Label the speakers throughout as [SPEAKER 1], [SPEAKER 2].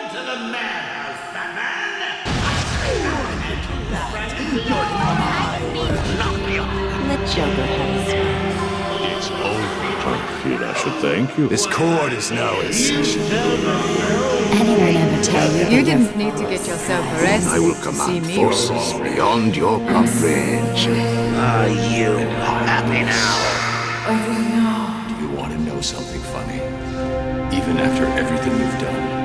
[SPEAKER 1] to the madhouse, Batman!
[SPEAKER 2] The Joker has
[SPEAKER 3] It's over. I should thank you.
[SPEAKER 4] This court is now in session.
[SPEAKER 2] anyone ever tell you?
[SPEAKER 5] You didn't need to get yourself arrested
[SPEAKER 4] I will
[SPEAKER 5] to see
[SPEAKER 4] command
[SPEAKER 5] me.
[SPEAKER 4] forces beyond your comprehension.
[SPEAKER 1] Are you happy now?
[SPEAKER 4] Do you want to know something funny? Even after everything you've done,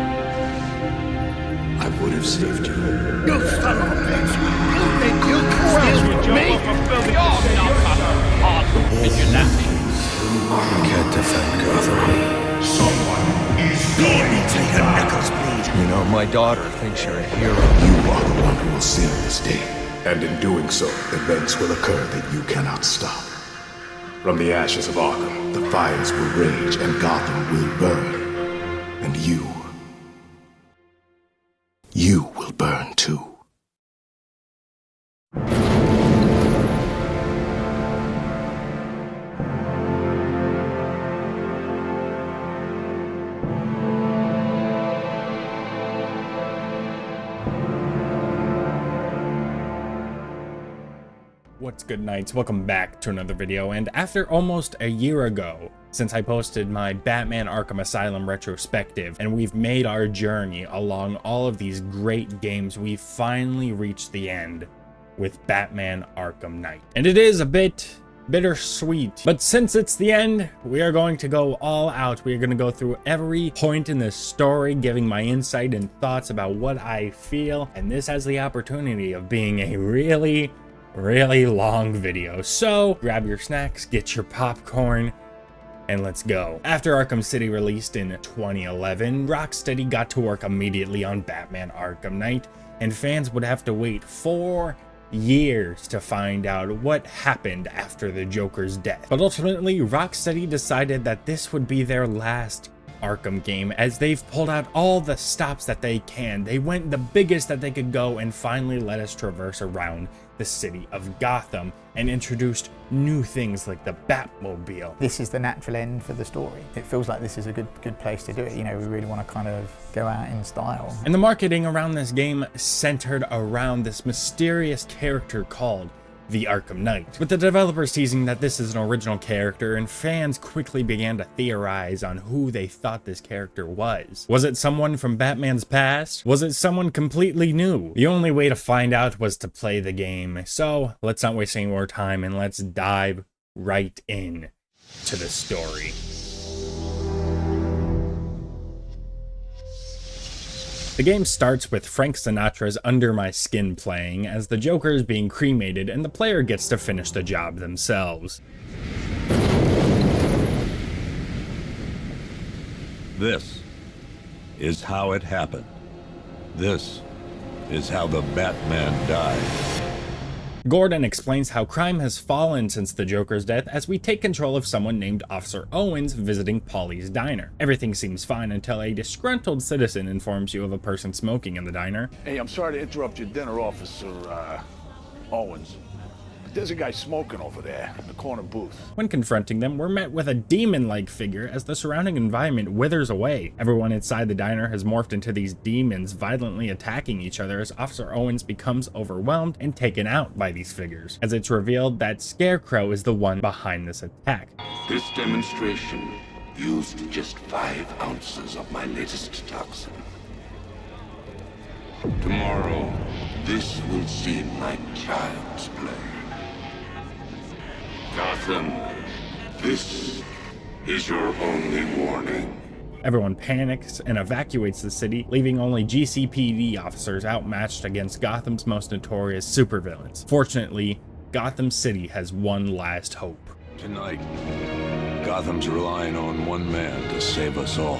[SPEAKER 4] I would have saved you.
[SPEAKER 1] You son of a bitch! You think you killed me?
[SPEAKER 4] You can't defend Gotham.
[SPEAKER 1] Someone is going to take a knuckles bleed.
[SPEAKER 4] You know, my daughter thinks you're a hero.
[SPEAKER 6] You are the one who will seal this day. And in doing so, events will occur that you cannot stop. From the ashes of Arkham, the fires will rage and Gotham will burn. And you will burn too.
[SPEAKER 7] What's good, Knights? Welcome back to another video, and after almost a year ago since I posted my Batman Arkham Asylum retrospective and we've made our journey along all of these great games, we finally reached the end with Batman Arkham Knight. And it is a bit bittersweet, but since it's the end, we are going to go all out. We are going to go through every point in this story, giving my insight and thoughts about what I feel, and this has the opportunity of being a really long video. So grab your snacks, get your popcorn, and let's go. After Arkham City released in 2011, Rocksteady got to work immediately on Batman Arkham Knight, and fans would have to wait 4 years to find out what happened after the Joker's death. But ultimately, Rocksteady decided that this would be their last Arkham game, as they've pulled out all the stops that they can. They went the biggest that they could go and finally let us traverse around the city of Gotham and introduced new things like the Batmobile.
[SPEAKER 8] This is the natural end for the story. It feels like this is a good place to do it. You know, we really want to kind of go out in style.
[SPEAKER 7] And the marketing around this game centered around this mysterious character called the Arkham Knight, with the developers teasing that this is an original character, and fans quickly began to theorize on who they thought this character was. Was it someone from Batman's past? Was it someone completely new? The only way to find out was to play the game, so let's not waste any more time and let's dive right in to the story. The game starts with Frank Sinatra's Under My Skin playing as the Joker is being cremated and the player gets to finish the job themselves.
[SPEAKER 9] This is how it happened. This is how the Batman died.
[SPEAKER 7] Gordon explains how crime has fallen since the Joker's death as we take control of someone named Officer Owens visiting Polly's diner. Everything seems fine until a disgruntled citizen informs you of a person smoking in the diner.
[SPEAKER 10] Hey, I'm sorry to interrupt your dinner, Officer Owens. But there's a guy smoking over there in the corner booth.
[SPEAKER 7] When confronting them, we're met with a demon-like figure as the surrounding environment withers away. Everyone inside the diner has morphed into these demons, violently attacking each other as Officer Owens becomes overwhelmed and taken out by these figures, as it's revealed that Scarecrow is the one behind this attack.
[SPEAKER 11] This demonstration used just 5 ounces of my latest toxin. Tomorrow, this will seem like child's play. Gotham, this is your only warning.
[SPEAKER 7] Everyone panics and evacuates the city, leaving only GCPD officers outmatched against Gotham's most notorious supervillains. Fortunately, Gotham City has one last hope.
[SPEAKER 9] Tonight, Gotham's relying on one man to save us all.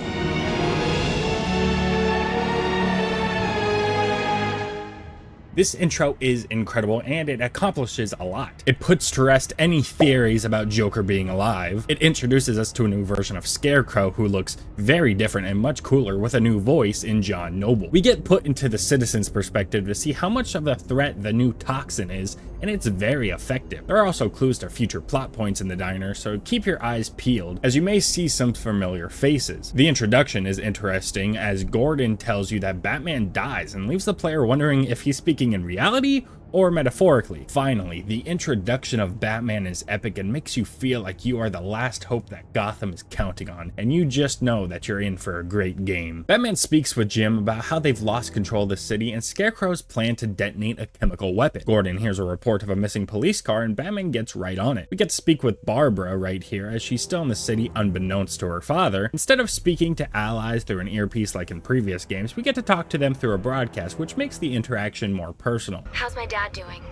[SPEAKER 7] This intro is incredible and it accomplishes a lot. It puts to rest any theories about Joker being alive. It introduces us to a new version of Scarecrow who looks very different and much cooler with a new voice in John Noble. We get put into the citizen's perspective to see how much of a threat the new toxin is, and it's very effective. There are also clues to future plot points in the diner, so keep your eyes peeled as you may see some familiar faces. The introduction is interesting as Gordon tells you that Batman dies and leaves the player wondering if he's speaking in reality or metaphorically. Finally, the introduction of Batman is epic and makes you feel like you are the last hope that Gotham is counting on, and you just know that you're in for a great game. Batman speaks with Jim about how they've lost control of the city and Scarecrow's plan to detonate a chemical weapon. Gordon hears a report of a missing police car and Batman gets right on it. We get to speak with Barbara right here as she's still in the city unbeknownst to her father. Instead of speaking to allies through an earpiece like in previous games, we get to talk to them through a broadcast, which makes the interaction more personal.
[SPEAKER 12] How's my dad doing?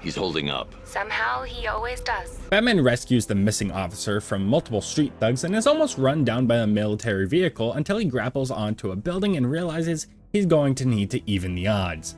[SPEAKER 11] He's holding up.
[SPEAKER 12] Somehow he always does.
[SPEAKER 7] Batman rescues the missing officer from multiple street thugs and is almost run down by a military vehicle until he grapples onto a building and realizes he's going to need to even the odds.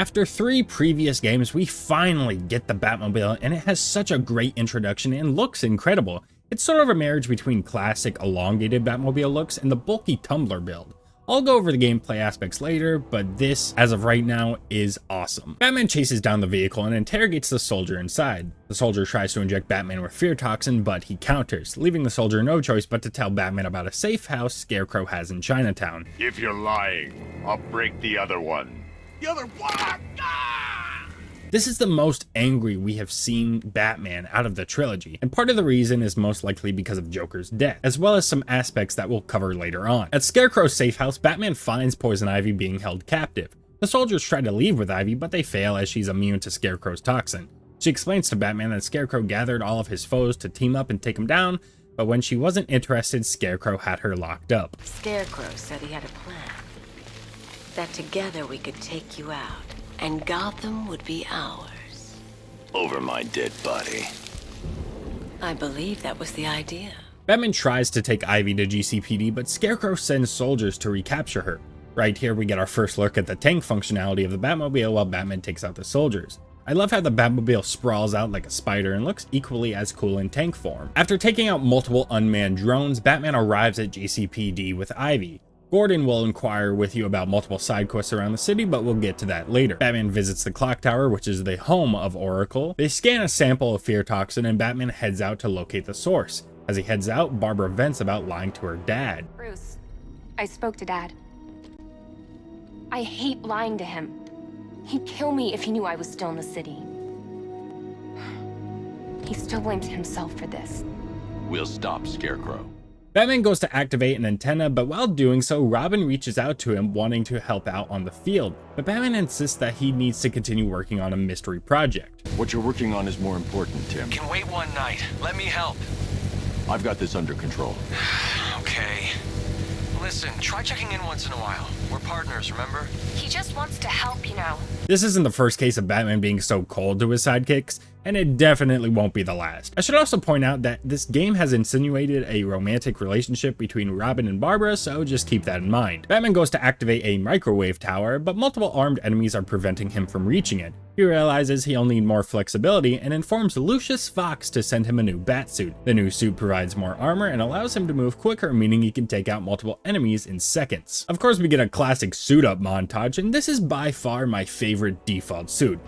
[SPEAKER 7] After 3 previous games, we finally get the Batmobile, and it has such a great introduction and looks incredible. It's sort of a marriage between classic elongated Batmobile looks and the bulky tumbler build. I'll go over the gameplay aspects later, but this, as of right now, is awesome. Batman chases down the vehicle and interrogates the soldier inside. The soldier tries to inject Batman with fear toxin, but he counters, leaving the soldier no choice but to tell Batman about a safe house Scarecrow has in Chinatown.
[SPEAKER 10] If you're lying, I'll break the other one. The other one! Ah!
[SPEAKER 7] This is the most angry we have seen Batman out of the trilogy, and part of the reason is most likely because of Joker's death, as well as some aspects that we'll cover later on. At Scarecrow's safe house, Batman finds Poison Ivy being held captive. The soldiers try to leave with Ivy, but they fail as she's immune to Scarecrow's toxin. She explains to Batman that Scarecrow gathered all of his foes to team up and take him down, but when she wasn't interested, Scarecrow had her locked up.
[SPEAKER 2] Scarecrow said he had a plan. That together we could take you out, and Gotham would be ours.
[SPEAKER 9] Over my dead body.
[SPEAKER 2] I believe that was the idea.
[SPEAKER 7] Batman tries to take Ivy to GCPD, but Scarecrow sends soldiers to recapture her. Right here we get our first look at the tank functionality of the Batmobile while Batman takes out the soldiers. I love how the Batmobile sprawls out like a spider and looks equally as cool in tank form. After taking out multiple unmanned drones, Batman arrives at GCPD with Ivy. Gordon will inquire with you about multiple side quests around the city, but we'll get to that later. Batman visits the clock tower, which is the home of Oracle. They scan a sample of fear toxin and Batman heads out to locate the source. As he heads out, Barbara vents about lying to her dad.
[SPEAKER 12] Bruce, I spoke to Dad. I hate lying to him. He'd kill me if he knew I was still in the city. He still blames himself for this.
[SPEAKER 9] We'll stop Scarecrow.
[SPEAKER 7] Batman goes to activate an antenna, but while doing so, Robin reaches out to him wanting to help out on the field. But Batman insists that he needs to continue working on a mystery project.
[SPEAKER 9] What you're working on is more important, Tim.
[SPEAKER 13] Can wait one night. Let me help.
[SPEAKER 9] I've got this under control.
[SPEAKER 13] Okay. Listen, try checking in once in a while. We're partners, remember?
[SPEAKER 12] He just wants to help, you know.
[SPEAKER 7] This isn't the first case of Batman being so cold to his sidekicks, and it definitely won't be the last. I should also point out that this game has insinuated a romantic relationship between Robin and Barbara, so just keep that in mind. Batman goes to activate a microwave tower, but multiple armed enemies are preventing him from reaching it. He realizes he'll need more flexibility and informs Lucius Fox to send him a new batsuit. The new suit provides more armor and allows him to move quicker, meaning he can take out multiple enemies in seconds. Of course, we get a classic suit up montage, and this is by far my favorite default suit.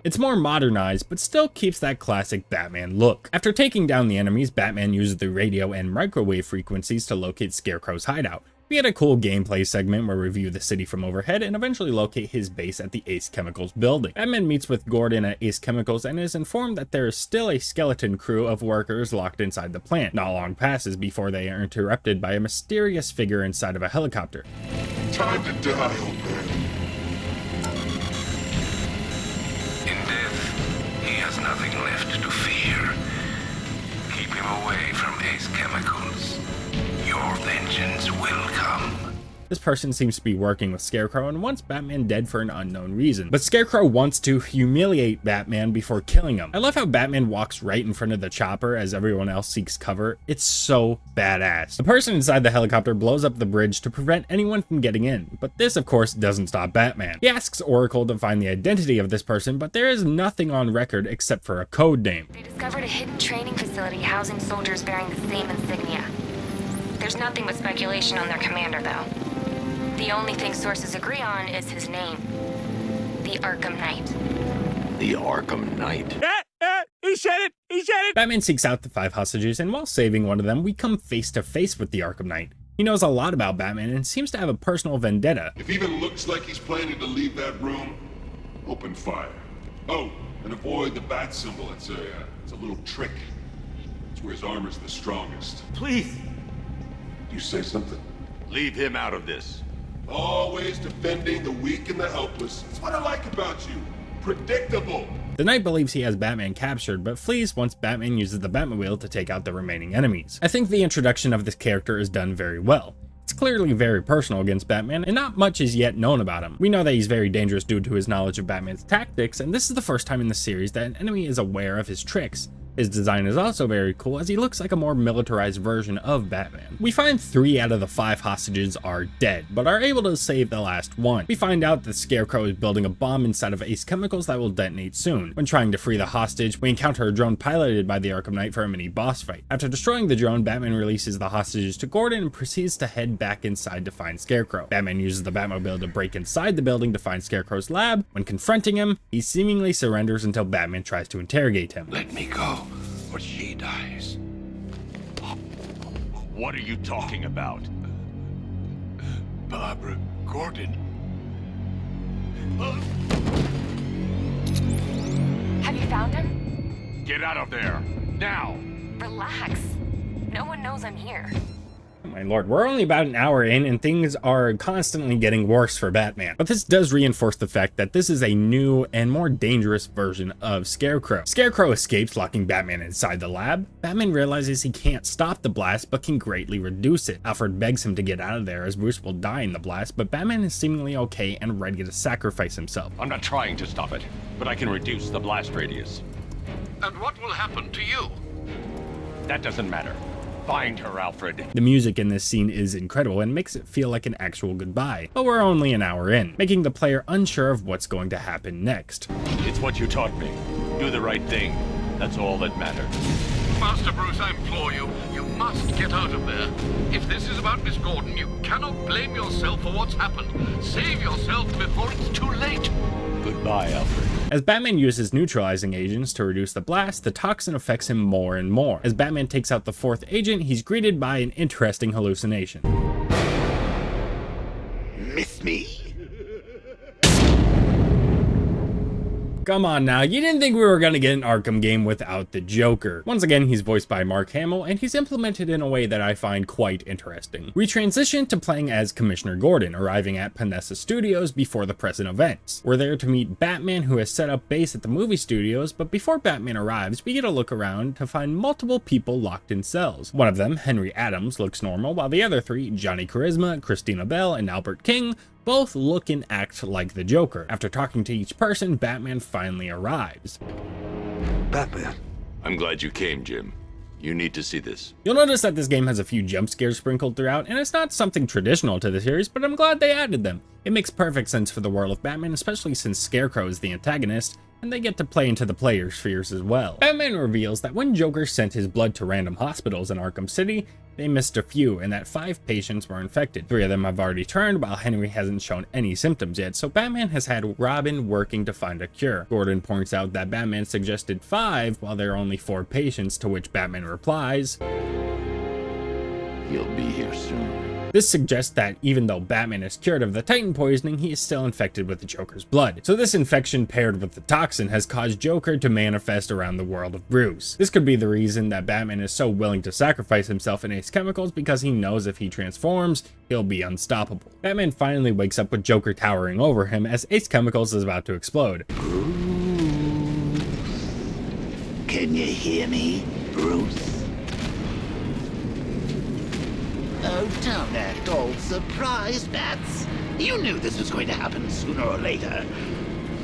[SPEAKER 7] It's more modernized, but still keeps that classic Batman look. After taking down the enemies, Batman uses the radio and microwave frequencies to locate Scarecrow's hideout. We had a cool gameplay segment where we view the city from overhead and eventually locate his base at the Ace Chemicals building. Batman meets with Gordon at Ace Chemicals and is informed that there is still a skeleton crew of workers locked inside the plant. Not long passes before they are interrupted by a mysterious figure inside of a helicopter.
[SPEAKER 11] Time to die, old man. nothing left to fear. Keep him away from Ace Chemicals. Your vengeance will come.
[SPEAKER 7] This person seems to be working with Scarecrow and wants Batman dead for an unknown reason. But Scarecrow wants to humiliate Batman before killing him. I love how Batman walks right in front of the chopper as everyone else seeks cover. It's so badass. The person inside the helicopter blows up the bridge to prevent anyone from getting in, but this of course doesn't stop Batman. He asks Oracle to find the identity of this person, but there is nothing on record except for a code name.
[SPEAKER 12] They discovered a hidden training facility housing soldiers bearing the same insignia. There's nothing but speculation on their commander, though. The only thing sources agree on is his name. The Arkham Knight.
[SPEAKER 11] The Arkham Knight?
[SPEAKER 7] He said it! He said it! Batman seeks out the 5 hostages, and while saving one of them, we come face to face with the Arkham Knight. He knows a lot about Batman and seems to have a personal vendetta.
[SPEAKER 14] If he even looks like he's planning to leave that room, open fire. Oh, and avoid the bat symbol. It's a little trick. It's where his armor's the strongest.
[SPEAKER 11] Please!
[SPEAKER 14] You say something?
[SPEAKER 11] Leave him out of this.
[SPEAKER 14] Always defending the weak and the helpless. That's what I like about you. Predictable.
[SPEAKER 7] The Knight believes he has Batman captured, but flees once Batman uses the Batmobile to take out the remaining enemies. I think the introduction of this character is done very well. It's clearly very personal against Batman, and not much is yet known about him. We know that he's very dangerous due to his knowledge of Batman's tactics, and this is the first time in the series that an enemy is aware of his tricks. His design is also very cool as he looks like a more militarized version of Batman. We find 3 out of the 5 hostages are dead, but are able to save the last one. We find out that Scarecrow is building a bomb inside of Ace Chemicals that will detonate soon. When trying to free the hostage, we encounter a drone piloted by the Arkham Knight for a mini boss fight. After destroying the drone, Batman releases the hostages to Gordon and proceeds to head back inside to find Scarecrow. Batman uses the Batmobile to break inside the building to find Scarecrow's lab. When confronting him, he seemingly surrenders until Batman tries to interrogate him.
[SPEAKER 11] Let me go, or she dies.
[SPEAKER 15] What are you talking about?
[SPEAKER 11] Barbara Gordon.
[SPEAKER 12] Have you found him?
[SPEAKER 15] Get out of there, now!
[SPEAKER 12] Relax. No one knows I'm here.
[SPEAKER 7] My lord, we're only about an hour in and things are constantly getting worse for Batman. But this does reinforce the fact that this is a new and more dangerous version of Scarecrow. Scarecrow escapes, locking Batman inside the lab. Batman realizes he can't stop the blast but can greatly reduce it. Alfred begs him to get out of there as Bruce will die in the blast, but Batman is seemingly okay and ready to sacrifice himself.
[SPEAKER 15] I'm not trying to stop it, but I can reduce the blast radius.
[SPEAKER 11] And what will happen to you?
[SPEAKER 15] That doesn't matter. Find her, Alfred.
[SPEAKER 7] The music in this scene is incredible and makes it feel like an actual goodbye, but we're only an hour in, making the player unsure of what's going to happen next.
[SPEAKER 15] It's what you taught me. Do the right thing. That's all that matters.
[SPEAKER 11] Master Bruce, I implore you, you must get out of there. If this is about Miss Gordon, you cannot blame yourself for what's happened. Save yourself before it's too late.
[SPEAKER 15] Goodbye, Alfred.
[SPEAKER 7] As Batman uses neutralizing agents to reduce the blast, the toxin affects him more and more. As Batman takes out the 4th agent, he's greeted by an interesting hallucination.
[SPEAKER 11] Miss me?
[SPEAKER 7] Come on now, you didn't think we were gonna get an Arkham game without the Joker. Once again, he's voiced by Mark Hamill, and he's implemented in a way that I find quite interesting. We transition to playing as Commissioner Gordon, arriving at Panessa Studios before the present events. We're there to meet Batman, who has set up base at the movie studios, but before Batman arrives, we get a look around to find multiple people locked in cells. One of them, Henry Adams, looks normal, while the other 3, Johnny Charisma, Christina Bell, and Albert King, both look and act like the Joker. After talking to each person, Batman finally arrives.
[SPEAKER 9] Batman. I'm glad you came, Jim. You need to see this.
[SPEAKER 7] You'll notice that this game has a few jump scares sprinkled throughout, and it's not something traditional to the series, but I'm glad they added them. It makes perfect sense for the world of Batman, especially since Scarecrow is the antagonist, and they get to play into the player's fears as well. Batman reveals that when Joker sent his blood to random hospitals in Arkham City, they missed a few, and that 5 patients were infected. 3 of them have already turned, while Henry hasn't shown any symptoms yet, so Batman has had Robin working to find a cure. Gordon points out that Batman suggested 5, while there are only 4 patients, to which Batman replies,
[SPEAKER 11] He'll be here soon.
[SPEAKER 7] This suggests that even though Batman is cured of the Titan poisoning, he is still infected with the Joker's blood. So this infection paired with the toxin has caused Joker to manifest around the world of Bruce. This could be the reason that Batman is so willing to sacrifice himself in Ace Chemicals, because he knows if he transforms, he'll be unstoppable. Batman finally wakes up with Joker towering over him as Ace Chemicals is about to explode.
[SPEAKER 16] Can you hear me, Bruce? Oh, don't act all surprised, Bats. You knew this was going to happen sooner or later.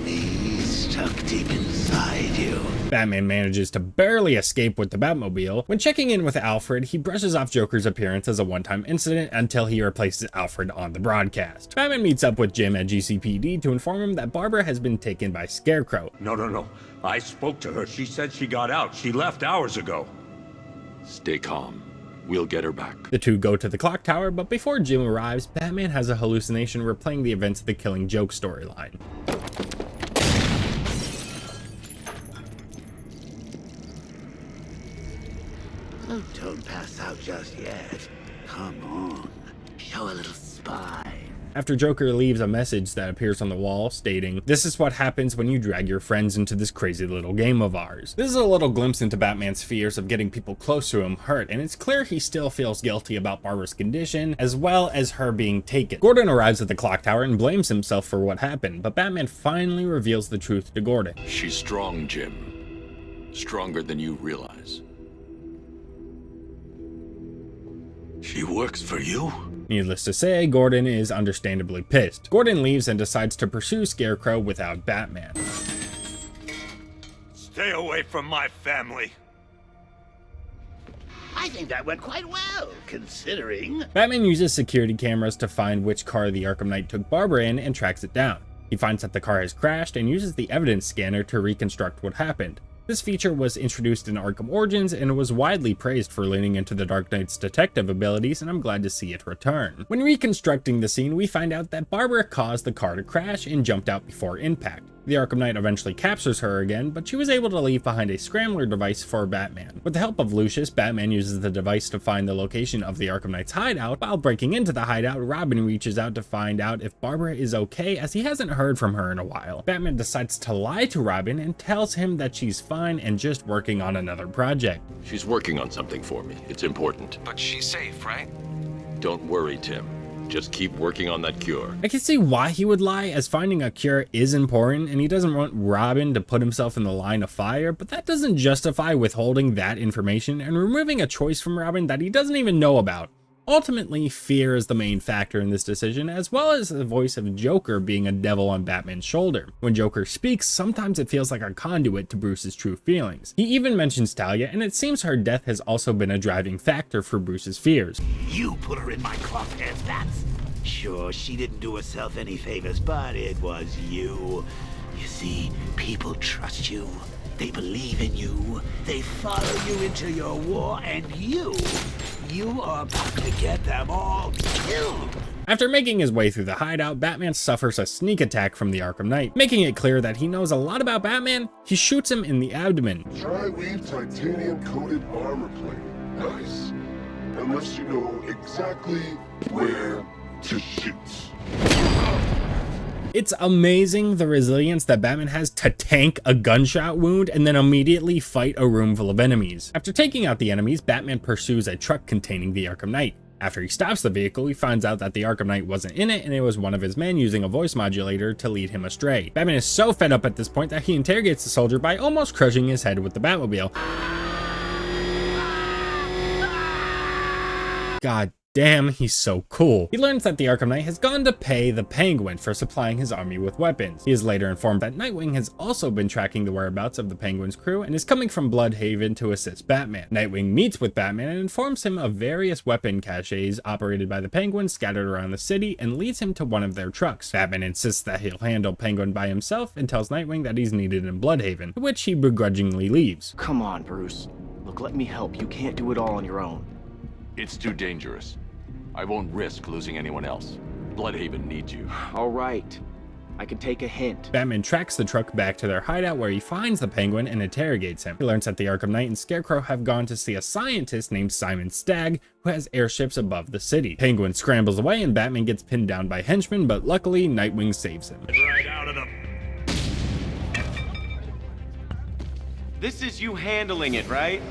[SPEAKER 16] Me stuck deep inside you.
[SPEAKER 7] Batman manages to barely escape with the Batmobile. When checking in with Alfred, he brushes off Joker's appearance as a one-time incident until he replaces Alfred on the broadcast. Batman meets up with Jim at GCPD to inform him that Barbara has been taken by Scarecrow.
[SPEAKER 17] No. I spoke to her. She said she got out. She left hours ago.
[SPEAKER 3] Stay calm. We'll get her back.
[SPEAKER 7] The two go to the clock tower, but before Jim arrives, Batman has a hallucination replaying the events of the Killing Joke storyline.
[SPEAKER 16] Oh, don't pass out just yet. Come on, show a little spine.
[SPEAKER 7] After Joker leaves a message that appears on the wall stating, "This is what happens when you drag your friends into this crazy little game of ours." This is a little glimpse into Batman's fears of getting people close to him hurt, and it's clear he still feels guilty about Barbara's condition, as well as her being taken. Gordon arrives at the clock tower and blames himself for what happened, but Batman finally reveals the truth to Gordon.
[SPEAKER 3] She's strong, Jim. Stronger than you realize. She works for you?
[SPEAKER 7] Needless to say, Gordon is understandably pissed. Gordon leaves and decides to pursue Scarecrow without Batman.
[SPEAKER 17] Stay away from my family.
[SPEAKER 16] I think that went quite well, considering.
[SPEAKER 7] Batman uses security cameras to find which car the Arkham Knight took Barbara in and tracks it down. He finds that the car has crashed and uses the evidence scanner to reconstruct what happened. This feature was introduced in Arkham Origins and was widely praised for leaning into the Dark Knight's detective abilities, and I'm glad to see it return. When reconstructing the scene, we find out that Barbara caused the car to crash and jumped out before impact. The Arkham Knight eventually captures her again, but she was able to leave behind a scrambler device for Batman. With the help of Lucius, Batman uses the device to find the location of the Arkham Knight's hideout. While breaking into the hideout, Robin reaches out to find out if Barbara is okay, as he hasn't heard from her in a while. Batman decides to lie to Robin and tells him that she's fine and just working on another project.
[SPEAKER 3] She's working on something for me. It's important.
[SPEAKER 13] But she's safe, right?
[SPEAKER 3] Don't worry, Tim. Just keep working on that cure.
[SPEAKER 7] I can see why he would lie, as finding a cure is important and he doesn't want Robin to put himself in the line of fire, but that doesn't justify withholding that information and removing a choice from Robin that he doesn't even know about. Ultimately, fear is the main factor in this decision, as well as the voice of Joker being a devil on Batman's shoulder. When Joker speaks, sometimes it feels like a conduit to Bruce's true feelings. He even mentions Talia, and it seems her death has also been a driving factor for Bruce's fears.
[SPEAKER 16] You put her in my crosshairs, Bats. Sure, she didn't do herself any favors, but it was you. You see, people trust you. They believe in you. They follow you into your war, and you are about to get them all killed.
[SPEAKER 7] After making his way through the hideout, Batman suffers a sneak attack from the Arkham Knight. Making it clear that he knows a lot about Batman, he shoots him in the abdomen.
[SPEAKER 14] Tri-weave titanium-coated armor plate. Nice. Unless you know exactly where to shoot.
[SPEAKER 7] It's amazing the resilience that Batman has to tank a gunshot wound and then immediately fight a room full of enemies. After taking out the enemies, Batman pursues a truck containing the Arkham Knight. After he stops the vehicle, he finds out that the Arkham Knight wasn't in it and it was one of his men using a voice modulator to lead him astray. Batman is so fed up at this point that he interrogates the soldier by almost crushing his head with the Batmobile. God damn, he's so cool. He learns that the Arkham Knight has gone to pay the Penguin for supplying his army with weapons. He is later informed that Nightwing has also been tracking the whereabouts of the Penguin's crew and is coming from Bloodhaven to assist Batman. Nightwing meets with Batman and informs him of various weapon caches operated by the Penguin scattered around the city and leads him to one of their trucks. Batman insists that he'll handle Penguin by himself and tells Nightwing that he's needed in Bloodhaven, to which he begrudgingly leaves.
[SPEAKER 18] Come on, Bruce. Look, let me help. You can't do it all on your own.
[SPEAKER 15] It's too dangerous. I won't risk losing anyone else. Bloodhaven needs you.
[SPEAKER 18] All right. I can take a hint.
[SPEAKER 7] Batman tracks the truck back to their hideout where he finds the Penguin and interrogates him. He learns that the Arkham Knight and Scarecrow have gone to see a scientist named Simon Stagg who has airships above the city. Penguin scrambles away and Batman gets pinned down by henchmen, but luckily Nightwing saves him.
[SPEAKER 15] Right out of the...
[SPEAKER 18] This is you handling it, right?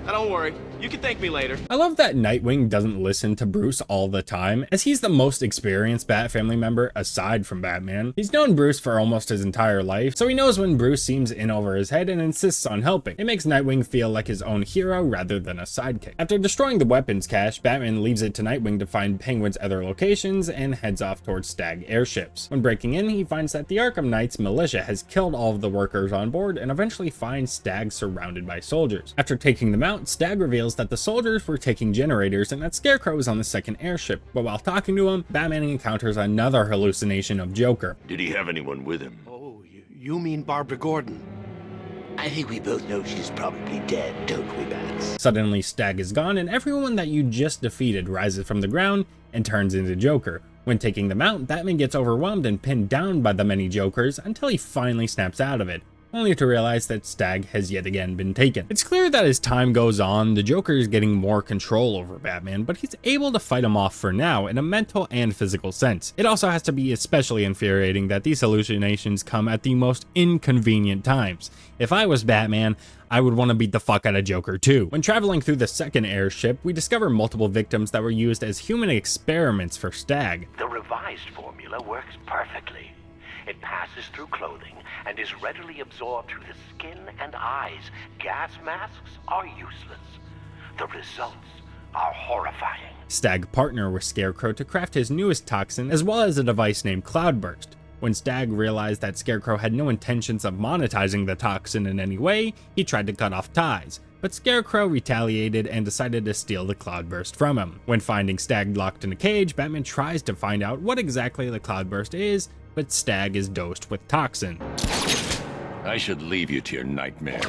[SPEAKER 18] Now don't worry. You can thank me later.
[SPEAKER 7] I love that Nightwing doesn't listen to Bruce all the time, as he's the most experienced Bat family member aside from Batman. He's known Bruce for almost his entire life, so he knows when Bruce seems in over his head and insists on helping. It makes Nightwing feel like his own hero rather than a sidekick. After destroying the weapons cache, Batman leaves it to Nightwing to find Penguin's other locations and heads off towards Stag airships. When breaking in, he finds that the Arkham Knight's militia has killed all of the workers on board and eventually finds Stag surrounded by soldiers. After taking them out, Stag reveals that the soldiers were taking generators and that Scarecrow was on the second airship, but while talking to him, Batman encounters another hallucination of Joker.
[SPEAKER 9] Did he have anyone with him?
[SPEAKER 16] Oh, you mean Barbara Gordon? I think we both know she's probably dead, don't we, Bats?
[SPEAKER 7] Suddenly, Stag is gone and everyone that you just defeated rises from the ground and turns into Joker. When taking them out, Batman gets overwhelmed and pinned down by the many Jokers until he finally snaps out of it, only to realize that Stag has yet again been taken. It's clear that as time goes on, the Joker is getting more control over Batman, but he's able to fight him off for now in a mental and physical sense. It also has to be especially infuriating that these hallucinations come at the most inconvenient times. If I was Batman, I would want to beat the fuck out of Joker too. When traveling through the second airship, we discover multiple victims that were used as human experiments for Stag.
[SPEAKER 19] The revised formula works perfectly. It passes through clothing and is readily absorbed through the skin and eyes. Gas masks are useless. The results are horrifying.
[SPEAKER 7] Stag partnered with Scarecrow to craft his newest toxin, as well as a device named Cloudburst. When Stag realized that Scarecrow had no intentions of monetizing the toxin in any way, he tried to cut off ties. But Scarecrow retaliated and decided to steal the Cloudburst from him. When finding Stag locked in a cage, Batman tries to find out what exactly the Cloudburst is, but Stag is dosed with toxin.
[SPEAKER 9] I should leave you to your nightmare.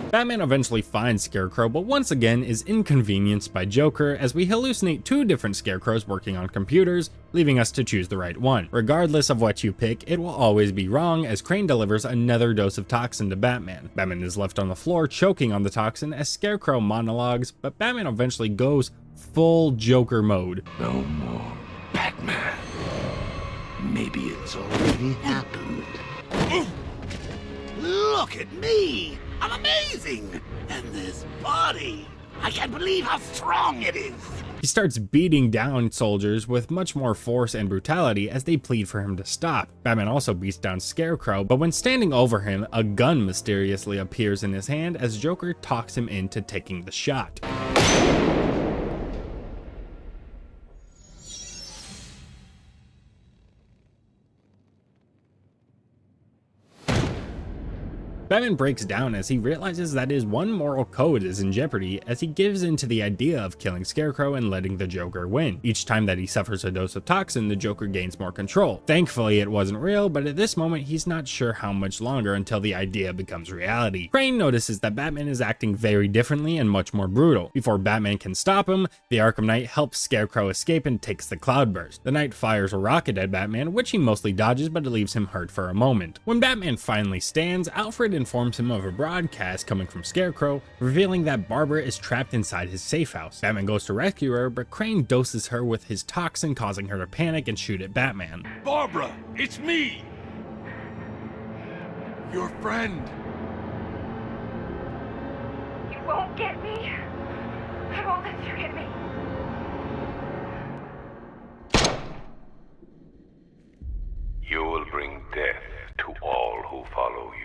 [SPEAKER 7] Batman eventually finds Scarecrow, but once again is inconvenienced by Joker as we hallucinate two different Scarecrows working on computers, leaving us to choose the right one. Regardless of what you pick, it will always be wrong as Crane delivers another dose of toxin to Batman. Batman is left on the floor choking on the toxin as Scarecrow monologues, but Batman eventually goes full Joker mode.
[SPEAKER 4] No more Batman. Maybe it's already happened.
[SPEAKER 16] Look at me! I'm amazing! And this body! I can't believe how strong it is!
[SPEAKER 7] He starts beating down soldiers with much more force and brutality as they plead for him to stop. Batman also beats down Scarecrow, but when standing over him, a gun mysteriously appears in his hand as Joker talks him into taking the shot. Batman breaks down as he realizes that his one moral code is in jeopardy as he gives in to the idea of killing Scarecrow and letting the Joker win. Each time that he suffers a dose of toxin, the Joker gains more control. Thankfully, it wasn't real, but at this moment, he's not sure how much longer until the idea becomes reality. Crane notices that Batman is acting very differently and much more brutal. Before Batman can stop him, the Arkham Knight helps Scarecrow escape and takes the Cloudburst. The Knight fires a rocket at Batman, which he mostly dodges, but it leaves him hurt for a moment. When Batman finally stands, Alfred informs him of a broadcast coming from Scarecrow, revealing that Barbara is trapped inside his safe house. Batman goes to rescue her, but Crane doses her with his toxin, causing her to panic and shoot at Batman.
[SPEAKER 11] Barbara, it's me! Your friend.
[SPEAKER 12] You won't get me. I won't let you get me.
[SPEAKER 19] You will bring death to all who follow you.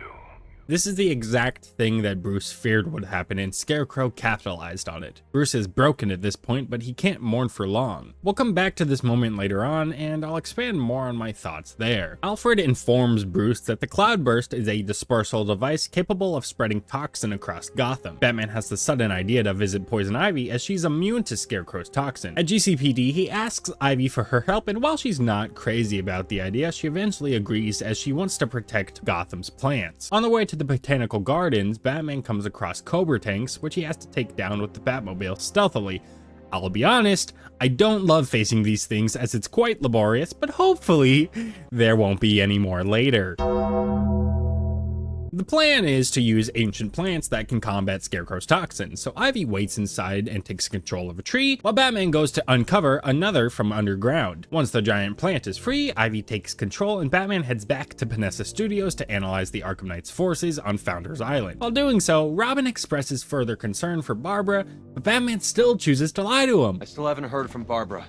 [SPEAKER 7] This is the exact thing that Bruce feared would happen, and Scarecrow capitalized on it. Bruce is broken at this point, but he can't mourn for long. We'll come back to this moment later on, and I'll expand more on my thoughts there. Alfred informs Bruce that the Cloudburst is a dispersal device capable of spreading toxin across Gotham. Batman has the sudden idea to visit Poison Ivy as she's immune to Scarecrow's toxin. At GCPD, he asks Ivy for her help, and while she's not crazy about the idea, she eventually agrees as she wants to protect Gotham's plants. On the way to the Botanical Gardens, Batman comes across Cobra tanks, which he has to take down with the Batmobile stealthily. I'll be honest, I don't love facing these things as it's quite laborious, but hopefully there won't be any more later. The plan is to use ancient plants that can combat Scarecrow's toxins, so Ivy waits inside and takes control of a tree, while Batman goes to uncover another from underground. Once the giant plant is free, Ivy takes control and Batman heads back to Panessa Studios to analyze the Arkham Knight's forces on Founders Island. While doing so, Robin expresses further concern for Barbara, but Batman still chooses to lie to him.
[SPEAKER 13] I still haven't heard from Barbara.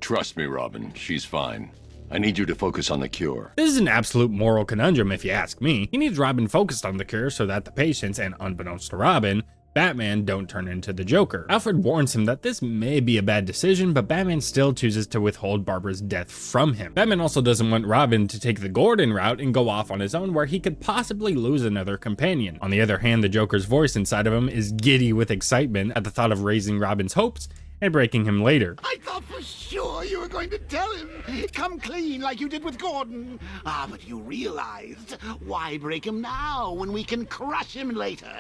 [SPEAKER 15] Trust me, Robin. She's fine. I need you to focus on the cure.
[SPEAKER 7] This is an absolute moral conundrum if you ask me. He needs Robin focused on the cure so that the patients, and unbeknownst to Robin, Batman don't turn into the Joker. Alfred warns him that this may be a bad decision, but Batman still chooses to withhold Barbara's death from him. Batman also doesn't want Robin to take the Gordon route and go off on his own where he could possibly lose another companion. On the other hand, the Joker's voice inside of him is giddy with excitement at the thought of raising Robin's hopes and breaking him later.
[SPEAKER 16] I thought for sure you were going to tell him. Come clean like you did with Gordon. Ah, but you realized. Why break him now when we can crush him later?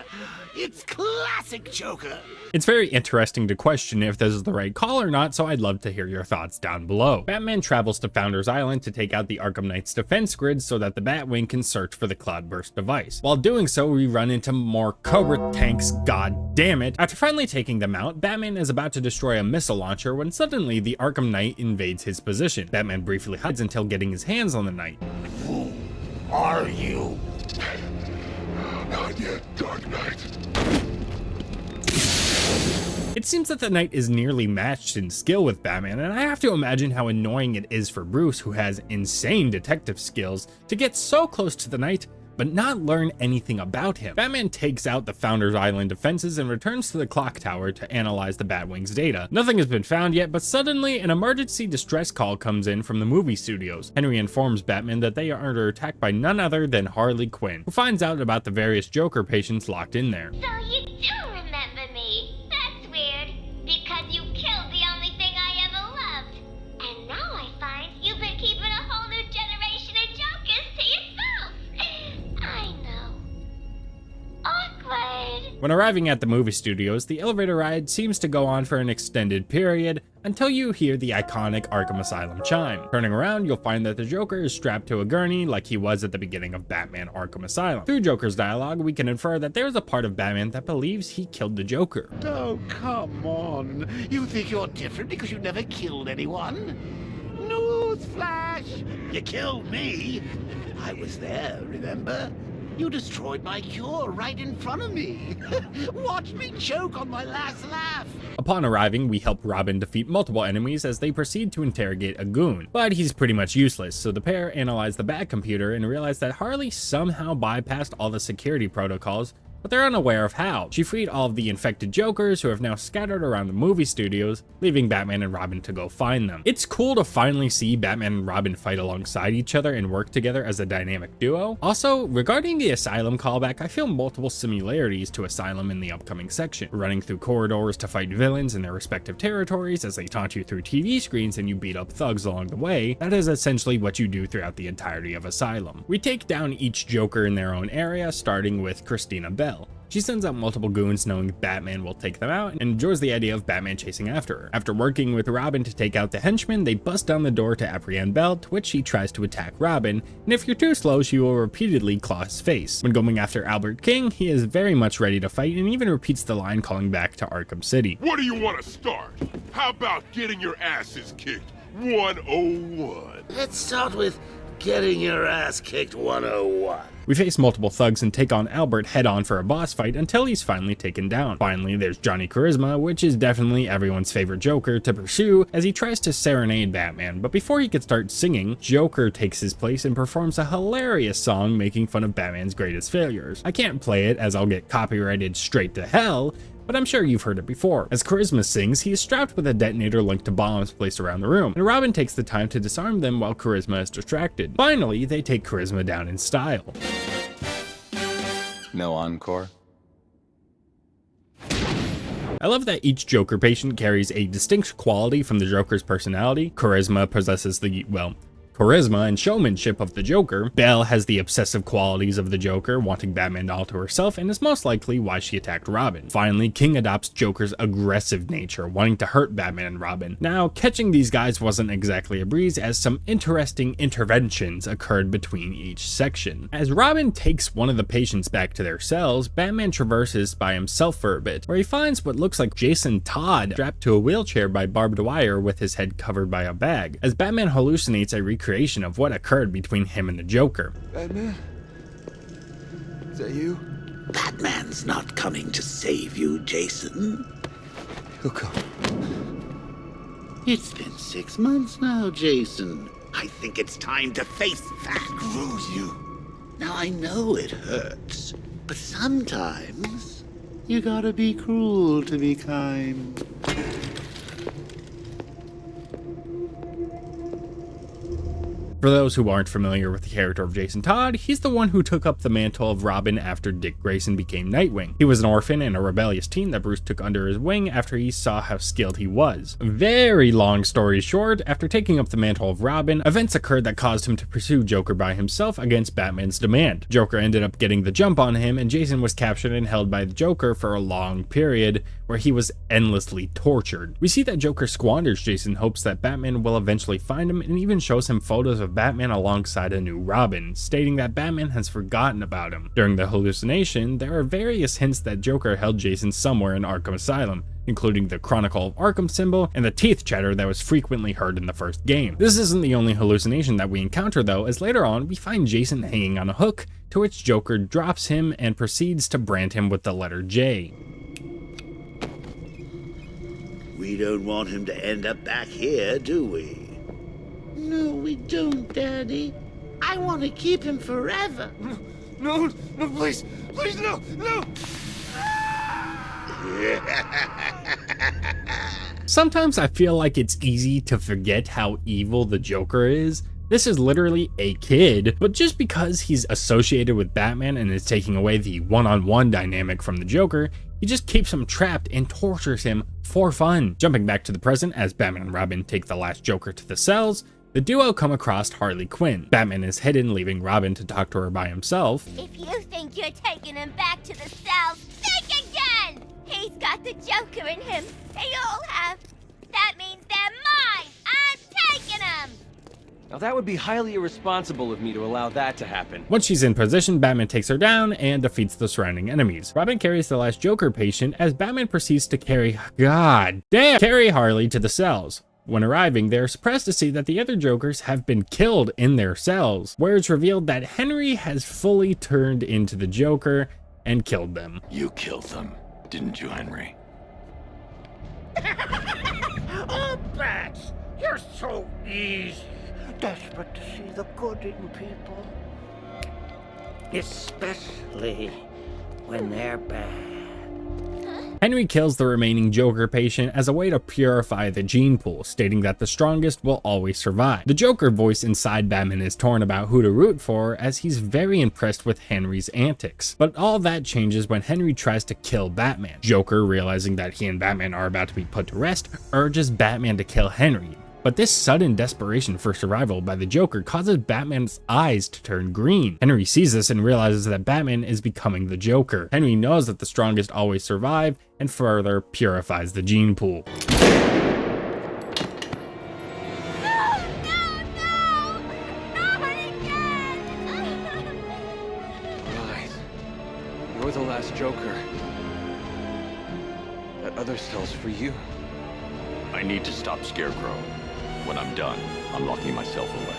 [SPEAKER 16] It's classic Joker.
[SPEAKER 7] It's very interesting to question if this is the right call or not, so I'd love to hear your thoughts down below. Batman travels to Founders Island to take out the Arkham Knight's defense grid so that the Batwing can search for the Cloudburst device. While doing so, we run into more Cobra tanks, god damn it. After finally taking them out, Batman is about to destroy a missile launcher when suddenly the Arkham Knight invades his position. Batman briefly hides until getting his hands on the Knight.
[SPEAKER 16] Who are you?
[SPEAKER 14] Not yet, Dark Knight.
[SPEAKER 7] It seems that the Knight is nearly matched in skill with Batman, and I have to imagine how annoying it is for Bruce, who has insane detective skills, to get so close to the Knight but not learn anything about him. Batman takes out the Founders Island defenses and returns to the clock tower to analyze the Batwing's data. Nothing has been found yet, but suddenly an emergency distress call comes in from the movie studios. Henry informs Batman that they are under attack by none other than Harley Quinn, who finds out about the various Joker patients locked in there.
[SPEAKER 20] So you do remember me. That's weird, because you killed the only thing I ever loved. And now I find you've been keeping a whole new generation of Jokers to yourself. I know. Awkward.
[SPEAKER 7] When arriving at the movie studios, the elevator ride seems to go on for an extended period until you hear the iconic Arkham Asylum chime. Turning around, you'll find that the Joker is strapped to a gurney like he was at the beginning of Batman Arkham Asylum. Through Joker's dialogue, we can infer that there's a part of Batman that believes he killed the Joker.
[SPEAKER 16] Oh, come on. You think you're different because you never killed anyone? Newsflash! You killed me. I was there, remember? You destroyed my cure right in front of me. Watch me choke on my last laugh.
[SPEAKER 7] Upon arriving, we help Robin defeat multiple enemies as they proceed to interrogate a goon, but he's pretty much useless, so the pair analyze the Batcomputer and realize that Harley somehow bypassed all the security protocols, but they're unaware of how. She freed all of the infected Jokers who have now scattered around the movie studios, leaving Batman and Robin to go find them. It's cool to finally see Batman and Robin fight alongside each other and work together as a dynamic duo. Also, regarding the Asylum callback, I feel multiple similarities to Asylum in the upcoming section. Running through corridors to fight villains in their respective territories as they taunt you through TV screens and you beat up thugs along the way, that is essentially what you do throughout the entirety of Asylum. We take down each Joker in their own area, starting with Christina Bell. She sends out multiple goons knowing Batman will take them out and enjoys the idea of Batman chasing after her. After working with Robin to take out the henchmen, they bust down the door to apprehend Bell, to which she tries to attack Robin, and if you're too slow, she will repeatedly claw his face. When going after Albert King, he is very much ready to fight and even repeats the line calling back to Arkham City.
[SPEAKER 14] Where do you want to start? How about getting your asses kicked 101?
[SPEAKER 16] Let's start with getting your ass kicked 101.
[SPEAKER 7] We face multiple thugs and take on Albert head-on for a boss fight until he's finally taken down. Finally, there's Johnny Charisma, which is definitely everyone's favorite Joker to pursue as he tries to serenade Batman, but before he can start singing, Joker takes his place and performs a hilarious song making fun of Batman's greatest failures. I can't play it as I'll get copyrighted straight to hell, but I'm sure you've heard it before. As Charisma sings, he is strapped with a detonator linked to bombs placed around the room, and Robin takes the time to disarm them while Charisma is distracted. Finally, they take Charisma down in style.
[SPEAKER 15] No encore?
[SPEAKER 7] I love that each Joker patient carries a distinct quality from the Joker's personality. Charisma possesses the, well, charisma and showmanship of the Joker, Belle has the obsessive qualities of the Joker, wanting Batman all to herself, and is most likely why she attacked Robin. Finally, King adopts Joker's aggressive nature, wanting to hurt Batman and Robin. Now, catching these guys wasn't exactly a breeze, as some interesting interventions occurred between each section. As Robin takes one of the patients back to their cells, Batman traverses by himself for a bit, where he finds what looks like Jason Todd strapped to a wheelchair by barbed wire with his head covered by a bag, as Batman hallucinates a recreation of what occurred between him and the Joker.
[SPEAKER 16] Batman? Is that you? Batman's not coming to save you, Jason.
[SPEAKER 10] He'll come.
[SPEAKER 16] It's been 6 months now, Jason. I think it's time to face facts.
[SPEAKER 10] Screw you.
[SPEAKER 16] Now, I know it hurts, but sometimes you gotta be cruel to be kind.
[SPEAKER 7] For those who aren't familiar with the character of Jason Todd, he's the one who took up the mantle of Robin after Dick Grayson became Nightwing. He was an orphan and a rebellious teen that Bruce took under his wing after he saw how skilled he was. Very long story short, after taking up the mantle of Robin, events occurred that caused him to pursue Joker by himself against Batman's demand. Joker ended up getting the jump on him, and Jason was captured and held by the Joker for a long period, where he was endlessly tortured. We see that Joker squanders Jason's hopes that Batman will eventually find him, and even shows him photos of Batman alongside a new Robin, stating that Batman has forgotten about him. During the hallucination, there are various hints that Joker held Jason somewhere in Arkham Asylum, including the Chronicle of Arkham symbol and the teeth chatter that was frequently heard in the first game. This isn't the only hallucination that we encounter though, as later on we find Jason hanging on a hook, to which Joker drops him and proceeds to brand him with the letter J.
[SPEAKER 16] We don't want him to end up back here, do we? No, we don't, Daddy. I want to keep him forever.
[SPEAKER 1] No, no, please, please, no, no!
[SPEAKER 7] Sometimes I feel like it's easy to forget how evil the Joker is. This is literally a kid, but just because he's associated with Batman and is taking away the one-on-one dynamic from the Joker, he just keeps him trapped and tortures him for fun. Jumping back to the present, as Batman and Robin take the last Joker to the cells, the duo come across Harley Quinn. Batman is hidden, leaving Robin to talk to her by himself.
[SPEAKER 20] If you think you're taking him back to the cells, think again! He's got the Joker in him. They all have. That means they're mine! I'm taking them!
[SPEAKER 18] Now that would be highly irresponsible of me to allow that to happen.
[SPEAKER 7] Once she's in position, Batman takes her down and defeats the surrounding enemies. Robin carries the last Joker patient as Batman proceeds to carry Harley to the cells. When arriving, they are surprised to see that the other Jokers have been killed in their cells, where it's revealed that Henry has fully turned into the Joker and killed them.
[SPEAKER 15] You killed them, didn't you, Henry?
[SPEAKER 1] Oh, Bats, you're so easy. Desperate to see the good in people. Especially when they're bad.
[SPEAKER 7] Henry kills the remaining Joker patient as a way to purify the gene pool, stating that the strongest will always survive. The Joker voice inside Batman is torn about who to root for, as he's very impressed with Henry's antics. But all that changes when Henry tries to kill Batman. Joker, realizing that he and Batman are about to be put to rest, urges Batman to kill Henry. But this sudden desperation for survival by the Joker causes Batman's eyes to turn green. Henry sees this and realizes that Batman is becoming the Joker. Henry knows that the strongest always survive and further purifies the gene pool.
[SPEAKER 18] Right. You're the last Joker. That other cell's for you.
[SPEAKER 15] I need to stop Scarecrow. When I'm done, I'm locking myself away.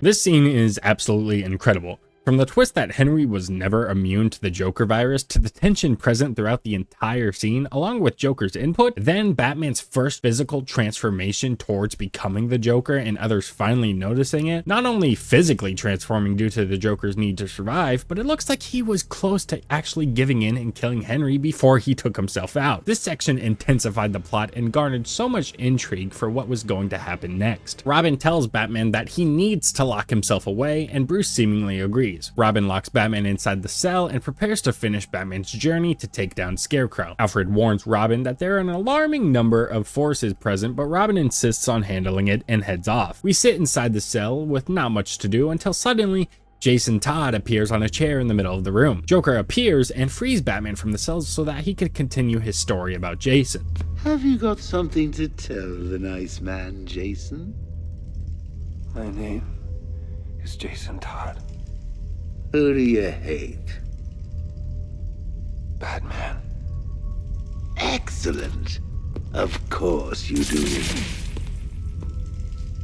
[SPEAKER 7] This scene is absolutely incredible. From the twist that Henry was never immune to the Joker virus, to the tension present throughout the entire scene, along with Joker's input, then Batman's first physical transformation towards becoming the Joker and others finally noticing it, not only physically transforming due to the Joker's need to survive, but it looks like he was close to actually giving in and killing Henry before he took himself out. This section intensified the plot and garnered so much intrigue for what was going to happen next. Robin tells Batman that he needs to lock himself away, and Bruce seemingly agrees. days. Robin locks Batman inside the cell and prepares to finish Batman's journey to take down Scarecrow. Alfred warns Robin that there are an alarming number of forces present, but Robin insists on handling it and heads off. We sit inside the cell with not much to do until suddenly Jason Todd appears on a chair in the middle of the room. Joker appears and frees Batman from the cells so that he could continue his story about Jason.
[SPEAKER 16] Have you got something to tell the nice man, Jason?
[SPEAKER 21] My name is Jason Todd.
[SPEAKER 16] Who do you hate?
[SPEAKER 21] Batman.
[SPEAKER 16] Excellent. Of course you do.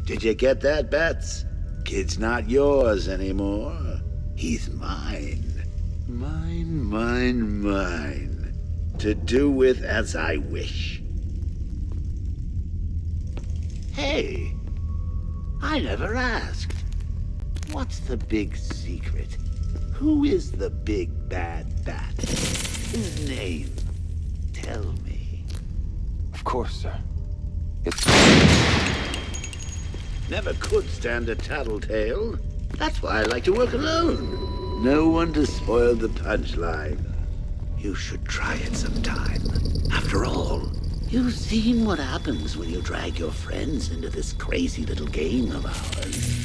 [SPEAKER 16] Did you get that, Bats? Kid's not yours anymore. He's mine. Mine. To do with as I wish. Hey, I never asked. What's the big secret? Who is the big bad bat? His name. Tell me.
[SPEAKER 21] Of course, sir. It's...
[SPEAKER 16] Never could stand a tattletale. That's why I like to work alone. No one to spoil the punchline. You should try it sometime. After all, you've seen what happens when you drag your friends into this crazy little game of ours.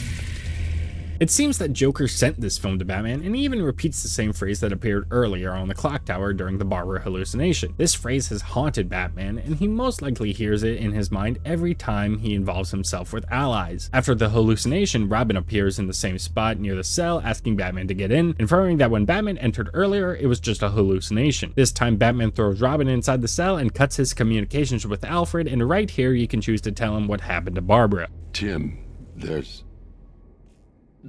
[SPEAKER 7] It seems that Joker sent this film to Batman, and he even repeats the same phrase that appeared earlier on the clock tower during the Barbara hallucination. This phrase has haunted Batman, and he most likely hears it in his mind every time he involves himself with allies. After the hallucination, Robin appears in the same spot near the cell, asking Batman to get in, confirming that when Batman entered earlier, it was just a hallucination. This time, Batman throws Robin inside the cell and cuts his communications with Alfred, and right here you can choose to tell him what happened to Barbara.
[SPEAKER 4] Tim, there's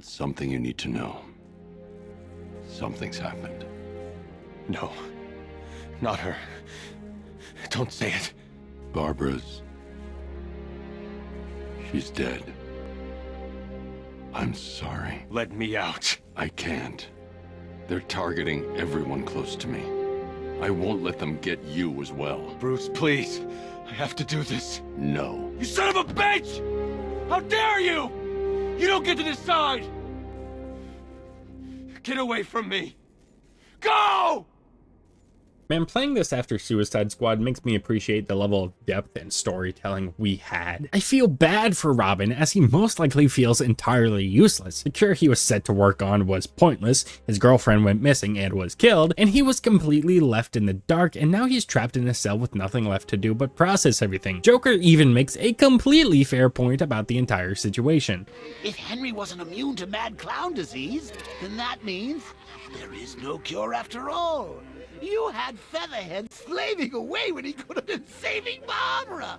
[SPEAKER 4] something you need to know. Something's happened.
[SPEAKER 18] No. Not her. Don't say it.
[SPEAKER 4] Barbara's... she's dead. I'm sorry.
[SPEAKER 18] Let me out.
[SPEAKER 4] I can't. They're targeting everyone close to me. I won't let them get you as well.
[SPEAKER 18] Bruce, please. I have to do this.
[SPEAKER 4] No.
[SPEAKER 18] You son of a bitch! How dare you! You don't get to decide! Get away from me! Go!
[SPEAKER 7] Man, playing this after Suicide Squad makes me appreciate the level of depth and storytelling we had. I feel bad for Robin, as he most likely feels entirely useless. The cure he was set to work on was pointless, his girlfriend went missing and was killed, and he was completely left in the dark, and now he's trapped in a cell with nothing left to do but process everything. Joker even makes a completely fair point about the entire situation.
[SPEAKER 16] If Henry wasn't immune to mad clown disease, then that means there is no cure after all. You had Featherhead slaving away when he could have been saving Barbara!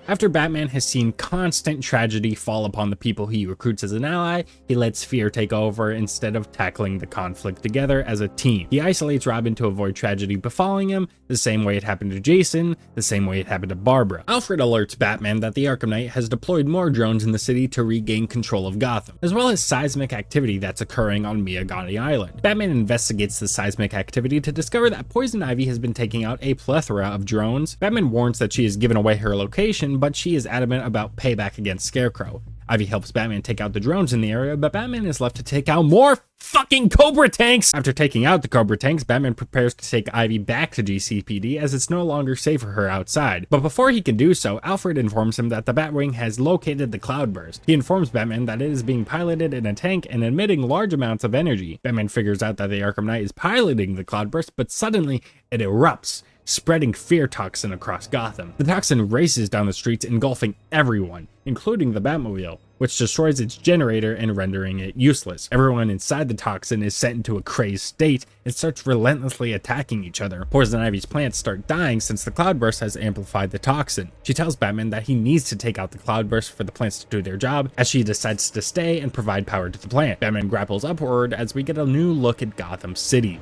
[SPEAKER 7] After Batman has seen constant tragedy fall upon the people he recruits as an ally, he lets fear take over instead of tackling the conflict together as a team. He isolates Robin to avoid tragedy befalling him, the same way it happened to Jason, the same way it happened to Barbara. Alfred alerts Batman that the Arkham Knight has deployed more drones in the city to regain control of Gotham, as well as seismic activity that's occurring on Mia Gotti Island. Batman investigates the seismic activity to discover that Poison Ivy has been taking out a plethora of drones. Batman warns that she has given away her location, but she is adamant about payback against Scarecrow. Ivy helps Batman take out the drones in the area, but Batman is left to take out more fucking Cobra tanks! After taking out the Cobra tanks, Batman prepares to take Ivy back to GCPD as it's no longer safe for her outside. But before he can do so, Alfred informs him that the Batwing has located the Cloudburst. He informs Batman that it is being piloted in a tank and emitting large amounts of energy. Batman figures out that the Arkham Knight is piloting the Cloudburst, but suddenly it erupts, spreading fear toxin across Gotham. The toxin races down the streets, engulfing everyone, including the Batmobile, which destroys its generator and rendering it useless. Everyone inside the toxin is sent into a crazed state and starts relentlessly attacking each other. Poison Ivy's plants start dying since the Cloudburst has amplified the toxin. She tells Batman that he needs to take out the Cloudburst for the plants to do their job, as she decides to stay and provide power to the plant. Batman grapples upward as we get a new look at Gotham City.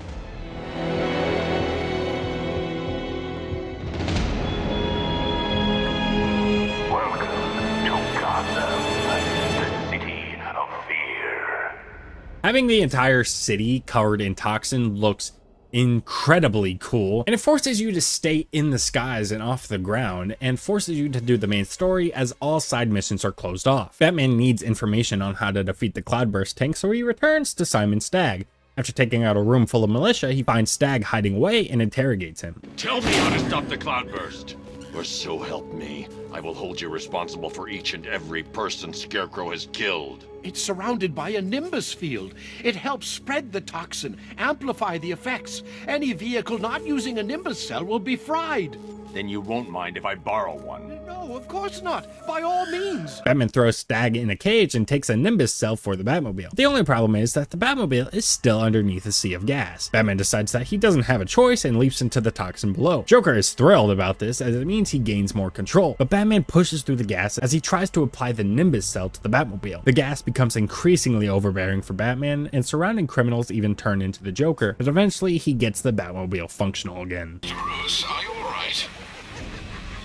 [SPEAKER 7] Having the entire city covered in toxin looks incredibly cool, and it forces you to stay in the skies and off the ground, and forces you to do the main story as all side missions are closed off. Batman needs information on how to defeat the Cloudburst tank, so he returns to Simon Stagg. After taking out a room full of militia, he finds Stagg hiding away and interrogates him.
[SPEAKER 15] Tell me how to stop the Cloudburst, or so help me, I will hold you responsible for each and every person Scarecrow has killed.
[SPEAKER 11] It's surrounded by a Nimbus field. It helps spread the toxin, amplify the effects. Any vehicle not using a Nimbus cell will be fried.
[SPEAKER 15] Then you won't mind if I borrow one.
[SPEAKER 11] No, of course not. By all means.
[SPEAKER 7] Batman throws Stagg in a cage and takes a Nimbus cell for the Batmobile. The only problem is that the Batmobile is still underneath a sea of gas. Batman decides that he doesn't have a choice and leaps into the toxin below. Joker is thrilled about this as it means he gains more control, but Batman pushes through the gas as he tries to apply the Nimbus cell to the Batmobile. The gas becomes increasingly overbearing for Batman, and surrounding criminals even turn into the Joker, but eventually he gets the Batmobile functional again.
[SPEAKER 11] Bruce, are you alright?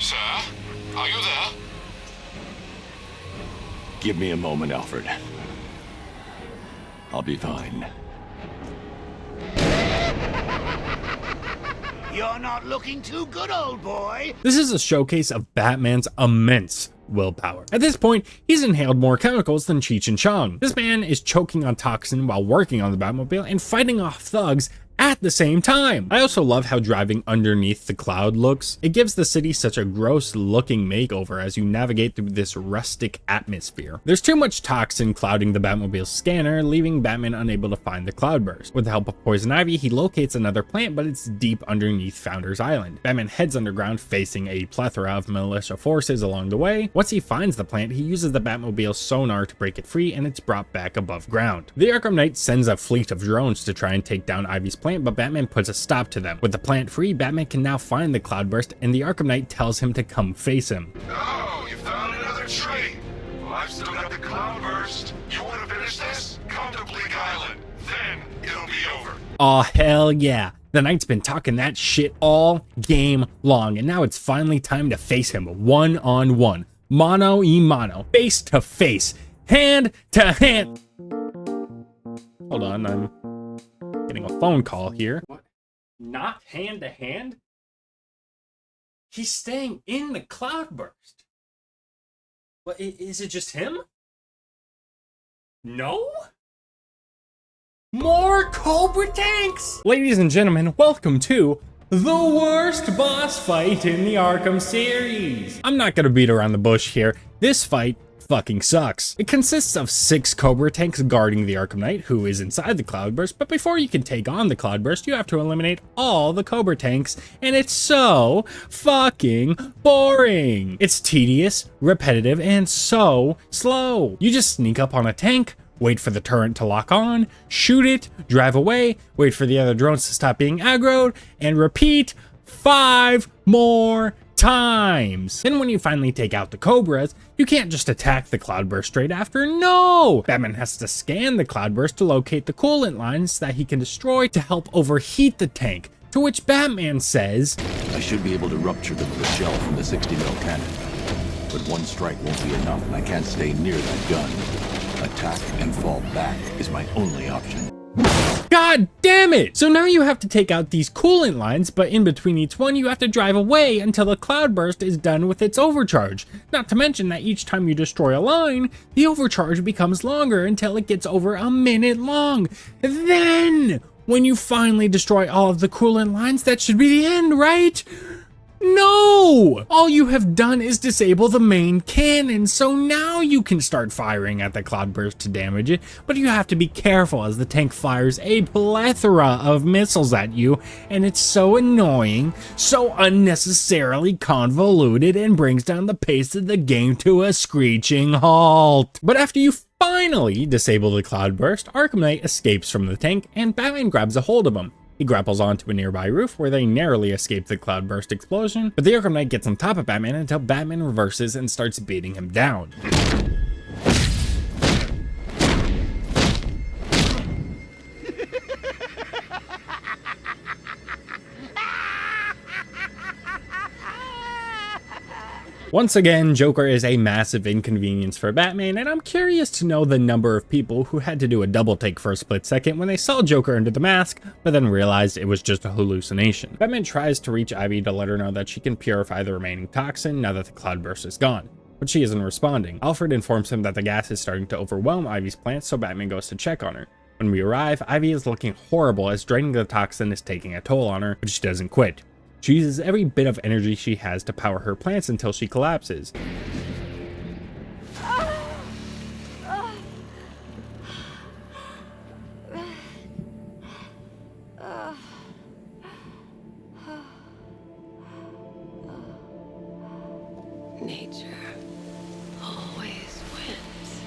[SPEAKER 11] Sir, are you there?
[SPEAKER 15] Give me a moment, Alfred. I'll be fine.
[SPEAKER 16] You're not looking too good, old boy.
[SPEAKER 7] This is a showcase of Batman's immense willpower. At this point, he's inhaled more chemicals than Cheech and Chong. This man is choking on toxin while working on the Batmobile and fighting off thugs at the same time. I also love how driving underneath the cloud looks. It gives the city such a gross looking makeover as you navigate through this rustic atmosphere. There's too much toxin clouding the Batmobile's scanner, leaving Batman unable to find the Cloudburst. With the help of Poison Ivy, he locates another plant, but it's deep underneath Founders Island. Batman heads underground, facing a plethora of militia forces along the way. Once he finds the plant, he uses the Batmobile's sonar to break it free, and it's brought back above ground. The Arkham Knight sends a fleet of drones to try and take down Ivy's plant, but Batman puts a stop to them. With the plant free, Batman can now find the Cloudburst, and the Arkham Knight tells him to come face him.
[SPEAKER 14] Oh, you found another tree. Well, I've still got the Cloudburst. You want to finish this? Come to Bleak Island. Then it'll be over.
[SPEAKER 7] Aw, hell yeah. The Knight's been talking that shit all game long, and now it's finally time to face him one-on-one. Mano y mano. Face to face. Hand to hand. Hold on, I'm getting a phone call here. What? Not hand to hand? He's staying in the Cloudburst. What, is it just him? No? More Cobra tanks! Ladies and gentlemen, welcome to the worst boss fight in the Arkham series. I'm not gonna beat around the bush here. This fight fucking sucks. It consists of 6 Cobra tanks guarding the Arkham Knight, who is inside the Cloudburst, but before you can take on the Cloudburst, you have to eliminate all the Cobra tanks, and it's so fucking boring. It's tedious, repetitive, and so slow. You just sneak up on a tank, wait for the turret to lock on, shoot it, drive away, wait for the other drones to stop being aggroed, and repeat 5 more times. Then when you finally take out the Cobras, you can't just attack the Cloudburst straight after. No! Batman has to scan the Cloudburst to locate the coolant lines that he can destroy to help overheat the tank, to which Batman says,
[SPEAKER 15] I should be able to rupture the shell from the 60 mil cannon, but one strike won't be enough and I can't stay near that gun. Attack and fall back is my only option.
[SPEAKER 7] God damn it! So now you have to take out these coolant lines, but in between each one you have to drive away until the Cloudburst is done with its overcharge. Not to mention that each time you destroy a line, the overcharge becomes longer until it gets over a minute long. Then, when you finally destroy all of the coolant lines, that should be the end, right? No! All you have done is disable the main cannon, so now you can start firing at the Cloudburst to damage it, but you have to be careful as the tank fires a plethora of missiles at you, and it's so annoying, so unnecessarily convoluted, and brings down the pace of the game to a screeching halt. But after you finally disable the Cloudburst, Arkham Knight escapes from the tank, and Batman grabs a hold of him. He grapples onto a nearby roof where they narrowly escape the Cloudburst explosion, but the Arkham Knight gets on top of Batman until Batman reverses and starts beating him down. Once again, Joker is a massive inconvenience for Batman, and I'm curious to know the number of people who had to do a double take for a split second when they saw Joker under the mask, but then realized it was just a hallucination. Batman tries to reach Ivy to let her know that she can purify the remaining toxin now that the cloudburst is gone, but she isn't responding. Alfred informs him that the gas is starting to overwhelm Ivy's plants, so Batman goes to check on her. When we arrive, Ivy is looking horrible as draining the toxin is taking a toll on her, but she doesn't quit. She uses every bit of energy she has to power her plants until she collapses.
[SPEAKER 2] Nature always wins.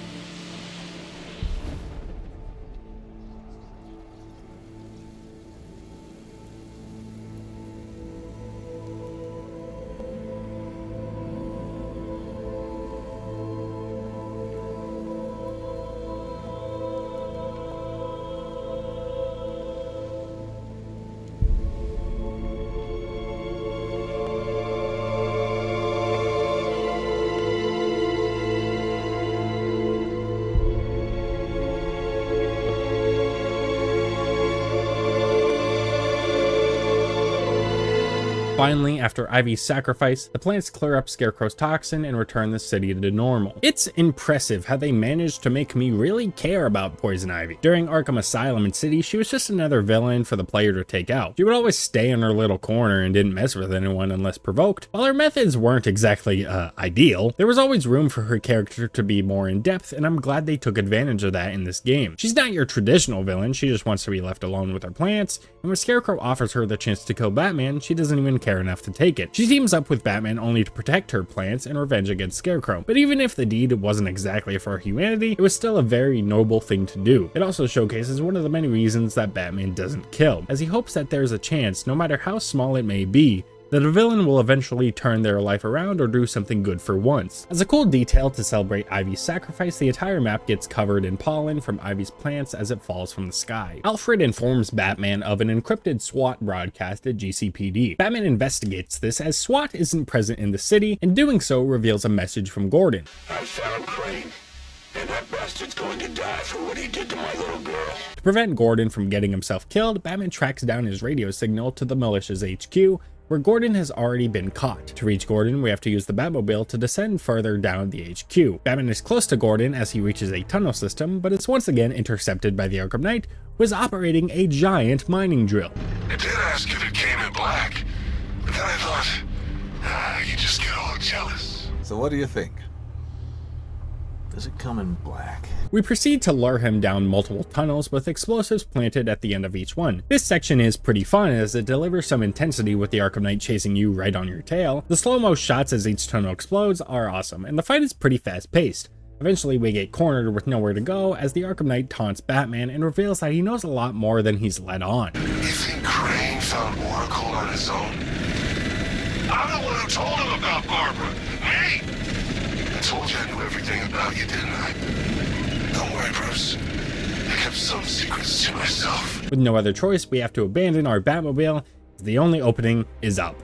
[SPEAKER 7] Finally, after Ivy's sacrifice, the plants clear up Scarecrow's toxin and return the city to normal. It's impressive how they managed to make me really care about Poison Ivy. During Arkham Asylum and City, she was just another villain for the player to take out. She would always stay in her little corner and didn't mess with anyone unless provoked. While her methods weren't exactly ideal, there was always room for her character to be more in depth, and I'm glad they took advantage of that in this game. She's not your traditional villain, she just wants to be left alone with her plants, and when Scarecrow offers her the chance to kill Batman, she doesn't even care enough to take it. She teams up with Batman only to protect her plants and revenge against Scarecrow. But even if the deed wasn't exactly for humanity, it was still a very noble thing to do. It also showcases one of the many reasons that Batman doesn't kill, as he hopes that there's a chance, no matter how small it may be, that a villain will eventually turn their life around or do something good for once. As a cool detail to celebrate Ivy's sacrifice, the entire map gets covered in pollen from Ivy's plants as it falls from the sky. Alfred informs Batman of an encrypted SWAT broadcast at GCPD. Batman investigates this as SWAT isn't present in the city, and doing so reveals a message from Gordon.
[SPEAKER 14] I found Crane, and that bastard's going to die for what he did to my little girl.
[SPEAKER 7] To prevent Gordon from getting himself killed, Batman tracks down his radio signal to the militia's HQ, where Gordon has already been caught. To reach Gordon, we have to use the Batmobile to descend further down the HQ. Batman is close to Gordon as he reaches a tunnel system, but is once again intercepted by the Arkham Knight, who is operating a giant mining drill.
[SPEAKER 14] I did ask if it came in black, but then I thought, you just get all jealous.
[SPEAKER 15] So what do you think? Does it come in black?
[SPEAKER 7] We proceed to lure him down multiple tunnels with explosives planted at the end of each one. This section is pretty fun as it delivers some intensity with the Arkham Knight chasing you right on your tail. The slow-mo shots as each tunnel explodes are awesome, and the fight is pretty fast-paced. Eventually we get cornered with nowhere to go as the Arkham Knight taunts Batman and reveals that he knows a lot more than he's let on.
[SPEAKER 14] You think Crane found Oracle on his own? I'm the one who told him about Barbara. Me! I told you I knew everything about you, didn't I? Don't worry, Bruce. I kept some secrets to myself.
[SPEAKER 7] With no other choice, we have to abandon our Batmobile as the only opening is up.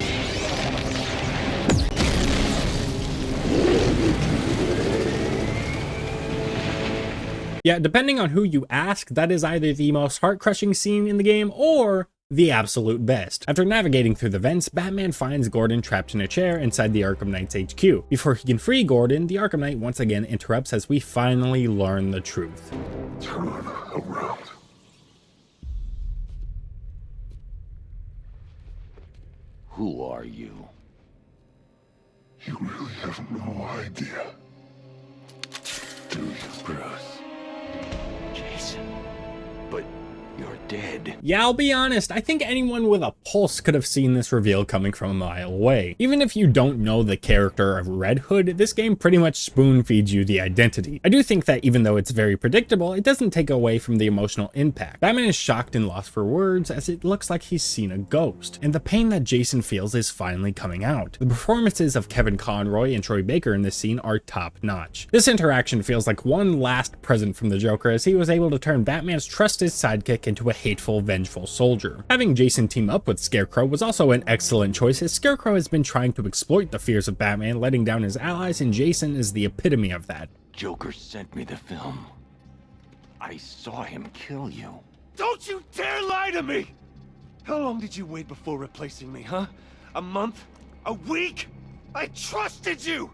[SPEAKER 7] Yeah, depending on who you ask, that is either the most heart-crushing scene in the game or the absolute best. After navigating through the vents, Batman finds Gordon trapped in a chair inside the Arkham Knight's HQ. Before he can free Gordon, the Arkham Knight once again interrupts as we finally learn the truth.
[SPEAKER 14] Turn around.
[SPEAKER 15] Who are you?
[SPEAKER 14] You really have no idea, do you, Bruce?
[SPEAKER 15] Jason. But you're dead.
[SPEAKER 7] Yeah, I'll be honest, I think anyone with a pulse could have seen this reveal coming from a mile away. Even if you don't know the character of Red Hood, this game pretty much spoon feeds you the identity. I do think that even though it's very predictable, it doesn't take away from the emotional impact. Batman is shocked and lost for words as it looks like he's seen a ghost, and the pain that Jason feels is finally coming out. The performances of Kevin Conroy and Troy Baker in this scene are top notch. This interaction feels like one last present from the Joker as he was able to turn Batman's trusted sidekick into a hateful, vengeful soldier. Having Jason team up with Scarecrow was also an excellent choice, as Scarecrow has been trying to exploit the fears of Batman, letting down his allies, and Jason is the epitome of that.
[SPEAKER 15] Joker sent me the film. I saw him kill you.
[SPEAKER 18] Don't you dare lie to me! How long did you wait before replacing me, huh? A month? A week? I trusted you!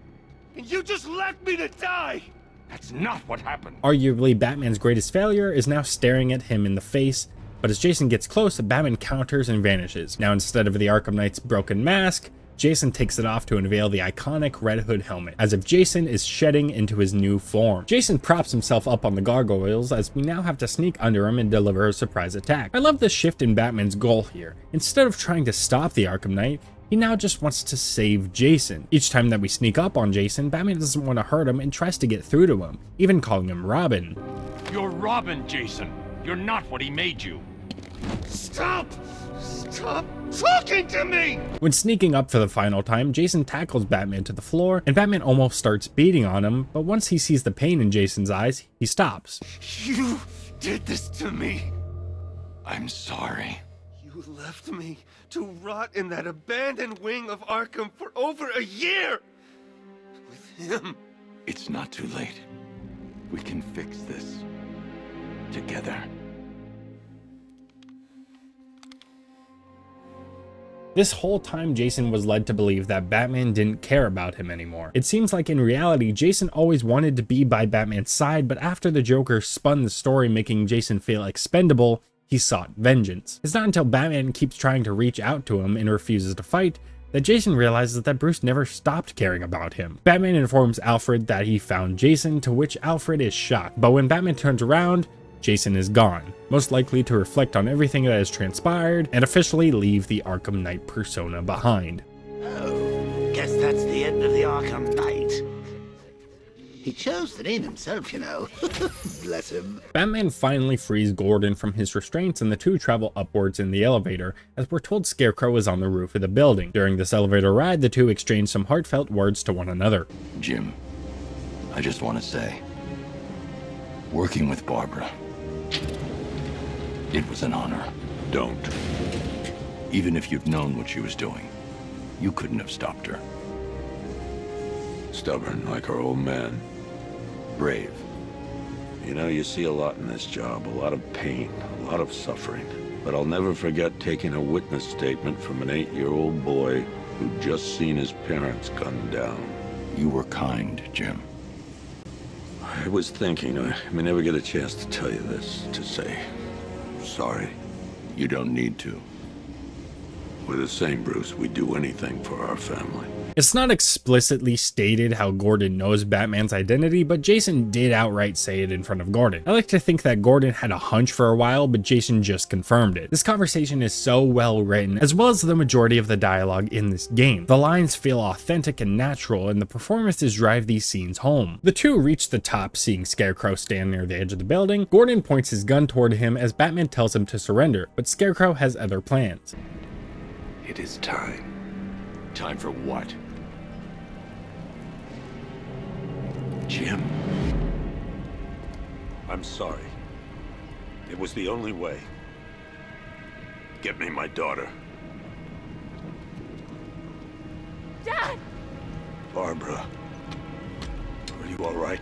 [SPEAKER 18] And you just left me to die!
[SPEAKER 17] That's not what happened.
[SPEAKER 7] Arguably, Batman's greatest failure is now staring at him in the face, but as Jason gets close, Batman counters and vanishes. Now, instead of the Arkham Knight's broken mask, Jason takes it off to unveil the iconic Red Hood helmet, as if Jason is shedding into his new form. Jason props himself up on the gargoyles, as we now have to sneak under him and deliver a surprise attack. I love the shift in Batman's goal here. Instead of trying to stop the Arkham Knight, he now just wants to save Jason. Each time that we sneak up on Jason, Batman doesn't want to hurt him and tries to get through to him, even calling him Robin.
[SPEAKER 17] You're Robin, Jason. You're not what he made you.
[SPEAKER 18] Stop! Stop talking to me!
[SPEAKER 7] When sneaking up for the final time, Jason tackles Batman to the floor, and Batman almost starts beating on him, but once he sees the pain in Jason's eyes, he stops.
[SPEAKER 18] You did this to me.
[SPEAKER 15] I'm sorry.
[SPEAKER 18] You left me to rot in that abandoned wing of Arkham for over a year! With him.
[SPEAKER 15] It's not too late. We can fix this. Together.
[SPEAKER 7] This whole time, Jason was led to believe that Batman didn't care about him anymore. It seems like in reality, Jason always wanted to be by Batman's side, but after the Joker spun the story making Jason feel expendable, he sought vengeance. It's not until Batman keeps trying to reach out to him and refuses to fight that Jason realizes that Bruce never stopped caring about him. Batman informs Alfred that he found Jason, to which Alfred is shocked, but when Batman turns around, Jason is gone, most likely to reflect on everything that has transpired and officially leave the Arkham Knight persona behind.
[SPEAKER 16] Oh, guess that's the end of the Arkham Knight. He chose the name himself, you know. Bless him.
[SPEAKER 7] Batman finally frees Gordon from his restraints, and the two travel upwards in the elevator, as we're told Scarecrow is on the roof of the building. During this elevator ride, the two exchange some heartfelt words to one another.
[SPEAKER 15] Jim, I just want to say, working with Barbara, it was an honor.
[SPEAKER 9] Don't.
[SPEAKER 15] Even if you'd known what she was doing, you couldn't have stopped her.
[SPEAKER 9] Stubborn like her old man.
[SPEAKER 15] Brave.
[SPEAKER 9] You know, you see a lot in this job, a lot of pain, a lot of suffering. But I'll never forget taking a witness statement from an 8-year-old boy who'd just seen his parents gunned down.
[SPEAKER 15] You were kind, Jim.
[SPEAKER 9] I was thinking, I may never get a chance to tell you this, to say sorry.
[SPEAKER 15] You don't need to.
[SPEAKER 9] We're the same, Bruce. We'd do anything for our family.
[SPEAKER 7] It's not explicitly stated how Gordon knows Batman's identity, but Jason did outright say it in front of Gordon. I like to think that Gordon had a hunch for a while, but Jason just confirmed it. This conversation is so well written, as well as the majority of the dialogue in this game. The lines feel authentic and natural, and the performances drive these scenes home. The two reach the top, seeing Scarecrow stand near the edge of the building. Gordon points his gun toward him as Batman tells him to surrender, but Scarecrow has other plans.
[SPEAKER 9] It is time.
[SPEAKER 15] Time for what? Jim.
[SPEAKER 9] I'm sorry. It was the only way. Get me my daughter.
[SPEAKER 5] Dad!
[SPEAKER 9] Barbara. Are you all right?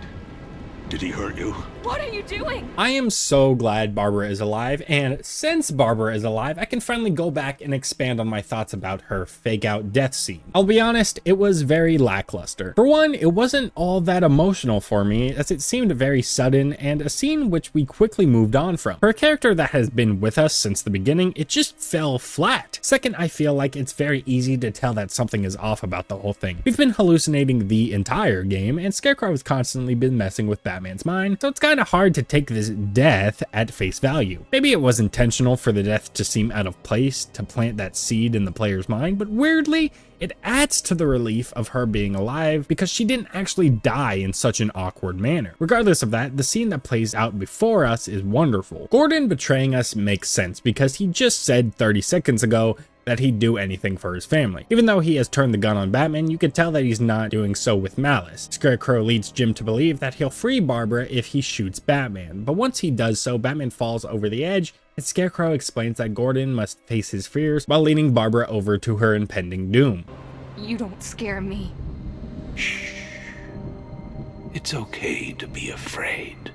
[SPEAKER 9] Did he hurt you?
[SPEAKER 5] What are you doing?
[SPEAKER 7] I am so glad Barbara is alive, and since Barbara is alive, I can finally go back and expand on my thoughts about her fake out death scene. I'll be honest, it was very lackluster. For one, it wasn't all that emotional for me, as it seemed very sudden and a scene which we quickly moved on from. For a character that has been with us since the beginning, it just fell flat. Second, I feel like it's very easy to tell that something is off about the whole thing. We've been hallucinating the entire game, and Scarecrow has constantly been messing with Batman's mind, so it's kind of hard to take this death at face value. Maybe it was intentional for the death to seem out of place to plant that seed in the player's mind, but weirdly, it adds to the relief of her being alive because she didn't actually die in such an awkward manner. Regardless of that, the scene that plays out before us is wonderful. Gordon betraying us makes sense because he just said 30 seconds ago that he'd do anything for his family. Even though he has turned the gun on Batman, you could tell that he's not doing so with malice. Scarecrow leads Jim to believe that he'll free Barbara if he shoots Batman, but once he does so, Batman falls over the edge, and Scarecrow explains that Gordon must face his fears while leading Barbara over to her impending doom.
[SPEAKER 5] You don't scare me.
[SPEAKER 14] Shh. It's okay to be afraid.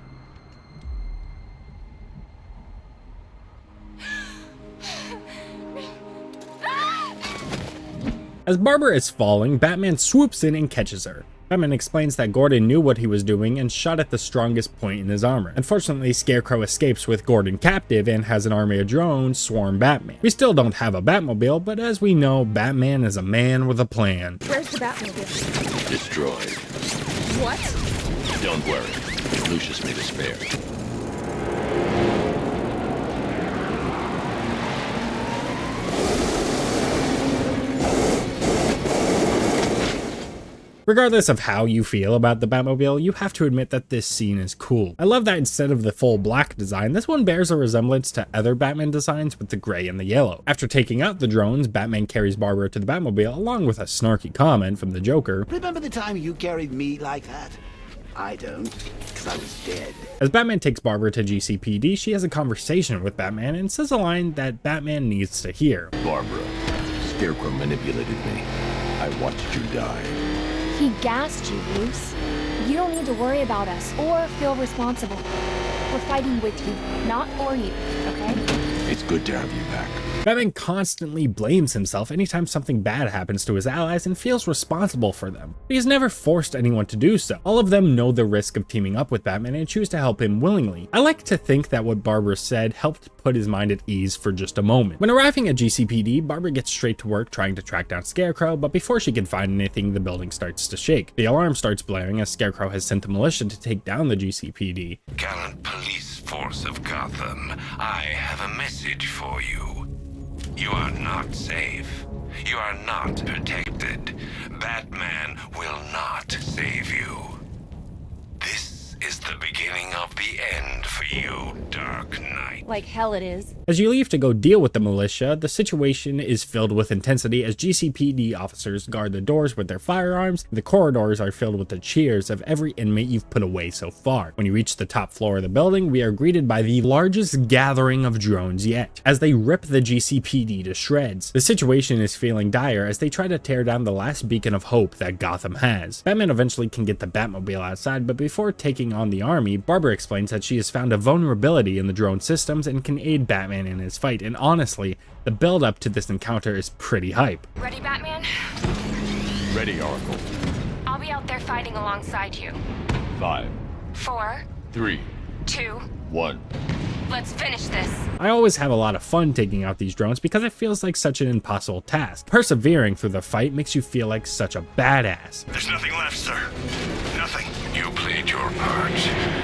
[SPEAKER 7] As Barbara is falling, Batman swoops in and catches her. Batman explains that Gordon knew what he was doing and shot at the strongest point in his armor. Unfortunately, Scarecrow escapes with Gordon captive and has an army of drones swarm Batman. We still don't have a Batmobile, but as we know, Batman is a man with a plan.
[SPEAKER 5] Where's the Batmobile?
[SPEAKER 15] Destroyed.
[SPEAKER 5] What?
[SPEAKER 15] Don't worry. Lucius made a spare.
[SPEAKER 7] Regardless of how you feel about the Batmobile, you have to admit that this scene is cool. I love that instead of the full black design, this one bears a resemblance to other Batman designs with the gray and the yellow. After taking out the drones, Batman carries Barbara to the Batmobile along with a snarky comment from the Joker.
[SPEAKER 16] Remember the time you carried me like that? I don't, because I was dead.
[SPEAKER 7] As Batman takes Barbara to GCPD, she has a conversation with Batman and says a line that Batman needs to hear.
[SPEAKER 15] Barbara, Scarecrow manipulated me. I watched you die.
[SPEAKER 6] He gassed you, Bruce. You don't need to worry about us or feel responsible. We're fighting with you, not for you, okay?
[SPEAKER 15] It's good to have you back.
[SPEAKER 7] Batman constantly blames himself anytime something bad happens to his allies and feels responsible for them. But he's never forced anyone to do so. All of them know the risk of teaming up with Batman and choose to help him willingly. I like to think that what Barbara said helped put his mind at ease for just a moment. When arriving at GCPD, Barbara gets straight to work trying to track down Scarecrow, but before she can find anything, the building starts to shake. The alarm starts blaring as Scarecrow has sent the militia to take down the GCPD.
[SPEAKER 14] Gallant police force of Gotham, I have a message for you. You are not safe. You are not protected. Batman will not save you. This is the beginning of the end for you, Dark Knight.
[SPEAKER 6] Like hell it is.
[SPEAKER 7] As you leave to go deal with the militia, the situation is filled with intensity as GCPD officers guard the doors with their firearms. The corridors are filled with the cheers of every inmate you've put away so far. When you reach the top floor of the building, we are greeted by the largest gathering of drones yet, as they rip the GCPD to shreds. The situation is feeling dire as they try to tear down the last beacon of hope that Gotham has. Batman eventually can get the Batmobile outside, but before taking on the army, Barbara explains that she has found a vulnerability in the drone systems and can aid Batman in his fight, and honestly, the build up to this encounter is pretty hype.
[SPEAKER 12] Ready, Batman?
[SPEAKER 4] Ready, Oracle.
[SPEAKER 12] I'll be out there fighting alongside you.
[SPEAKER 4] 5,
[SPEAKER 12] 4,
[SPEAKER 4] 3,
[SPEAKER 12] 2,
[SPEAKER 4] 1.
[SPEAKER 12] let's finish this.
[SPEAKER 7] I always have a lot of fun taking out these drones because it feels like such an impossible task. Persevering through the fight makes you feel like such a badass.
[SPEAKER 14] There's nothing left, sir. Nothing. You played your part.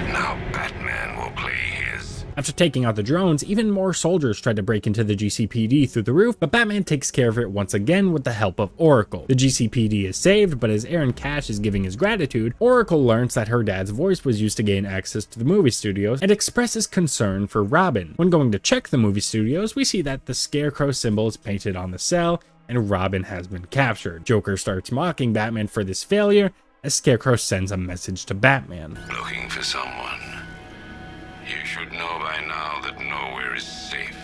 [SPEAKER 14] Now Batman will play his.
[SPEAKER 7] After taking out the drones, even more soldiers try to break into the GCPD through the roof, but Batman takes care of it once again with the help of Oracle. The GCPD is saved, but as Aaron Cash is giving his gratitude, Oracle learns that her dad's voice was used to gain access to the movie studios and expresses concern for Robin. When going to check the movie studios, we see that the Scarecrow symbol is painted on the cell and Robin has been captured. Joker starts mocking Batman for this failure as Scarecrow sends a message to Batman.
[SPEAKER 14] Looking for someone. You should know by now that nowhere is safe.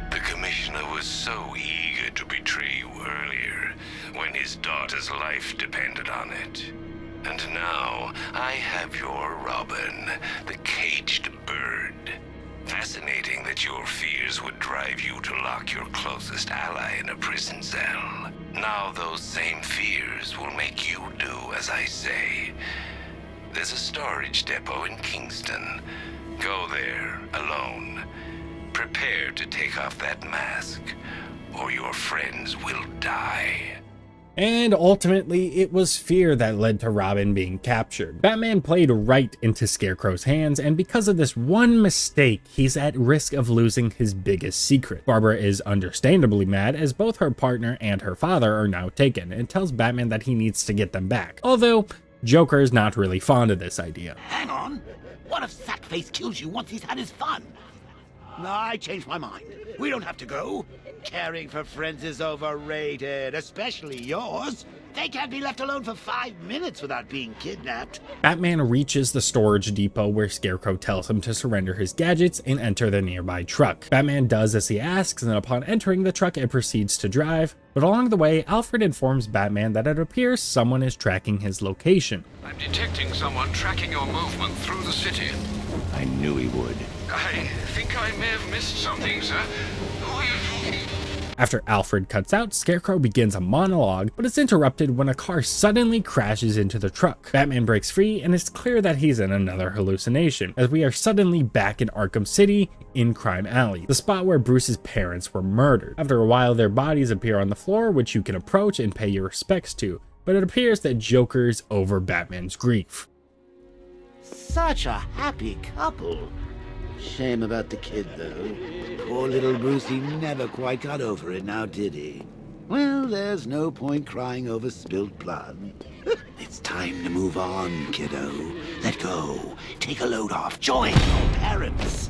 [SPEAKER 14] The Commissioner was so eager to betray you earlier, when his daughter's life depended on it. And now, I have your Robin, the caged bird. Fascinating that your fears would drive you to lock your closest ally in a prison cell. Now those same fears will make you do as I say. There's a storage depot in Kingston. Go there, alone. Prepare to take off that mask, or your friends will die.
[SPEAKER 7] And ultimately, it was fear that led to Robin being captured. Batman played right into Scarecrow's hands, and because of this one mistake, he's at risk of losing his biggest secret. Barbara is understandably mad as both her partner and her father are now taken, and tells Batman that he needs to get them back. Although, Joker is not really fond of this idea.
[SPEAKER 16] Hang on. What if Sackface kills you once he's had his fun? No, I changed my mind. We don't have to go. Caring for friends is overrated, especially yours. They can't be left alone for 5 minutes without being kidnapped.
[SPEAKER 7] Batman reaches the storage depot where Scarecrow tells him to surrender his gadgets and enter the nearby truck. Batman does as he asks, and upon entering the truck, it proceeds to drive. But along the way, Alfred informs Batman that it appears someone is tracking his location.
[SPEAKER 11] I'm detecting someone tracking your movement through the city.
[SPEAKER 15] I knew he would.
[SPEAKER 11] I think I may have missed something, sir. Who are you talking to?
[SPEAKER 7] After Alfred cuts out, Scarecrow begins a monologue, but it's interrupted when a car suddenly crashes into the truck. Batman breaks free, and it's clear that he's in another hallucination, as we are suddenly back in Arkham City, in Crime Alley, the spot where Bruce's parents were murdered. After a while, their bodies appear on the floor, which you can approach and pay your respects to, but it appears that Joker's over Batman's grief.
[SPEAKER 16] Such a happy couple. Shame about the kid, though. Poor little Brucey never quite got over it now, did he? Well, there's no point crying over spilt blood. It's time to move on, kiddo. Let go. Take a load off. Join your parents.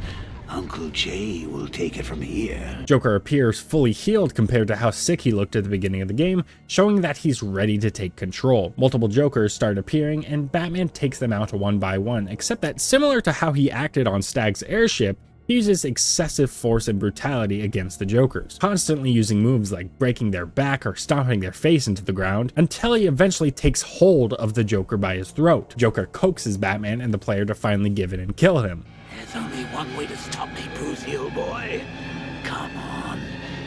[SPEAKER 16] Uncle Jay will take it from here.
[SPEAKER 7] Joker appears fully healed compared to how sick he looked at the beginning of the game, showing that he's ready to take control. Multiple Jokers start appearing, and Batman takes them out one by one, except that similar to how he acted on Stag's airship, he uses excessive force and brutality against the Jokers, constantly using moves like breaking their back or stomping their face into the ground, until he eventually takes hold of the Joker by his throat. Joker coaxes Batman and the player to finally give in and kill him.
[SPEAKER 16] There's only one way to stop me, Brucey, old boy. Come on.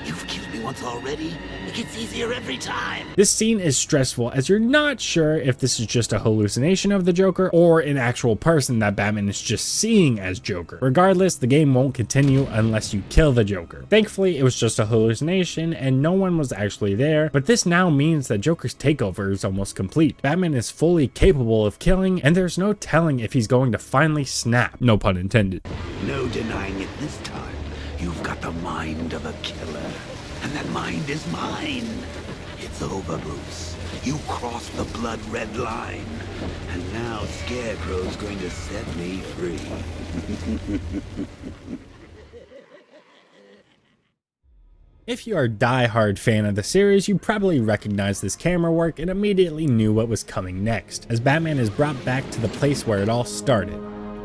[SPEAKER 16] You've killed me once already. It gets easier every time.
[SPEAKER 7] This scene is stressful as you're not sure if this is just a hallucination of the Joker or an actual person that Batman is just seeing as Joker. Regardless, the game won't continue unless you kill the Joker. Thankfully, it was just a hallucination and no one was actually there, but this now means that Joker's takeover is almost complete. Batman is fully capable of killing, and there's no telling if he's going to finally snap. No pun intended.
[SPEAKER 16] No denying it this time. You've got the mind of a killer. And that mind is mine. It's over, Bruce. You crossed the blood-red line. And now Scarecrow's going to set me free.
[SPEAKER 7] If you are a die-hard fan of the series, you probably recognize this camera work and immediately knew what was coming next, as Batman is brought back to the place where it all started.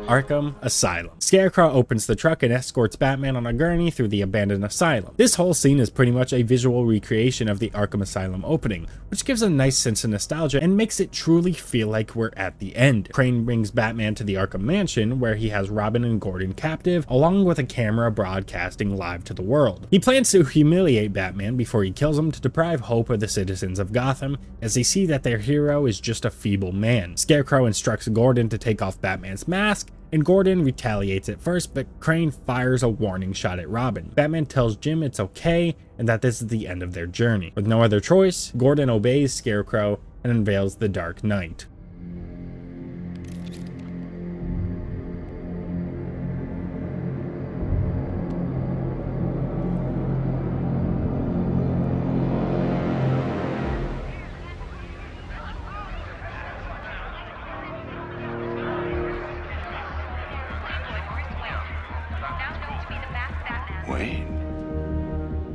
[SPEAKER 7] Arkham Asylum. Scarecrow opens the truck and escorts Batman on a gurney through the abandoned asylum. This whole scene is pretty much a visual recreation of the Arkham Asylum opening, which gives a nice sense of nostalgia and makes it truly feel like we're at the end. Crane brings Batman to the Arkham Mansion, where he has Robin and Gordon captive, along with a camera broadcasting live to the world. He plans to humiliate Batman before he kills him to deprive hope of the citizens of Gotham, as they see that their hero is just a feeble man. Scarecrow instructs Gordon to take off Batman's mask, and Gordon retaliates at first, but Crane fires a warning shot at Robin. Batman tells Jim it's okay and that this is the end of their journey. With no other choice, Gordon obeys Scarecrow and unveils the Dark Knight.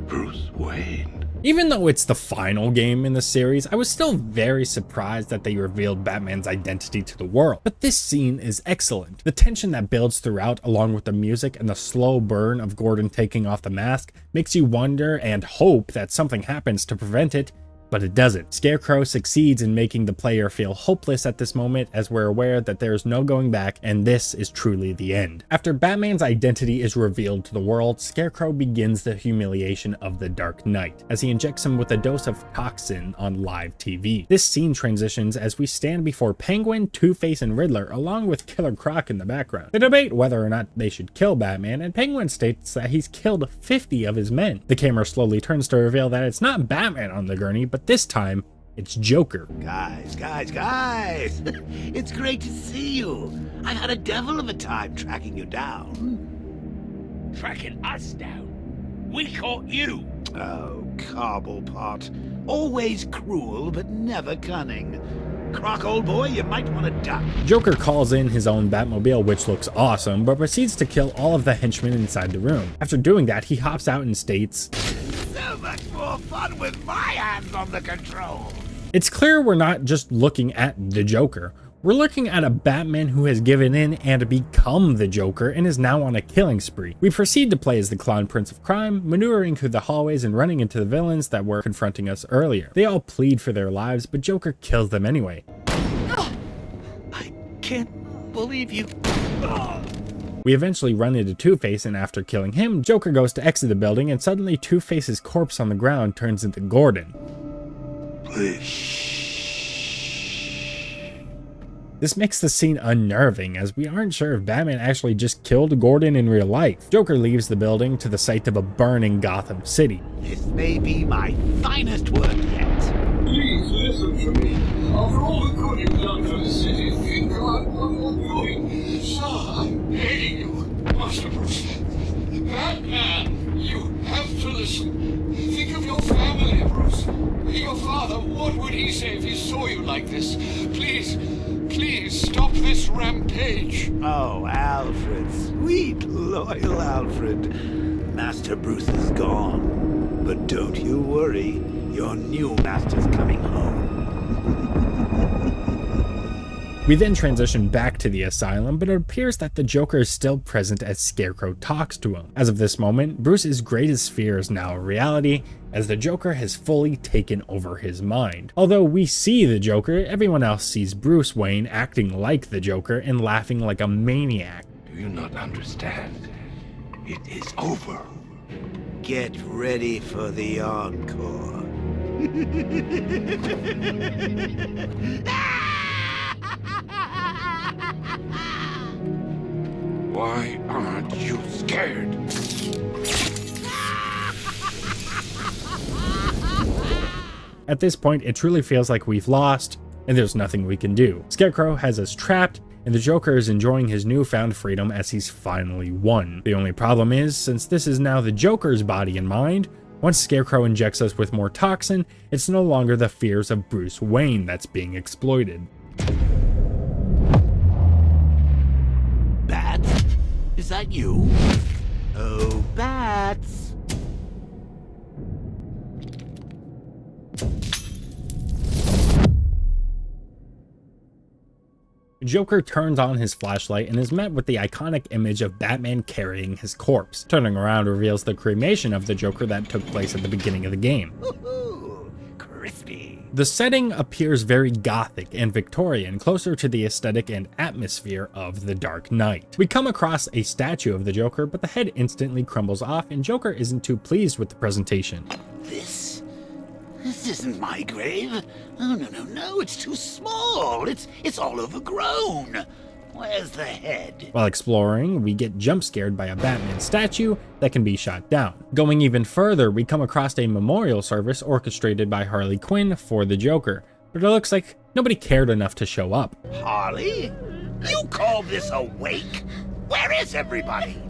[SPEAKER 9] Bruce Wayne.
[SPEAKER 7] Even though it's the final game in the series, I was still very surprised that they revealed Batman's identity to the world. But this scene is excellent. The tension that builds throughout, along with the music and the slow burn of Gordon taking off the mask, makes you wonder and hope that something happens to prevent it, but it doesn't. Scarecrow succeeds in making the player feel hopeless at this moment, as we're aware that there is no going back and this is truly the end. After Batman's identity is revealed to the world, Scarecrow begins the humiliation of the Dark Knight, as he injects him with a dose of toxin on live TV. This scene transitions as we stand before Penguin, Two-Face, and Riddler, along with Killer Croc in the background. They debate whether or not they should kill Batman, and Penguin states that he's killed 50 of his men. The camera slowly turns to reveal that it's not Batman on the gurney, but this time, it's Joker.
[SPEAKER 16] Guys! It's great to see you. I've had a devil of a time tracking you down.
[SPEAKER 19] Tracking us down? We caught you!
[SPEAKER 16] Oh, Cobblepot. Always cruel, but never cunning. Croc, old boy, you might want to duck.
[SPEAKER 7] Joker calls in his own Batmobile, which looks awesome, but proceeds to kill all of the henchmen inside the room. After doing that, he hops out and states,
[SPEAKER 16] So more fun with my hands on the controls.
[SPEAKER 7] It's clear we're not just looking at the Joker. We're looking at a Batman who has given in and become the Joker and is now on a killing spree. We proceed to play as the Clown Prince of Crime, maneuvering through the hallways and running into the villains that were confronting us earlier. They all plead for their lives, but Joker kills them anyway.
[SPEAKER 16] I can't believe you.
[SPEAKER 7] We eventually run into Two-Face, and after killing him, Joker goes to exit the building, and suddenly Two-Face's corpse on the ground turns into Gordon.
[SPEAKER 16] Please.
[SPEAKER 7] This makes the scene unnerving, as we aren't sure if Batman actually just killed Gordon in real life. Joker leaves the building to the sight of a burning Gotham City.
[SPEAKER 16] This may be my finest work yet.
[SPEAKER 11] Please listen to me. After all the good you've done for the city, think about what you're doing. Sir, I'm begging you. Master Bruce. Batman, you have to listen. Think of your family, Bruce. Your father, what would he say if he saw you like this? Please stop this rampage.
[SPEAKER 16] Oh, Alfred, sweet, loyal Alfred. Master Bruce is gone. But don't you worry, your new master's coming home.
[SPEAKER 7] We then transition back to the asylum, but it appears that the Joker is still present as Scarecrow talks to him. As of this moment, Bruce's greatest fear is now a reality, as the Joker has fully taken over his mind. Although we see the Joker, everyone else sees Bruce Wayne acting like the Joker and laughing like a maniac.
[SPEAKER 21] Do you not understand? It is over.
[SPEAKER 16] Get ready for the encore.
[SPEAKER 21] Why aren't you scared?
[SPEAKER 7] At this point, it truly feels like we've lost, and there's nothing we can do. Scarecrow has us trapped, and the Joker is enjoying his newfound freedom as he's finally won. The only problem is, since this is now the Joker's body and mind, once Scarecrow injects us with more toxin, it's no longer the fears of Bruce Wayne that's being exploited.
[SPEAKER 16] Bats? Is that you? Oh, Bats!
[SPEAKER 7] Joker turns on his flashlight and is met with the iconic image of Batman carrying his corpse. Turning around reveals the cremation of the Joker that took place at the beginning of the game.
[SPEAKER 16] Ooh, crispy.
[SPEAKER 7] The setting appears very gothic and Victorian, closer to the aesthetic and atmosphere of The Dark Knight. We come across a statue of the Joker, but the head instantly crumbles off and Joker isn't too pleased with the presentation.
[SPEAKER 16] This isn't my grave. Oh, no, it's too small. It's all overgrown. Where's the head?
[SPEAKER 7] While exploring, we get jump scared by a Batman statue that can be shot down. Going even further, we come across a memorial service orchestrated by Harley Quinn for the Joker, but it looks like nobody cared enough to show up.
[SPEAKER 16] Harley? You call this a wake? Where is everybody?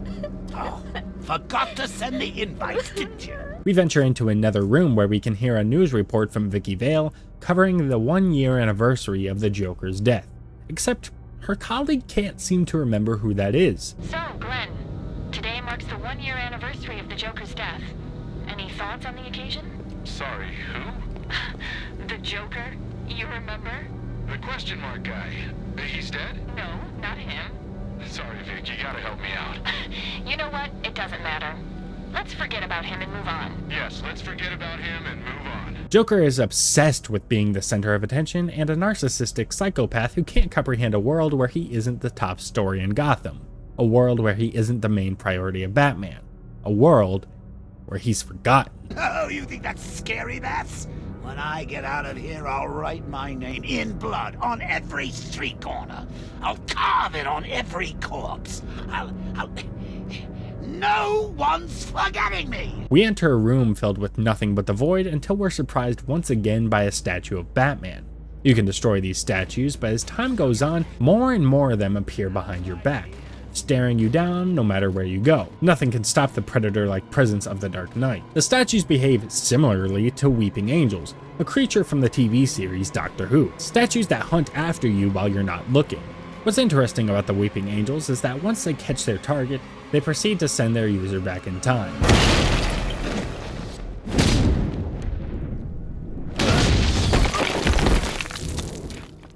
[SPEAKER 16] Oh, forgot to send the invites, didn't you?
[SPEAKER 7] We venture into another room where we can hear a news report from Vicky Vale covering the 1-year anniversary of the Joker's death. Except her colleague can't seem to remember who that is.
[SPEAKER 12] So, Glenn, today marks the 1-year anniversary of the Joker's death. Any thoughts on the occasion?
[SPEAKER 11] Sorry, who?
[SPEAKER 12] The Joker, you remember?
[SPEAKER 11] The question mark guy. He's dead?
[SPEAKER 12] No, not him.
[SPEAKER 11] Sorry, Vic, you gotta help me out.
[SPEAKER 12] You know what? It doesn't matter. Let's forget about him and move on.
[SPEAKER 11] Yes, let's forget about him and move on.
[SPEAKER 7] Joker is obsessed with being the center of attention and a narcissistic psychopath who can't comprehend a world where he isn't the top story in Gotham. A world where he isn't the main priority of Batman. A world where he's forgotten.
[SPEAKER 16] Oh, you think that's scary, Bats? When I get out of here, I'll write my name in blood on every street corner. I'll carve it on every corpse. No one's forgetting me!
[SPEAKER 7] We enter a room filled with nothing but the void until we're surprised once again by a statue of Batman. You can destroy these statues, but as time goes on, more and more of them appear behind your back, staring you down no matter where you go. Nothing can stop the predator-like presence of the Dark Knight. The statues behave similarly to weeping angels, a creature from the TV series Doctor Who. Statues that hunt after you while you're not looking. What's interesting about the weeping angels is that once they catch their target, they proceed to send their user back in time.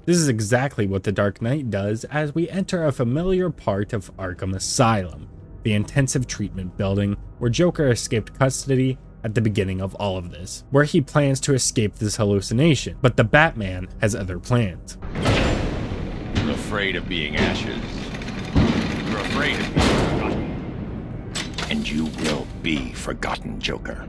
[SPEAKER 7] This is exactly what the Dark Knight does as we enter a familiar part of Arkham Asylum, the intensive treatment building where Joker escaped custody at the beginning of all of this, where he plans to escape this hallucination, but the Batman has other plans.
[SPEAKER 15] You're afraid of being ashes. You're afraid of being forgotten. And you will be forgotten, Joker.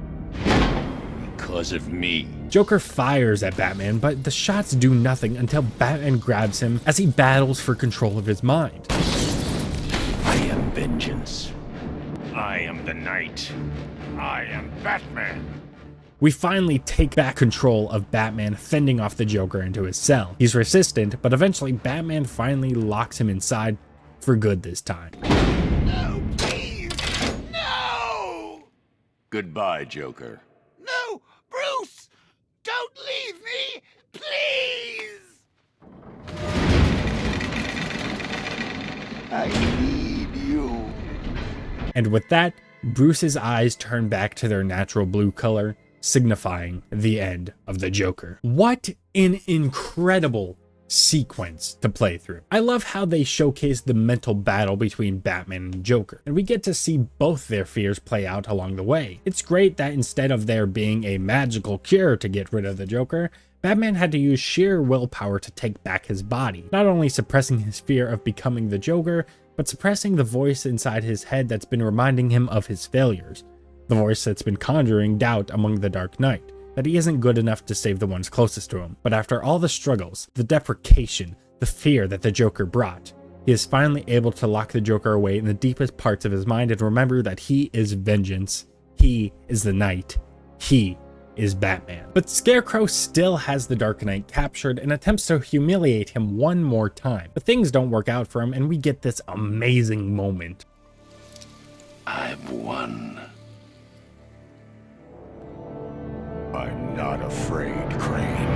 [SPEAKER 15] Because of me.
[SPEAKER 7] Joker fires at Batman, but the shots do nothing until Batman grabs him as he battles for control of his mind.
[SPEAKER 15] I am vengeance.
[SPEAKER 17] I am the Knight. I am Batman.
[SPEAKER 7] We finally take back control of Batman, fending off the Joker into his cell. He's resistant, but eventually Batman finally locks him inside for good this time.
[SPEAKER 16] No, please! No!
[SPEAKER 15] Goodbye, Joker.
[SPEAKER 16] No! Bruce! Don't leave me! Please! I need you.
[SPEAKER 7] And with that, Bruce's eyes turn back to their natural blue color, signifying the end of the Joker. What an incredible sequence to play through. I love how they showcase the mental battle between Batman and Joker, and we get to see both their fears play out along the way. It's great that instead of there being a magical cure to get rid of the Joker, Batman had to use sheer willpower to take back his body, not only suppressing his fear of becoming the Joker, but suppressing the voice inside his head that's been reminding him of his failures. The voice that's been conjuring doubt among the Dark Knight, that he isn't good enough to save the ones closest to him. But after all the struggles, the deprecation, the fear that the Joker brought, he is finally able to lock the Joker away in the deepest parts of his mind and remember that he is vengeance, he is the Knight, he is Batman. But Scarecrow still has the Dark Knight captured and attempts to humiliate him one more time. But things don't work out for him and we get this amazing moment.
[SPEAKER 15] I've won.
[SPEAKER 10] I'm not afraid, Crane.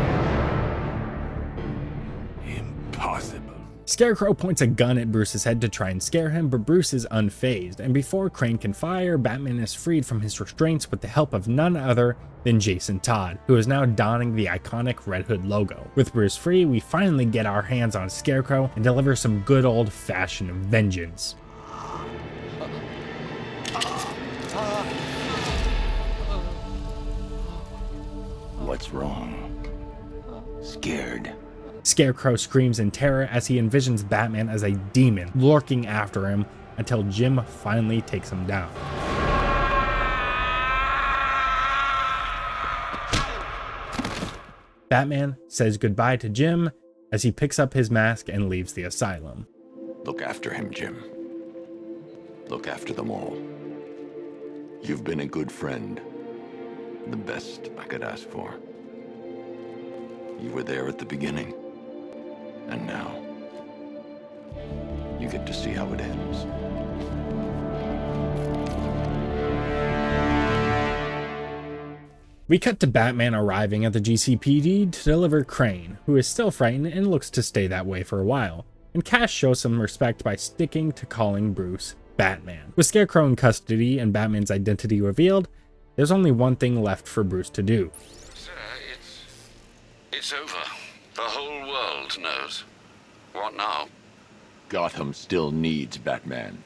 [SPEAKER 10] Impossible.
[SPEAKER 7] Scarecrow points a gun at Bruce's head to try and scare him, but Bruce is unfazed, and before Crane can fire, Batman is freed from his restraints with the help of none other than Jason Todd, who is now donning the iconic Red Hood logo. With Bruce free, we finally get our hands on Scarecrow and deliver some good old-fashioned vengeance.
[SPEAKER 15] What's wrong? Scared.
[SPEAKER 7] Scarecrow screams in terror as he envisions Batman as a demon lurking after him until Jim finally takes him down. Batman says goodbye to Jim as he picks up his mask and leaves the asylum.
[SPEAKER 15] Look after him, Jim. Look after them all. You've been a good friend. The best I could ask for. You were there at the beginning. And now, you get to see how it ends.
[SPEAKER 7] We cut to Batman arriving at the GCPD to deliver Crane, who is still frightened and looks to stay that way for a while. And Cash shows some respect by sticking to calling Bruce Batman. With Scarecrow in custody and Batman's identity revealed, there's only one thing left for Bruce to do.
[SPEAKER 8] Sir, it's over. The whole world knows. What now?
[SPEAKER 15] Gotham still needs Batman.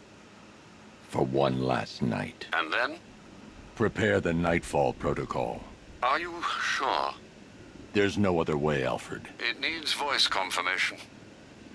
[SPEAKER 15] For one last night.
[SPEAKER 8] And then?
[SPEAKER 15] Prepare the Knightfall Protocol.
[SPEAKER 8] Are you sure?
[SPEAKER 15] There's no other way, Alfred.
[SPEAKER 8] It needs voice confirmation.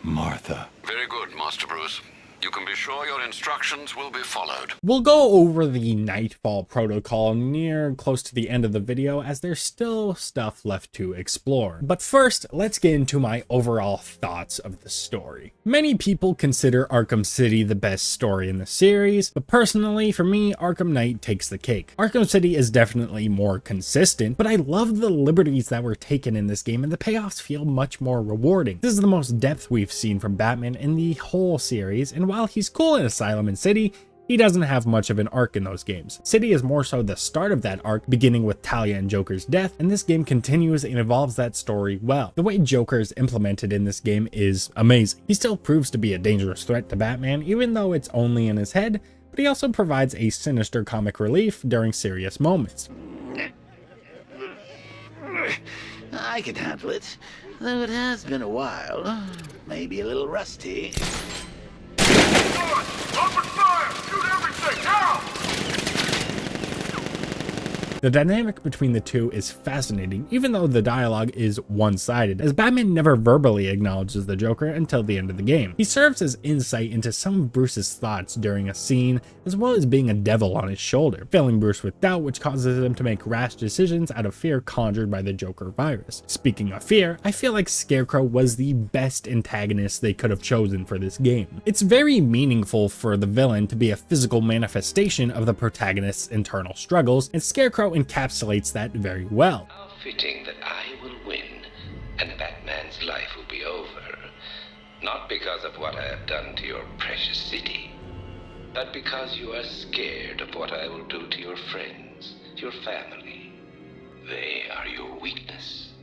[SPEAKER 15] Martha.
[SPEAKER 8] Very good, Master Bruce. You can be sure your instructions will be followed.
[SPEAKER 7] We'll go over the Knightfall Protocol near close to the end of the video as there's still stuff left to explore. But first, let's get into my overall thoughts of the story. Many people consider Arkham City the best story in the series, but personally, for me, Arkham Knight takes the cake. Arkham City is definitely more consistent, but I love the liberties that were taken in this game and the payoffs feel much more rewarding. This is the most depth we've seen from Batman in the whole series, and while he's cool in Asylum and City, he doesn't have much of an arc in those games. City is more so the start of that arc, beginning with Talia and Joker's death, and this game continues and evolves that story well. The way Joker is implemented in this game is amazing. He still proves to be a dangerous threat to Batman, even though it's only in his head, but he also provides a sinister comic relief during serious moments.
[SPEAKER 16] I can handle it. Though it has been a while, maybe a little rusty.
[SPEAKER 11] Open fire! Shoot everything! Now!
[SPEAKER 7] The dynamic between the two is fascinating, even though the dialogue is one-sided, as Batman never verbally acknowledges the Joker until the end of the game. He serves as insight into some of Bruce's thoughts during a scene, as well as being a devil on his shoulder, filling Bruce with doubt, which causes him to make rash decisions out of fear conjured by the Joker virus. Speaking of fear, I feel like Scarecrow was the best antagonist they could have chosen for this game. It's very meaningful for the villain to be a physical manifestation of the protagonist's internal struggles, and Scarecrow encapsulates that very well.
[SPEAKER 19] How fitting that I will win, and Batman's life will be over. Not because of what I have done to your precious city, but because you are scared of what I will do to your friends, your family. They are your weakness,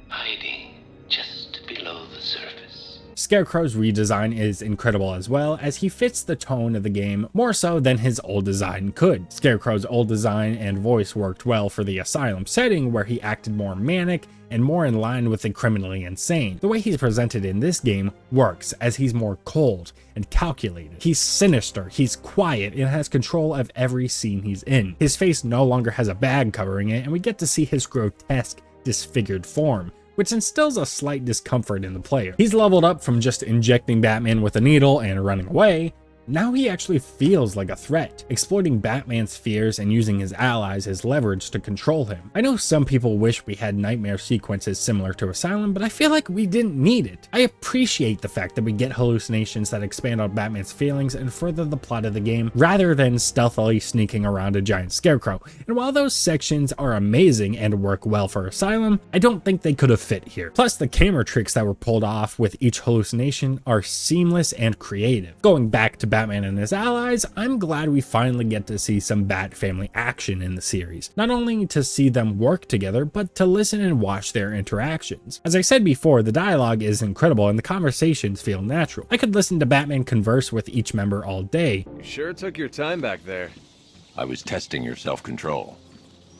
[SPEAKER 19] hiding just below the surface.
[SPEAKER 7] Scarecrow's redesign is incredible as well, as he fits the tone of the game more so than his old design could. Scarecrow's old design and voice worked well for the asylum setting, where he acted more manic and more in line with the criminally insane. The way he's presented in this game works, as he's more cold and calculated. He's sinister, he's quiet, and has control of every scene he's in. His face no longer has a bag covering it, and we get to see his grotesque, disfigured form, which instills a slight discomfort in the player. He's leveled up from just injecting Batman with a needle and running away. Now he actually feels like a threat, exploiting Batman's fears and using his allies as leverage to control him. I know some people wish we had nightmare sequences similar to Asylum, but I feel like we didn't need it. I appreciate the fact that we get hallucinations that expand on Batman's feelings and further the plot of the game, rather than stealthily sneaking around a giant scarecrow. And while those sections are amazing and work well for Asylum, I don't think they could have fit here. Plus, the camera tricks that were pulled off with each hallucination are seamless and creative. Going back to Batman and his allies, I'm glad we finally get to see some Bat family action in the series. Not only to see them work together, but to listen and watch their interactions. As I said before, the dialogue is incredible and the conversations feel natural. I could listen to Batman converse with each member all day.
[SPEAKER 3] You sure took your time back there.
[SPEAKER 15] I was testing your self-control.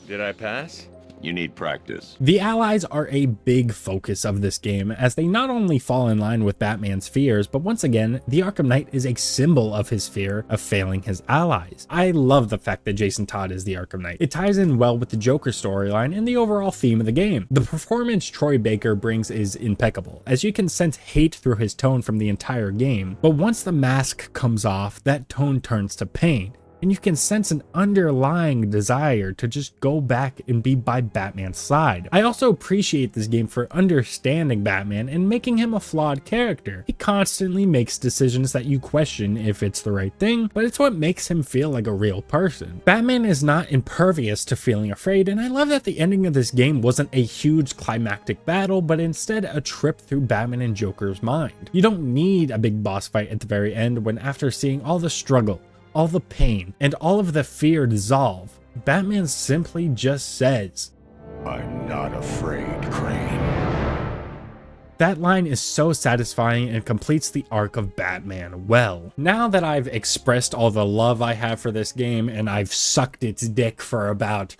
[SPEAKER 3] Did I pass?
[SPEAKER 15] You need practice.
[SPEAKER 7] The allies are a big focus of this game, as they not only fall in line with Batman's fears, but once again, the Arkham Knight is a symbol of his fear of failing his allies. I love the fact that Jason Todd is the Arkham Knight. It ties in well with the Joker storyline and the overall theme of the game. The performance Troy Baker brings is impeccable, as you can sense hate through his tone from the entire game, but once the mask comes off, that tone turns to pain. And you can sense an underlying desire to just go back and be by Batman's side. I also appreciate this game for understanding Batman and making him a flawed character. He constantly makes decisions that you question if it's the right thing, but it's what makes him feel like a real person. Batman is not impervious to feeling afraid, and I love that the ending of this game wasn't a huge climactic battle, but instead a trip through Batman and Joker's mind. You don't need a big boss fight at the very end, when after seeing all the struggle, all the pain, and all of the fear dissolve, Batman simply just says,
[SPEAKER 21] "I'm not afraid, Crane."
[SPEAKER 7] That line is so satisfying and completes the arc of Batman well. Now that I've expressed all the love I have for this game and I've sucked its dick for about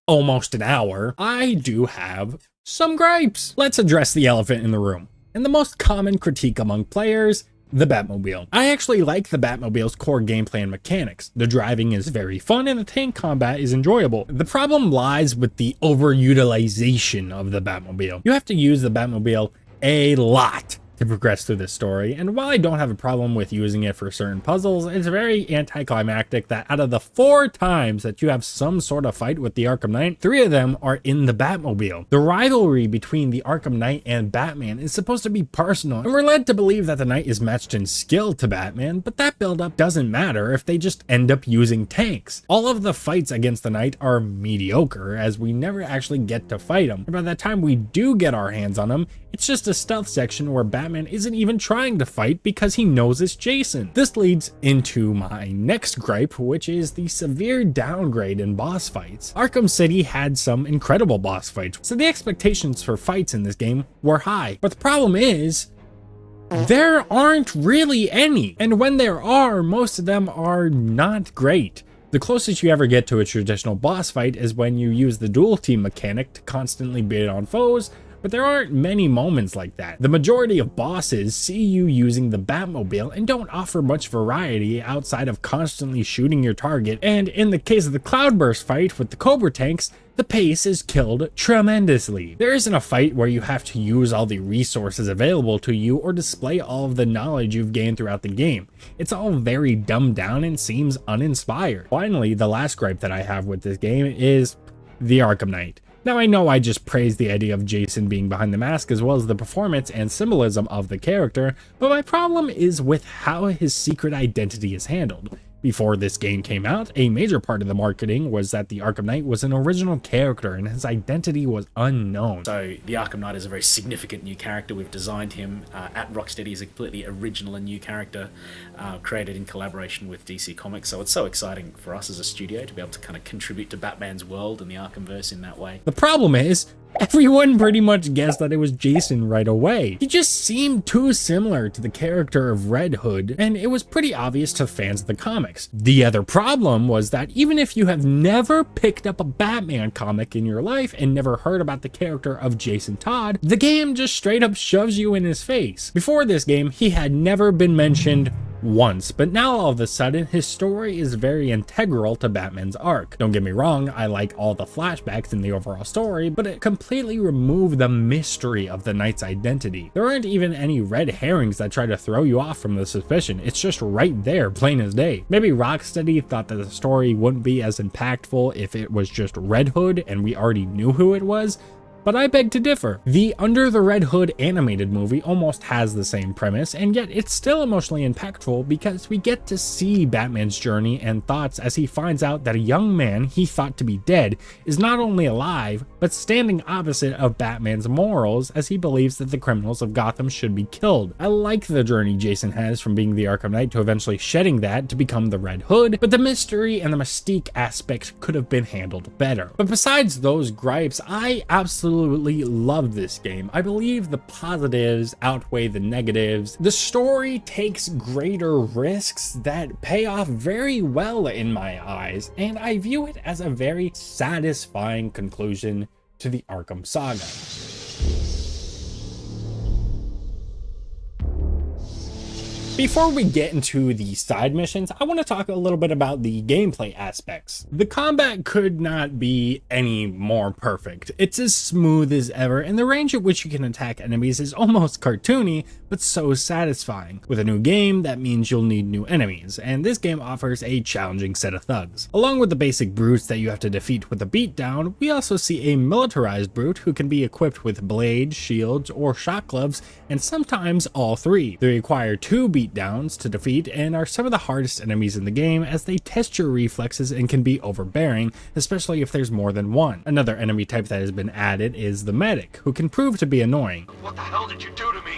[SPEAKER 7] almost an hour, I do have some gripes. Let's address the elephant in the room. And the most common critique among players, the Batmobile. I actually like the Batmobile's core gameplay and mechanics. The driving is very fun and the tank combat is enjoyable. The problem lies with the overutilization of the Batmobile. You have to use the Batmobile a lot to progress through this story, and while I don't have a problem with using it for certain puzzles, it's very anticlimactic that out of the 4 times that you have some sort of fight with the Arkham Knight, 3 of them are in the Batmobile. The rivalry between the Arkham Knight and Batman is supposed to be personal, and we're led to believe that the Knight is matched in skill to Batman, but that build-up doesn't matter if they just end up using tanks. All of the fights against the Knight are mediocre, as we never actually get to fight him, and by the time we do get our hands on him, it's just a stealth section where Batman isn't even trying to fight because he knows it's Jason. This leads into my next gripe, which is the severe downgrade in boss fights. Arkham City had some incredible boss fights, so the expectations for fights in this game were high. But the problem is, there aren't really any, and when there are, most of them are not great. The closest you ever get to a traditional boss fight is when you use the dual team mechanic to constantly beat on foes, But there aren't many moments like that. The majority of bosses see you using the Batmobile and don't offer much variety outside of constantly shooting your target, and in the case of the Cloudburst fight with the Cobra tanks, the pace is killed tremendously. There isn't a fight where you have to use all the resources available to you or display all of the knowledge you've gained throughout the game. It's all very dumbed down and seems uninspired. Finally, the last gripe that I have with this game is the Arkham Knight. Now, I know I just praised the idea of Jason being behind the mask as well as the performance and symbolism of the character, but my problem is with how his secret identity is handled. Before this game came out, a major part of the marketing was that the Arkham Knight was an original character and his identity was unknown.
[SPEAKER 13] So the Arkham Knight is a very significant new character. We've designed him at Rocksteady as a completely original and new character created in collaboration with DC Comics. So it's so exciting for us as a studio to be able to kind of contribute to Batman's world and the Arkhamverse in that way.
[SPEAKER 7] The problem is, everyone pretty much guessed that it was Jason right away. He just seemed too similar to the character of Red Hood, and it was pretty obvious to fans of the comics. The other problem was that even if you have never picked up a Batman comic in your life and never heard about the character of Jason Todd, the game just straight up shoves you in his face. Before this game, he had never been mentioned once, but now all of a sudden his story is very integral to Batman's arc. Don't get me wrong, I like all the flashbacks in the overall story, but it completely removed the mystery of the Knight's identity. There aren't even any red herrings that try to throw you off from the suspicion. It's just right there, plain as day. Maybe Rocksteady thought that the story wouldn't be as impactful if it was just Red Hood and we already knew who it was, but I beg to differ. The Under the Red Hood animated movie almost has the same premise, and yet it's still emotionally impactful because we get to see Batman's journey and thoughts as he finds out that a young man he thought to be dead is not only alive, but standing opposite of Batman's morals as he believes that the criminals of Gotham should be killed. I like the journey Jason has from being the Arkham Knight to eventually shedding that to become the Red Hood, but the mystery and the mystique aspect could have been handled better. But besides those gripes, I absolutely love this game. I believe the positives outweigh the negatives. The story takes greater risks that pay off very well in my eyes, and I view it as a very satisfying conclusion to the Arkham saga. Before we get into the side missions, I want to talk a little bit about the gameplay aspects. The combat could not be any more perfect. It's as smooth as ever, and the range at which you can attack enemies is almost cartoony, but so satisfying. With a new game, that means you'll need new enemies, and this game offers a challenging set of thugs. Along with the basic brutes that you have to defeat with a beatdown, we also see a militarized brute who can be equipped with blades, shields, or shock gloves, and sometimes all three. They require 2 beatdowns to defeat and are some of the hardest enemies in the game as they test your reflexes and can be overbearing, especially if there's more than one. Another enemy type that has been added is the medic, who can prove to be annoying.
[SPEAKER 14] What the hell did you do to me?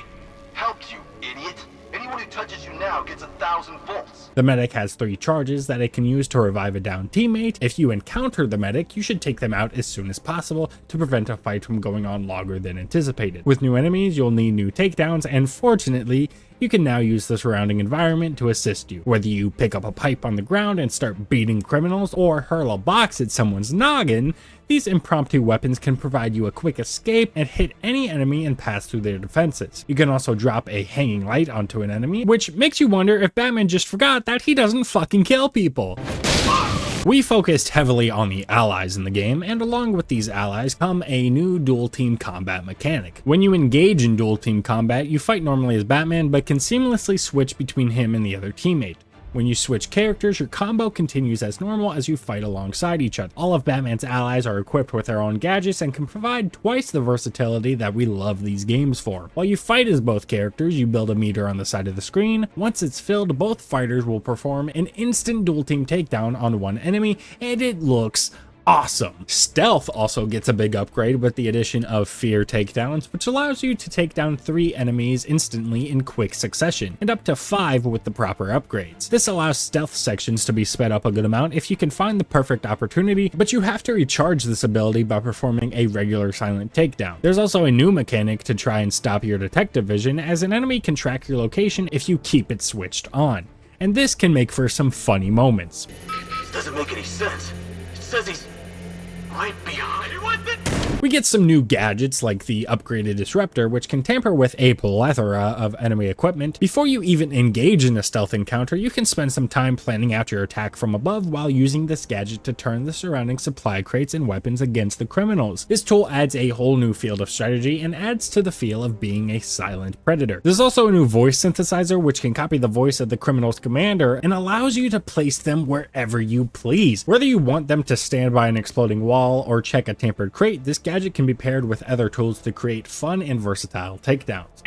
[SPEAKER 14] Helped you, idiot. Anyone who touches you now gets 1,000 volts.
[SPEAKER 7] The medic has 3 charges that it can use to revive a downed teammate. If you encounter the medic, you should take them out as soon as possible to prevent a fight from going on longer than anticipated. With new enemies, you'll need new takedowns, and fortunately, you can now use the surrounding environment to assist you. Whether you pick up a pipe on the ground and start beating criminals or hurl a box at someone's noggin, these impromptu weapons can provide you a quick escape and hit any enemy and pass through their defenses. You can also drop a hanging light onto an enemy, which makes you wonder if Batman just forgot that he doesn't fucking kill people. We focused heavily on the allies in the game, and along with these allies come a new dual team combat mechanic. When you engage in dual team combat, you fight normally as Batman, but can seamlessly switch between him and the other teammate. When you switch characters, your combo continues as normal as you fight alongside each other. All of Batman's allies are equipped with their own gadgets and can provide twice the versatility that we love these games for. While you fight as both characters, you build a meter on the side of the screen. Once it's filled, both fighters will perform an instant dual team takedown on one enemy, and it looks awesome. Stealth also gets a big upgrade with the addition of fear takedowns, which allows you to take down 3 enemies instantly in quick succession, and up to 5 with the proper upgrades. This allows stealth sections to be sped up a good amount if you can find the perfect opportunity, but you have to recharge this ability by performing a regular silent takedown. There's also a new mechanic to try and stop your detective vision, as an enemy can track your location if you keep it switched on, and this can make for some funny moments.
[SPEAKER 14] This doesn't make any sense. It says he's right behind.
[SPEAKER 7] We get some new gadgets like the upgraded disruptor, which can tamper with a plethora of enemy equipment. Before you even engage in a stealth encounter, you can spend some time planning out your attack from above while using this gadget to turn the surrounding supply crates and weapons against the criminals. This tool adds a whole new field of strategy and adds to the feel of being a silent predator. There's also a new voice synthesizer which can copy the voice of the criminal's commander and allows you to place them wherever you please. Whether you want them to stand by an exploding wall or check a tampered crate, this gadget can be paired with other tools to create fun and versatile takedowns.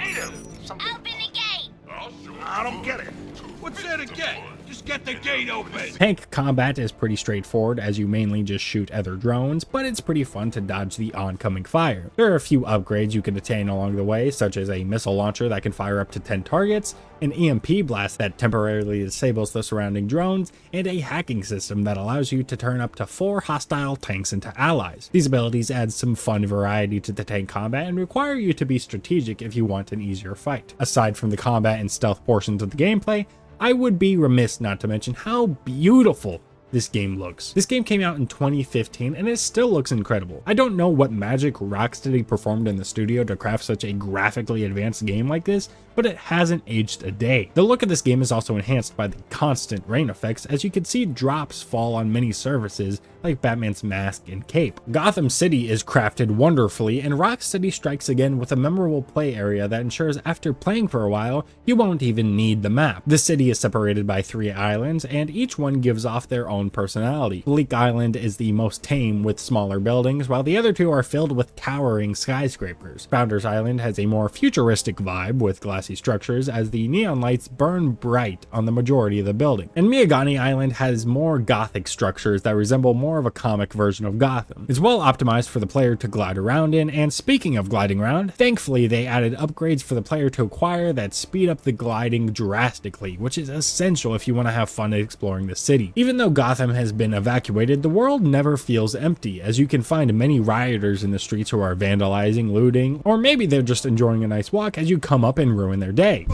[SPEAKER 11] Open the gate! I don't get it. What's there to get? Just get the gate open!
[SPEAKER 7] Tank combat is pretty straightforward as you mainly just shoot other drones, but it's pretty fun to dodge the oncoming fire. There are a few upgrades you can attain along the way, such as a missile launcher that can fire up to 10 targets, an EMP blast that temporarily disables the surrounding drones, and a hacking system that allows you to turn up to 4 hostile tanks into allies. These abilities add some fun variety to the tank combat and require you to be strategic if you want an easier fight. Aside from the combat and stealth portions of the gameplay, I would be remiss not to mention how beautiful this game looks. This game came out in 2015 and it still looks incredible. I don't know what magic Rocksteady performed in the studio to craft such a graphically advanced game like this, but it hasn't aged a day. The look of this game is also enhanced by the constant rain effects, as you can see drops fall on many surfaces like Batman's mask and cape. Gotham City is crafted wonderfully, and Rocksteady strikes again with a memorable play area that ensures after playing for a while, you won't even need the map. The city is separated by 3 islands, and each one gives off their own personality. Bleak Island is the most tame with smaller buildings, while the other 2 are filled with towering skyscrapers. Founders Island has a more futuristic vibe with glassy structures as the neon lights burn bright on the majority of the building. And Miagani Island has more gothic structures that resemble more of a comic version of Gotham. It's well optimized for the player to glide around in, and speaking of gliding around, thankfully they added upgrades for the player to acquire that speed up the gliding drastically, which is essential if you want to have fun exploring the city. Even though Gotham has been evacuated, the world never feels empty, as you can find many rioters in the streets who are vandalizing, looting, or maybe they're just enjoying a nice walk as you come up and ruin their day.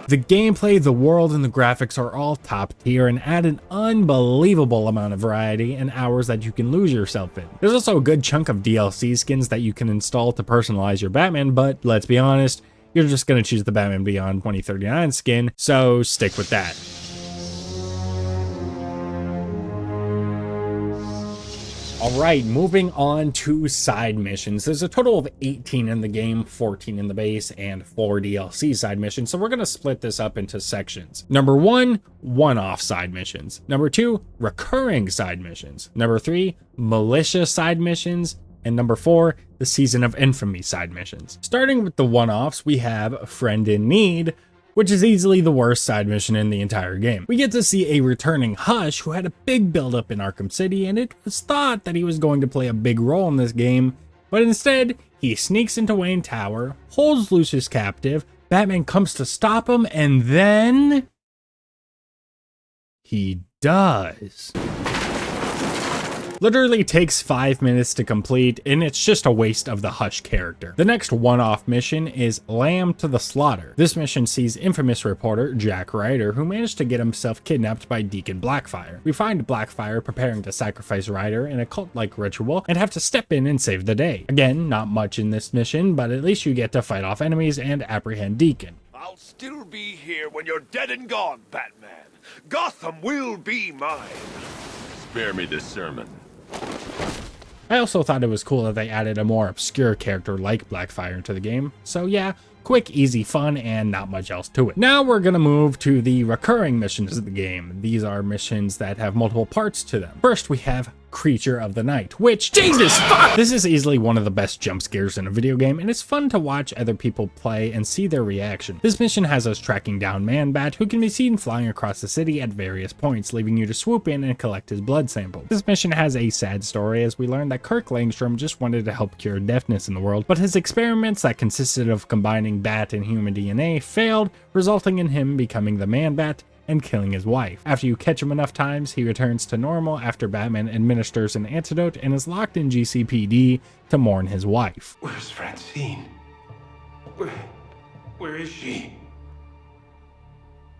[SPEAKER 7] The gameplay, the world, and the graphics are all top tier and add an unbelievable amount of variety and hours that you can lose yourself in. There's also a good chunk of DLC skins that you can install to personalize your Batman, but let's be honest, you're just going to choose the Batman Beyond 2039 skin, so stick with that. Alright, moving on to side missions. There's a total of 18 in the game, 14 in the base, and 4 DLC side missions, so we're going to split this up into sections. Number 1, one-off side missions. Number 2, recurring side missions. Number 3, militia side missions. And number 4, the Season of Infamy side missions. Starting with the one-offs, we have Friend in Need, which is easily the worst side mission in the entire game. We get to see a returning Hush who had a big build-up in Arkham City, and it was thought that he was going to play a big role in this game, but instead, he sneaks into Wayne Tower, holds Lucius captive, Batman comes to stop him, and then he does. Literally takes 5 minutes to complete, and it's just a waste of the Hush character. The next one-off mission is Lamb to the Slaughter. This mission sees infamous reporter Jack Ryder, who managed to get himself kidnapped by Deacon Blackfire. We find Blackfire preparing to sacrifice Ryder in a cult-like ritual and have to step in and save the day. Again, not much in this mission, but at least you get to fight off enemies and apprehend Deacon.
[SPEAKER 11] I'll still be here when you're dead and gone, Batman. Gotham will be mine.
[SPEAKER 15] Spare me this sermon.
[SPEAKER 7] I also thought it was cool that they added a more obscure character like Blackfire into the game, so yeah, quick, easy fun, and not much else to it. Now we're gonna move to the recurring missions of the game. These are missions that have multiple parts to them. First, we have Creature of the Night, which, Jesus fuck! This is easily one of the best jump scares in a video game, and it's fun to watch other people play and see their reaction. This mission has us tracking down Man-Bat, who can be seen flying across the city at various points, leaving you to swoop in and collect his blood sample. This mission has a sad story, as we learn that Kirk Langstrom just wanted to help cure deafness in the world, but his experiments that consisted of combining bat and human DNA failed, resulting in him becoming the Man-Bat and killing his wife. After you catch him enough times, he returns to normal after Batman administers an antidote and is locked in GCPD to mourn his wife.
[SPEAKER 21] Where's Francine? Where is she?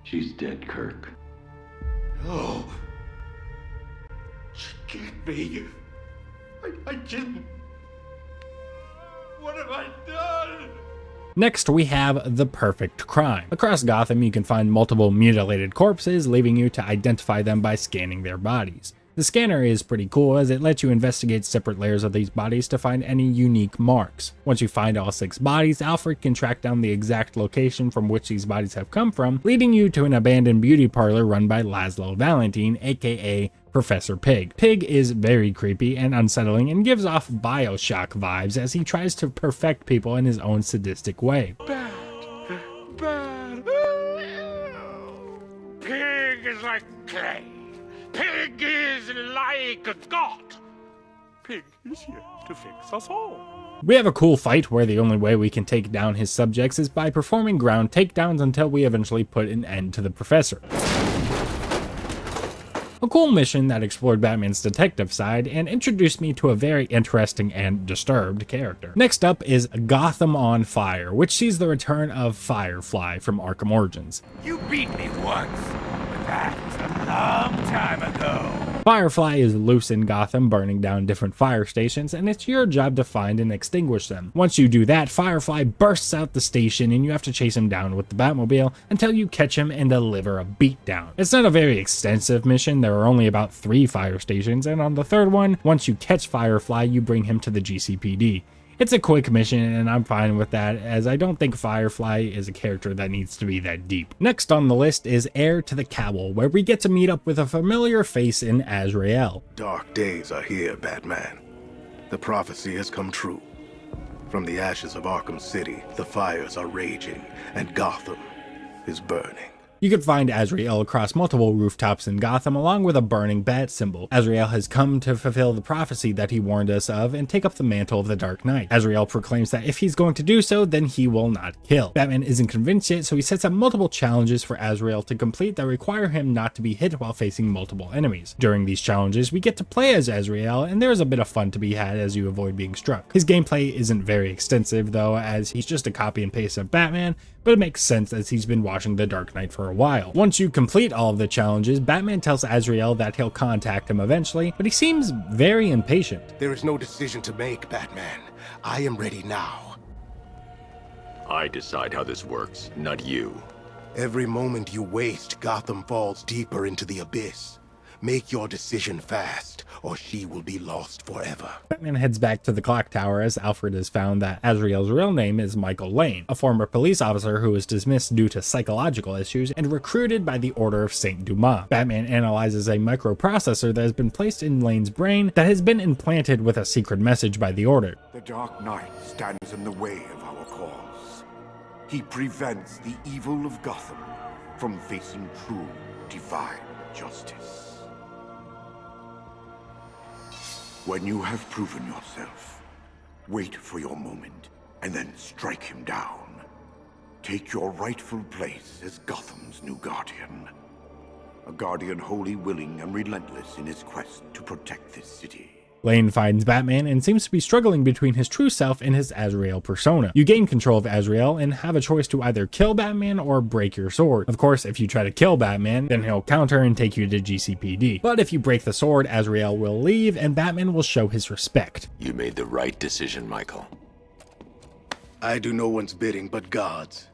[SPEAKER 15] She's dead, Kirk.
[SPEAKER 11] No. She can't be. I didn't. What have I done?
[SPEAKER 7] Next, we have the perfect crime. Across Gotham, you can find multiple mutilated corpses, leaving you to identify them by scanning their bodies. The scanner is pretty cool as it lets you investigate separate layers of these bodies to find any unique marks. Once you find all 6 bodies, Alfred can track down the exact location from which these bodies have come from, leading you to an abandoned beauty parlor run by Laszlo Valentine, aka Professor Pig. Pig is very creepy and unsettling and gives off Bioshock vibes as he tries to perfect people in his own sadistic way.
[SPEAKER 1] Bad. Pig is like clay. Pig is like a god. Pig is here to fix us all.
[SPEAKER 7] We have a cool fight where the only way we can take down his subjects is by performing ground takedowns until we eventually put an end to the professor. A cool mission that explored Batman's detective side and introduced me to a very interesting and disturbed character. Next up is Gotham on Fire, which sees the return of Firefly from Arkham Origins.
[SPEAKER 11] You beat me once, but that was a long time ago.
[SPEAKER 7] Firefly is loose in Gotham, burning down different fire stations, and it's your job to find and extinguish them. Once you do that, Firefly bursts out the station and you have to chase him down with the Batmobile until you catch him and deliver a beatdown. It's not a very extensive mission, there are only about 3 fire stations, and on the 3rd one, once you catch Firefly, you bring him to the GCPD. It's a quick mission and I'm fine with that, as I don't think Firefly is a character that needs to be that deep. Next on the list is Heir to the Cowl, where we get to meet up with a familiar face in Azrael.
[SPEAKER 20] Dark days are here, Batman. The prophecy has come true. From the ashes of Arkham City, the fires are raging, and Gotham is burning.
[SPEAKER 7] You can find Azrael across multiple rooftops in Gotham along with a burning bat symbol. Azrael has come to fulfill the prophecy that he warned us of and take up the mantle of the Dark Knight. Azrael proclaims that if he's going to do so, then he will not kill. Batman isn't convinced yet, so he sets up multiple challenges for Azrael to complete that require him not to be hit while facing multiple enemies. During these challenges, we get to play as Azrael, and there is a bit of fun to be had as you avoid being struck. His gameplay isn't very extensive though, as he's just a copy and paste of Batman, but it makes sense as he's been watching The Dark Knight for a while. Once you complete all of the challenges, Batman tells Azrael that he'll contact him eventually, but he seems very impatient.
[SPEAKER 20] There is no decision to make, Batman. I am ready now.
[SPEAKER 15] I decide how this works, not you.
[SPEAKER 20] Every moment you waste, Gotham falls deeper into the abyss. Make your decision fast, or she will be lost forever.
[SPEAKER 7] Batman heads back to the clock tower as Alfred has found that Azrael's real name is Michael Lane, a former police officer who was dismissed due to psychological issues and recruited by the Order of Saint Dumas. Batman analyzes a microprocessor that has been placed in Lane's brain that has been implanted with a secret message by the Order.
[SPEAKER 14] The Dark Knight stands in the way of our cause. He prevents the evil of Gotham from facing true divine justice. When you have proven yourself, wait for your moment, and then strike him down. Take your rightful place as Gotham's new guardian. A guardian wholly willing and relentless in his quest to protect this city.
[SPEAKER 7] Lane finds Batman and seems to be struggling between his true self and his Azrael persona. You gain control of Azrael and have a choice to either kill Batman or break your sword. Of course, if you try to kill Batman, then he'll counter and take you to GCPD. But if you break the sword, Azrael will leave and Batman will show his respect.
[SPEAKER 15] You made the right decision, Michael.
[SPEAKER 20] I do no one's bidding but God's.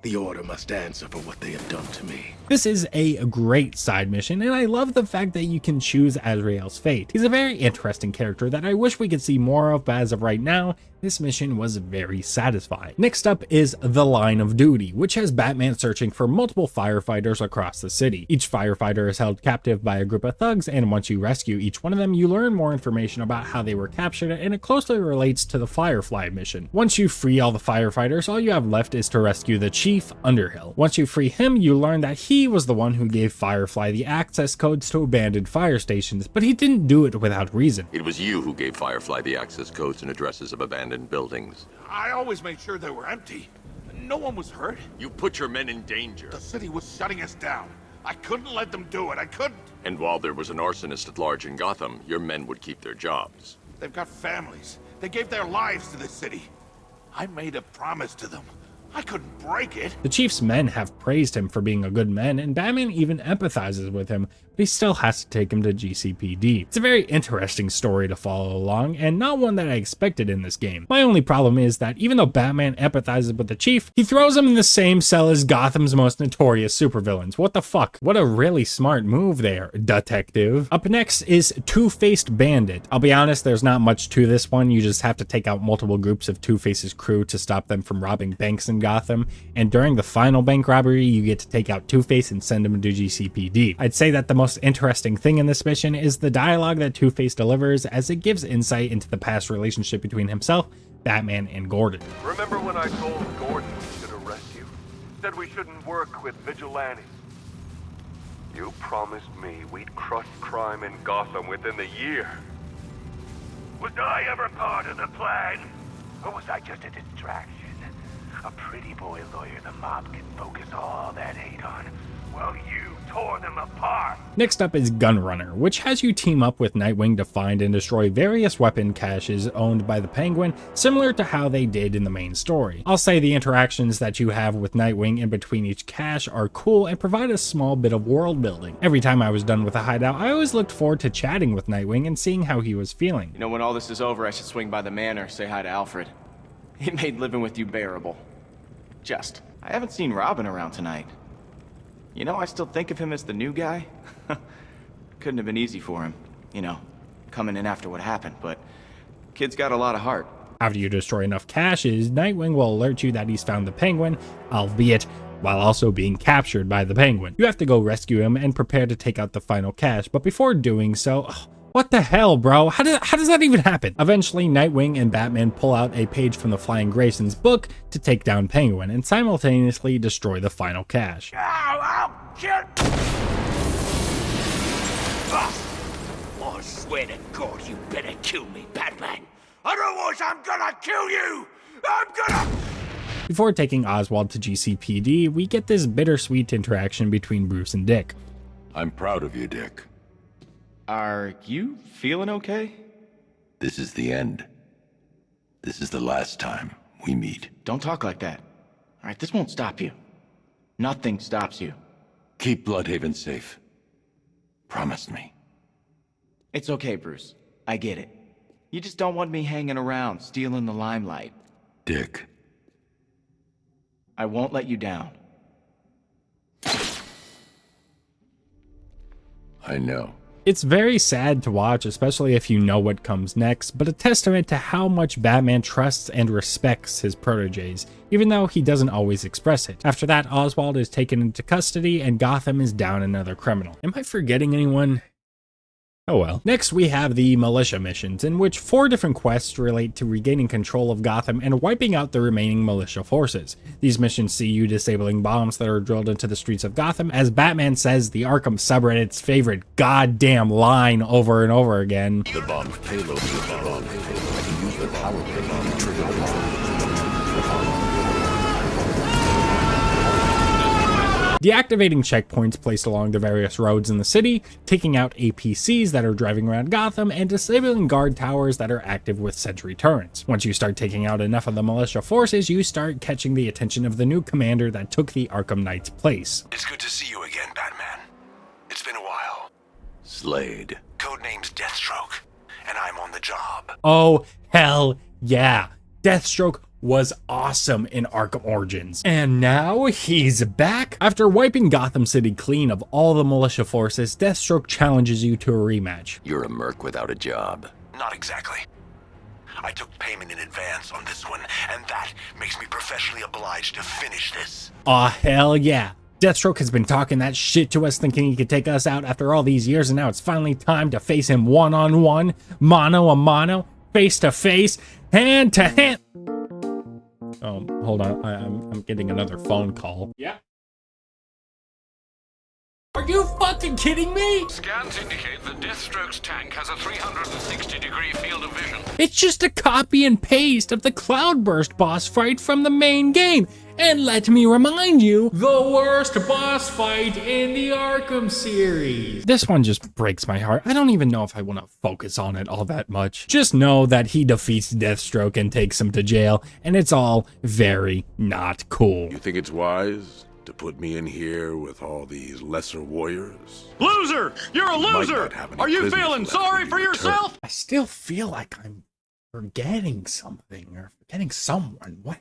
[SPEAKER 20] The Order must answer for what they have done to me.
[SPEAKER 7] This is a great side mission, and I love the fact that you can choose Azrael's fate. He's a very interesting character that I wish we could see more of, but as of right now, this mission was very satisfying. Next up is The Line of Duty, which has Batman searching for multiple firefighters across the city. Each firefighter is held captive by a group of thugs, and once you rescue each one of them, you learn more information about how they were captured, and it closely relates to the Firefly mission. Once you free all the firefighters, all you have left is to rescue the Chief, Underhill. Once you free him, you learn that he was the one who gave Firefly the access codes to abandoned fire stations, but he didn't do it without reason.
[SPEAKER 15] It was you who gave Firefly the access codes and addresses of abandoned buildings.
[SPEAKER 10] I always made sure they were empty. No one was hurt.
[SPEAKER 15] You put your men in danger.
[SPEAKER 10] The city was shutting us down. I couldn't let them do it. I couldn't.
[SPEAKER 15] And while there was an arsonist at large in Gotham, your men would keep their jobs.
[SPEAKER 10] They've got families. They gave their lives to this city. I made a promise to them. I couldn't break it.
[SPEAKER 7] The Chief's men have praised him for being a good man, and Batman even empathizes with him, but he still has to take him to GCPD. It's a very interesting story to follow along, and not one that I expected in this game. My only problem is that even though Batman empathizes with the Chief, he throws him in the same cell as Gotham's most notorious supervillains. What the fuck? What a really smart move there, detective. Up next is Two-Faced Bandit. I'll be honest, there's not much to this one. You just have to take out multiple groups of Two-Face's crew to stop them from robbing banks in Gotham, and during the final bank robbery, you get to take out Two-Face and send him to GCPD. I'd say that the most interesting thing in this mission is the dialogue that Two-Face delivers, as it gives insight into the past relationship between himself, Batman, and Gordon.
[SPEAKER 2] Remember when I told Gordon we should arrest you? Said we shouldn't work with vigilantes. You promised me we'd crush crime in Gotham within the year.
[SPEAKER 11] Was I ever part of the plan? Or was I just a distraction? A pretty boy lawyer the mob can focus all that hate on. Well, you tore them apart.
[SPEAKER 7] Next up is Gunrunner, which has you team up with Nightwing to find and destroy various weapon caches owned by the Penguin, similar to how they did in the main story. I'll say the interactions that you have with Nightwing in between each cache are cool and provide a small bit of world building. Every time I was done with a hideout, I always looked forward to chatting with Nightwing and seeing how he was feeling.
[SPEAKER 22] You know, when all this is over, I should swing by the manor, say hi to Alfred. He made living with you bearable. Just. I haven't seen Robin around tonight. You know, I still think of him as the new guy. Couldn't have been easy for him, you know, coming in after what happened, but kid's got a lot of heart.
[SPEAKER 7] After you destroy enough caches, Nightwing will alert you that he's found the Penguin, albeit while also being captured by the Penguin. You have to go rescue him and prepare to take out the final cache, but before doing so, what the hell, bro? How does that even happen? Eventually, Nightwing and Batman pull out a page from the Flying Grayson's book to take down Penguin and simultaneously destroy the final cache.
[SPEAKER 11] Ow, shit! I swear to God, you better kill me, Batman. Otherwise, I'm gonna kill you! I'm gonna...
[SPEAKER 7] Before taking Oswald to GCPD, we get this bittersweet interaction between Bruce and Dick.
[SPEAKER 15] I'm proud of you, Dick.
[SPEAKER 22] Are you feeling okay?
[SPEAKER 15] This is the end. This is the last time we meet.
[SPEAKER 22] Don't talk like that. All right, this won't stop you. Nothing stops you.
[SPEAKER 15] Keep Bloodhaven safe. Promise me.
[SPEAKER 22] It's okay, Bruce. I get it. You just don't want me hanging around, stealing the limelight.
[SPEAKER 15] Dick.
[SPEAKER 22] I won't let you down.
[SPEAKER 15] I know.
[SPEAKER 7] It's very sad to watch, especially if you know what comes next, but a testament to how much Batman trusts and respects his proteges, even though he doesn't always express it. After that, Oswald is taken into custody and Gotham is down another criminal. Am I forgetting anyone? Oh well. Next we have the militia missions, in which 4 different quests relate to regaining control of Gotham and wiping out the remaining militia forces. These missions see you disabling bombs that are drilled into the streets of Gotham, as Batman says the Arkham subreddit's favorite goddamn line over and over again.
[SPEAKER 15] The bomb's payload is the bomb payload. I can use the power of the bomb to trigger the bomb.
[SPEAKER 7] Deactivating checkpoints placed along the various roads in the city, taking out APCs that are driving around Gotham, and disabling guard towers that are active with sentry turrets. Once you start taking out enough of the militia forces, you start catching the attention of the new commander that took the Arkham Knight's place.
[SPEAKER 14] It's good to see you again, Batman. It's been a while.
[SPEAKER 15] Slade.
[SPEAKER 14] Codename's Deathstroke, and I'm on the job.
[SPEAKER 7] Oh, hell yeah. Deathstroke was awesome in Arkham Origins. And now he's back. After wiping Gotham City clean of all the militia forces, Deathstroke challenges you to a rematch.
[SPEAKER 15] You're a merc without a job.
[SPEAKER 14] Not exactly. I took payment in advance on this one, and that makes me professionally obliged to finish this.
[SPEAKER 7] Aw, hell yeah. Deathstroke has been talking that shit to us, thinking he could take us out after all these years, and now it's finally time to face him one-on-one, mano-a-mano, face-to-face, hand-to-hand. Oh, hold on. I'm getting another phone call. Yeah. Are you fucking kidding me?
[SPEAKER 8] Scans indicate that Deathstroke's tank has a 360-degree field of vision.
[SPEAKER 7] It's just a copy and paste of the Cloudburst boss fight from the main game. And let me remind you, the worst boss fight in the Arkham series. This one just breaks my heart. I don't even know if I want to focus on it all that much. Just know that he defeats Deathstroke and takes him to jail, and it's all very not cool.
[SPEAKER 5] You think it's wise to put me in here with all these lesser warriors?
[SPEAKER 18] Loser! You're a loser! Are you feeling sorry for yourself?
[SPEAKER 7] I still feel like I'm forgetting something or forgetting someone. What?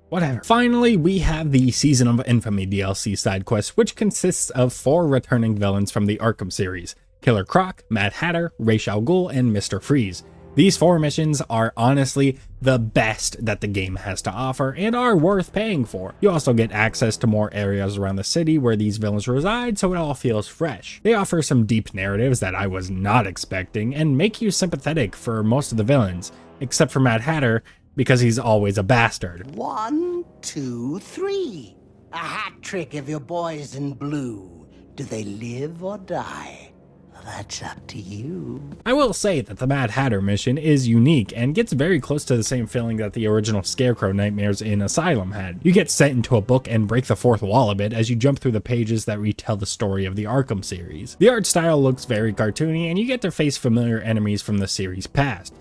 [SPEAKER 7] Whatever. Finally, we have the Season of Infamy DLC side quest, which consists of 4 returning villains from the Arkham series: Killer Croc, Mad Hatter, Ra's al Ghul, and Mr. Freeze. These 4 missions are honestly the best that the game has to offer and are worth paying for. You also get access to more areas around the city where these villains reside, so it all feels fresh. They offer some deep narratives that I was not expecting and make you sympathetic for most of the villains, except for Mad Hatter, because he's always a bastard.
[SPEAKER 23] 1, 2, 3. A hat trick of your boys in blue. Do they live or die? Well, that's up to you.
[SPEAKER 7] I will say that the Mad Hatter mission is unique and gets very close to the same feeling that the original Scarecrow nightmares in Asylum had. You get sent into a book and break the fourth wall a bit as you jump through the pages that retell the story of the Arkham series. The art style looks very cartoony, and you get to face familiar enemies from the series past.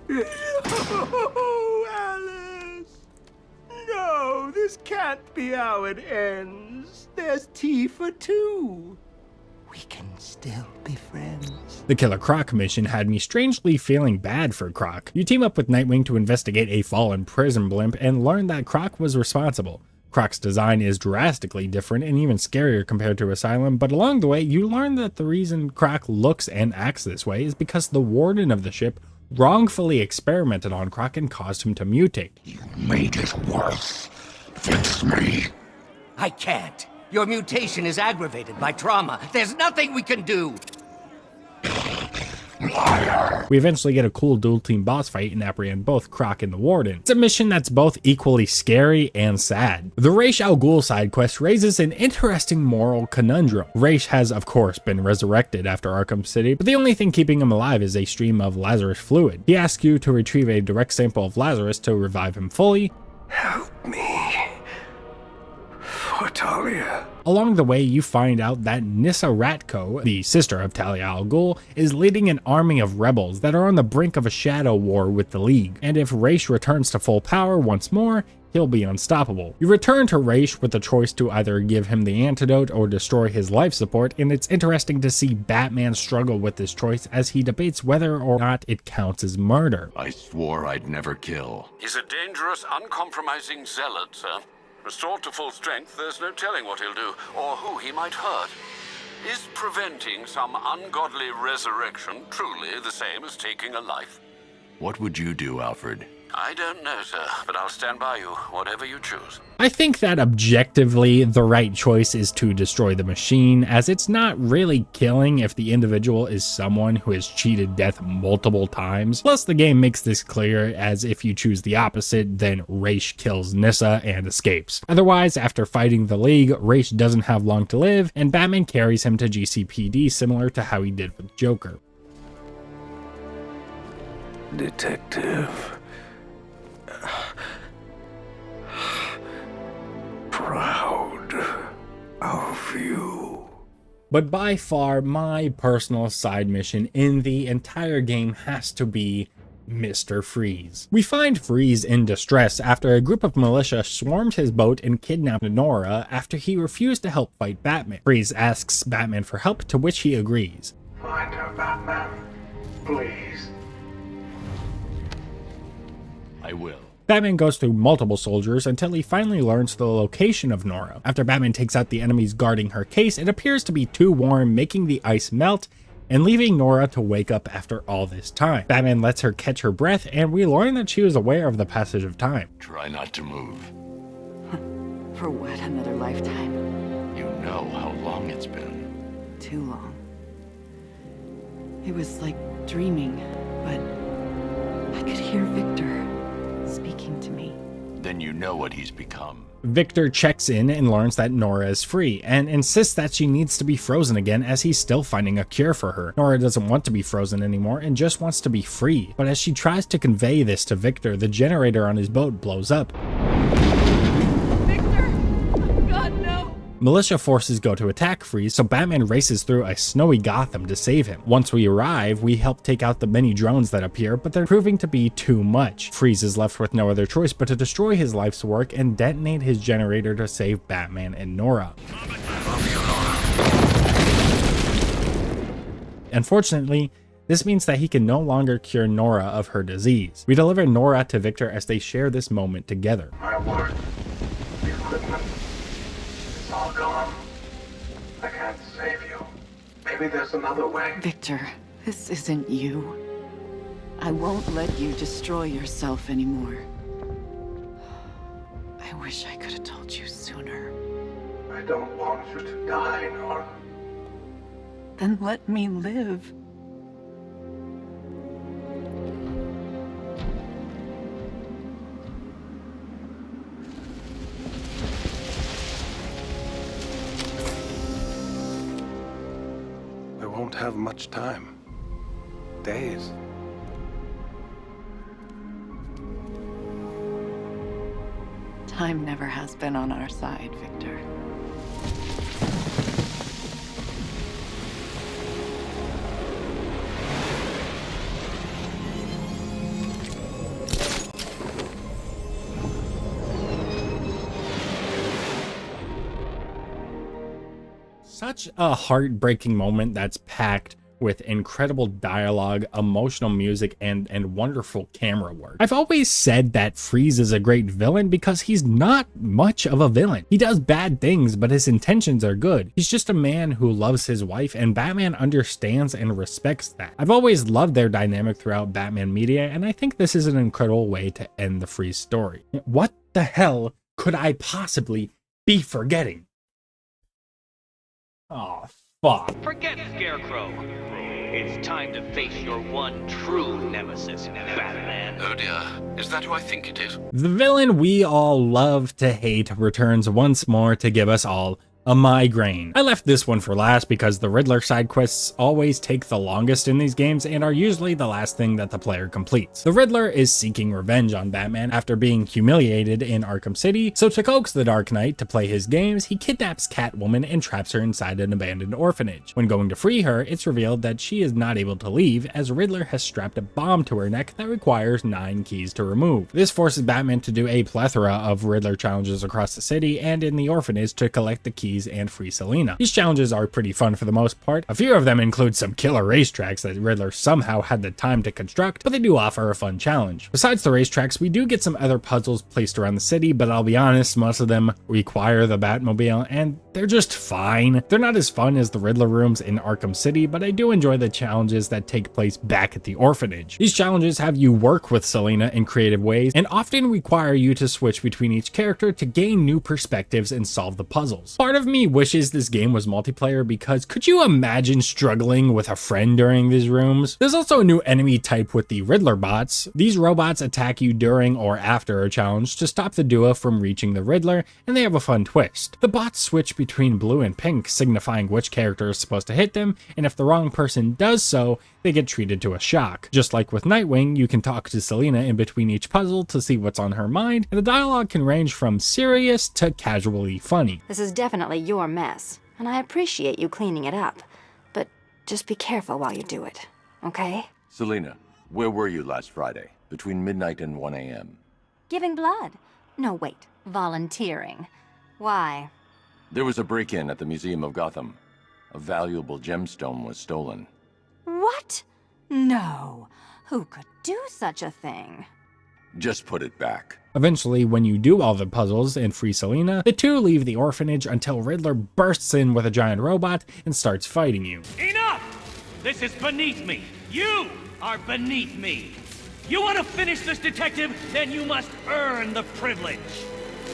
[SPEAKER 23] No, this can't be how it ends. There's tea for 2. We can still be friends.
[SPEAKER 7] The Killer Croc mission had me strangely feeling bad for Croc. You team up with Nightwing to investigate a fallen prison blimp and learn that Croc was responsible. Croc's design is drastically different and even scarier compared to Asylum, but along the way you learn that the reason Croc looks and acts this way is because the warden of the ship wrongfully experimented on Croc and caused him to mutate.
[SPEAKER 14] You made it worse. Fix me.
[SPEAKER 23] I can't. Your mutation is aggravated by trauma. There's nothing we can do.
[SPEAKER 14] Liar.
[SPEAKER 7] We eventually get a cool dual team boss fight and apprehend both Croc and the Warden. It's a mission that's both equally scary and sad. The Ra's al Ghul side quest raises an interesting moral conundrum. Ra's has of course been resurrected after Arkham City, but the only thing keeping him alive is a stream of Lazarus fluid. He asks you to retrieve a direct sample of Lazarus to revive him fully.
[SPEAKER 14] Help me. For Talia.
[SPEAKER 7] Along the way, you find out that Nissa Ratko, the sister of Talia al Ghul, is leading an army of rebels that are on the brink of a shadow war with the League, and if Ra's returns to full power once more, he'll be unstoppable. You return to Ra's with the choice to either give him the antidote or destroy his life support, and it's interesting to see Batman struggle with this choice as he debates whether or not it counts as murder.
[SPEAKER 15] I swore I'd never kill.
[SPEAKER 8] He's a dangerous, uncompromising zealot, sir. Restored to full strength, there's no telling what he'll do, or who he might hurt. Is preventing some ungodly resurrection truly the same as taking a life?
[SPEAKER 15] What would you do, Alfred?
[SPEAKER 8] I don't know, sir, but I'll stand by you, whatever you choose.
[SPEAKER 7] I think that objectively, the right choice is to destroy the machine, as it's not really killing if the individual is someone who has cheated death multiple times. Plus, the game makes this clear, as if you choose the opposite, then Ra's kills Nissa and escapes. Otherwise, after fighting the League, Ra's doesn't have long to live, and Batman carries him to GCPD similar to how he did with Joker.
[SPEAKER 14] Detective. Proud of you.
[SPEAKER 7] But by far, my personal side mission in the entire game has to be Mr. Freeze. We find Freeze in distress after a group of militia swarmed his boat and kidnapped Nora after he refused to help fight Batman. Freeze asks Batman for help, to which he agrees.
[SPEAKER 14] Find her, Batman. Please.
[SPEAKER 15] I will.
[SPEAKER 7] Batman goes through multiple soldiers until he finally learns the location of Nora. After Batman takes out the enemies guarding her case, it appears to be too warm, making the ice melt and leaving Nora to wake up after all this time. Batman lets her catch her breath, and we learn that she was aware of the passage of time.
[SPEAKER 15] Try not to move.
[SPEAKER 24] For what, another lifetime?
[SPEAKER 15] You know how long it's been.
[SPEAKER 24] Too long. It was like dreaming, but I could hear Victor speaking to me.
[SPEAKER 15] Then you know what he's become.
[SPEAKER 7] Victor checks in and learns that Nora is free, and insists that she needs to be frozen again as he's still finding a cure for her. Nora doesn't want to be frozen anymore and just wants to be free, but as she tries to convey this to Victor, the generator on his boat blows up. Militia forces go to attack Freeze, so Batman races through a snowy Gotham to save him. Once we arrive, we help take out the many drones that appear, but they're proving to be too much. Freeze is left with no other choice but to destroy his life's work and detonate his generator to save Batman and Nora. Unfortunately, this means that he can no longer cure Nora of her disease. We deliver Nora to Victor as they share this moment together.
[SPEAKER 14] My word, the equipment, it's all gone. I can't save you. Maybe there's another way.
[SPEAKER 24] Victor, this isn't you. I won't let you destroy yourself anymore. I wish I could have told you sooner.
[SPEAKER 14] I don't want you to die, Nora.
[SPEAKER 24] Then let me live.
[SPEAKER 14] We won't have much time. Days.
[SPEAKER 24] Time never has been on our side, Victor.
[SPEAKER 7] Such a heartbreaking moment that's packed with incredible dialogue, emotional music, and wonderful camera work. I've always said that Freeze is a great villain because he's not much of a villain. He does bad things, but his intentions are good. He's just a man who loves his wife, and Batman understands and respects that. I've always loved their dynamic throughout Batman media, and I think this is an incredible way to end the Freeze story. What the hell could I possibly be forgetting? Oh, fuck.
[SPEAKER 4] Forget Scarecrow. It's time to face your one true nemesis, Batman.
[SPEAKER 8] Oh dear, is that who I think it is?
[SPEAKER 7] The villain we all love to hate returns once more to give us all a migraine. I left this one for last because the Riddler side quests always take the longest in these games and are usually the last thing that the player completes. The Riddler is seeking revenge on Batman after being humiliated in Arkham City, so to coax the Dark Knight to play his games, he kidnaps Catwoman and traps her inside an abandoned orphanage. When going to free her, it's revealed that she is not able to leave as Riddler has strapped a bomb to her neck that requires 9 keys to remove. This forces Batman to do a plethora of Riddler challenges across the city and in the orphanage to collect the keys and free Selina. These challenges are pretty fun for the most part. A few of them include some killer racetracks that Riddler somehow had the time to construct, but they do offer a fun challenge. Besides the racetracks, we do get some other puzzles placed around the city, but I'll be honest, most of them require the Batmobile, and they're just fine. They're not as fun as the Riddler rooms in Arkham City, but I do enjoy the challenges that take place back at the orphanage. These challenges have you work with Selina in creative ways, and often require you to switch between each character to gain new perspectives and solve the puzzles. Part of me wishes this game was multiplayer because could you imagine struggling with a friend during these rooms? There's also a new enemy type with the Riddler bots. These robots attack you during or after a challenge to stop the duo from reaching the Riddler, and they have a fun twist. The bots switch between blue and pink, signifying which character is supposed to hit them, and if the wrong person does so, they get treated to a shock. Just like with Nightwing, you can talk to Selina in between each puzzle to see what's on her mind, and the dialogue can range from serious to casually funny.
[SPEAKER 6] This is definitely your mess, and I appreciate you cleaning it up, but just be careful while you do it, okay?
[SPEAKER 15] Selina, where were you last Friday, between midnight and 1 a.m.?
[SPEAKER 6] Giving blood. No, wait, volunteering. Why?
[SPEAKER 15] There was a break-in at the Museum of Gotham. A valuable gemstone was stolen.
[SPEAKER 6] What? No. Who could do such a thing?
[SPEAKER 15] Just put it back.
[SPEAKER 7] Eventually, when you do all the puzzles and free Selina, the two leave the orphanage until Riddler bursts in with a giant robot and starts fighting you.
[SPEAKER 4] Enough! This is beneath me. You are beneath me. You want to finish this, detective? Then you must earn the privilege.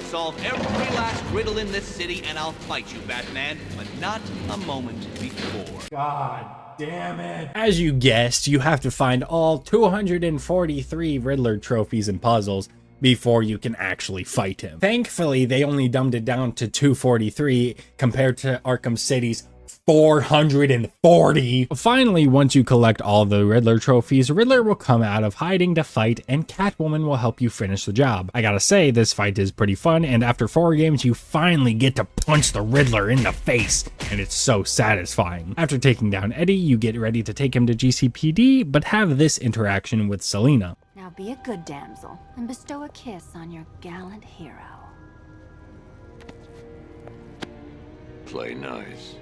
[SPEAKER 9] Solve every last riddle in this city and I'll fight you, Batman, but not a moment before.
[SPEAKER 7] God damn it. As you guessed, you have to find all 243 Riddler trophies and puzzles before you can actually fight him. Thankfully, they only dumbed it down to 243 compared to Arkham City's 440. Finally, once you collect all the Riddler trophies, Riddler will come out of hiding to fight, and Catwoman will help you finish the job. I gotta say, this fight is pretty fun, and after 4 games, you finally get to punch the Riddler in the face, and it's so satisfying. After taking down Eddie, you get ready to take him to GCPD, but have this interaction with Selina.
[SPEAKER 6] Now be a good damsel and bestow a kiss on your gallant hero.
[SPEAKER 15] Play nice.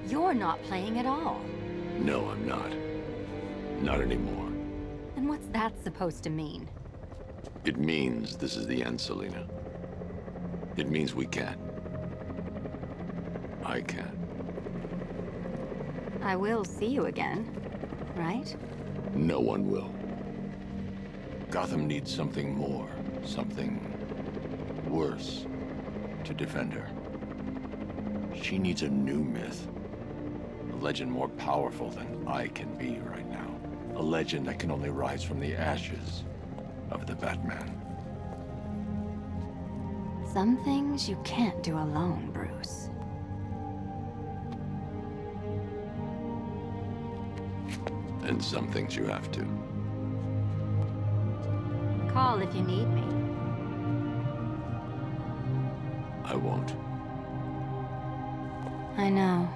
[SPEAKER 6] You're not playing at all.
[SPEAKER 15] No, I'm not. Not anymore.
[SPEAKER 6] And what's that supposed to mean?
[SPEAKER 15] It means this is the end, Selina. It means we can't. I can't.
[SPEAKER 6] I will see you again, right?
[SPEAKER 15] No one will. Gotham needs something more, something worse to defend her. She needs a new myth. A legend more powerful than I can be right now. A legend that can only rise from the ashes of the Batman.
[SPEAKER 6] Some things you can't do alone, Bruce.
[SPEAKER 15] And some things you have to.
[SPEAKER 6] Call if you need me.
[SPEAKER 15] I won't.
[SPEAKER 6] I know.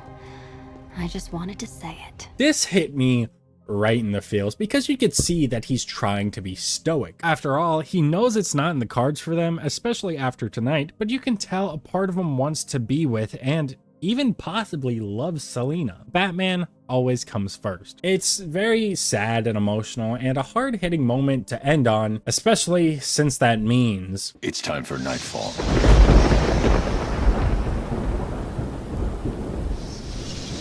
[SPEAKER 6] I just wanted to say it.
[SPEAKER 7] This hit me right in the feels because you could see that he's trying to be stoic. After all, he knows it's not in the cards for them, especially after tonight, but you can tell a part of him wants to be with and even possibly loves Selina. Batman always comes first. It's very sad and emotional and a hard-hitting moment to end on, especially since that means
[SPEAKER 15] it's time for Knightfall.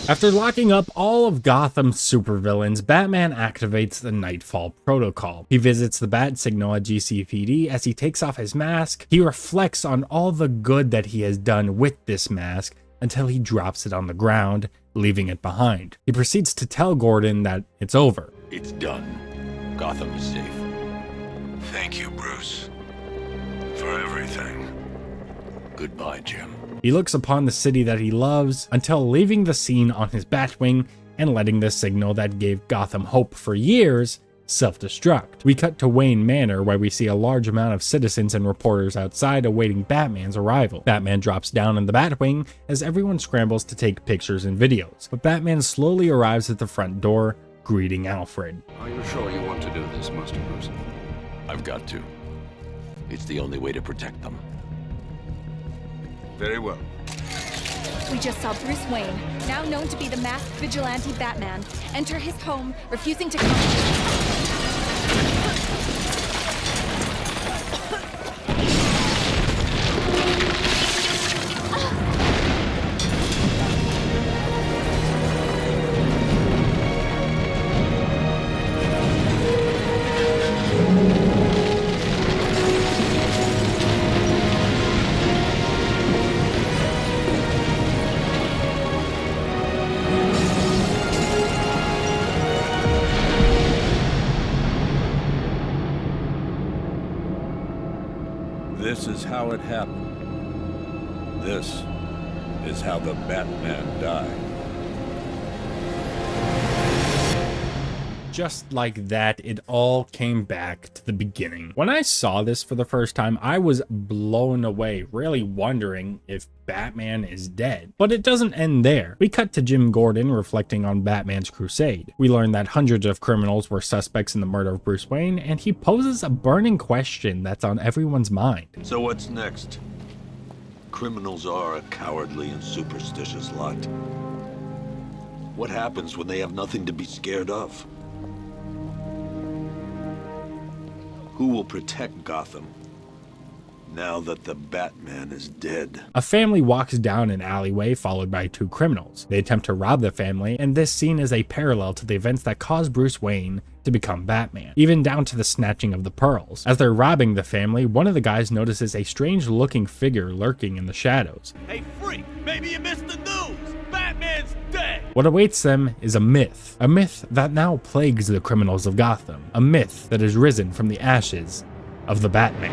[SPEAKER 7] After locking up all of Gotham's supervillains, Batman activates the Knightfall Protocol. He visits the Bat Signal at GCPD. As he takes off his mask, he reflects on all the good that he has done with this mask until he drops it on the ground, leaving it behind. He proceeds to tell Gordon that it's over.
[SPEAKER 15] It's done. Gotham is safe. Thank you, Bruce, for everything. Goodbye, Jim.
[SPEAKER 7] He looks upon the city that he loves until leaving the scene on his Batwing and letting the signal that gave Gotham hope for years self-destruct. We cut to Wayne Manor, where we see a large amount of citizens and reporters outside awaiting Batman's arrival. Batman drops down in the Batwing as everyone scrambles to take pictures and videos, but Batman slowly arrives at the front door, greeting Alfred.
[SPEAKER 15] Are you sure you want to do this, Master Bruce? I've got to. It's the only way to protect them. Very well.
[SPEAKER 12] We just saw Bruce Wayne, now known to be the masked vigilante Batman, enter his home, refusing to come.
[SPEAKER 5] This is how it happened. This is how the Batman died.
[SPEAKER 7] Just like that, it all came back to the beginning. When I saw this for the first time, I was blown away, really wondering if Batman is dead. But it doesn't end there. We cut to Jim Gordon reflecting on Batman's crusade. We learn that hundreds of criminals were suspects in the murder of Bruce Wayne, and he poses a burning question that's on everyone's mind.
[SPEAKER 5] So what's next? Criminals are a cowardly and superstitious lot. What happens when they have nothing to be scared of? Who will protect Gotham now that the Batman is dead?
[SPEAKER 7] A family walks down an alleyway followed by two criminals. They attempt to rob the family, and this scene is a parallel to the events that caused Bruce Wayne to become Batman, even down to the snatching of the pearls. As they're robbing the family, one of the guys notices a strange looking figure lurking in the shadows.
[SPEAKER 4] Hey freak, maybe you missed the news! Batman's dead!
[SPEAKER 7] What awaits them is a myth that now plagues the criminals of Gotham, a myth that has risen from the ashes of the Batman.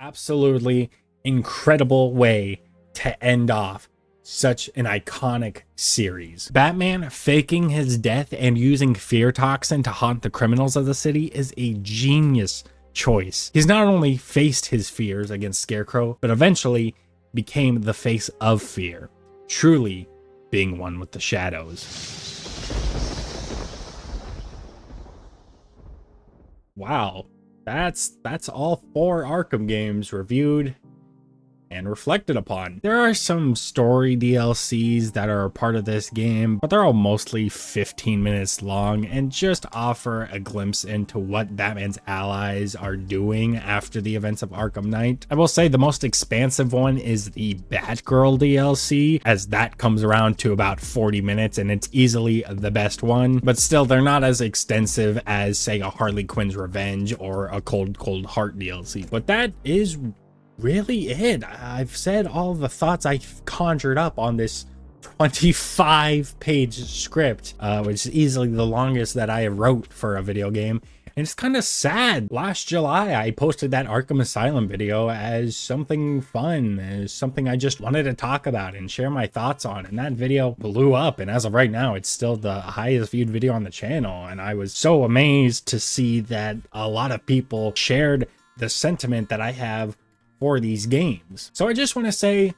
[SPEAKER 7] absolutely incredible way to end off such an iconic series. Batman faking his death and using fear toxin to haunt the criminals of the city is a genius choice. He's not only faced his fears against Scarecrow, but eventually became the face of fear, truly being one with the shadows. Wow, that's all 4 Arkham games reviewed and reflected upon. There are some story DLCs that are a part of this game, but they're all mostly 15 minutes long and just offer a glimpse into what Batman's allies are doing after the events of Arkham Knight. I will say the most expansive one is the Batgirl DLC, as that comes around to about 40 minutes and it's easily the best one, but still they're not as extensive as, say, a Harley Quinn's Revenge or a Cold Heart DLC. But that is really it. I've said all the thoughts I conjured up on this 25-page script, which is easily the longest that I wrote for a video game. And it's kind of sad. Last July, I posted that Arkham Asylum video as something fun, as something I just wanted to talk about and share my thoughts on. And that video blew up. And as of right now, it's still the highest viewed video on the channel. And I was so amazed to see that a lot of people shared the sentiment that I have for these games. So I just want to say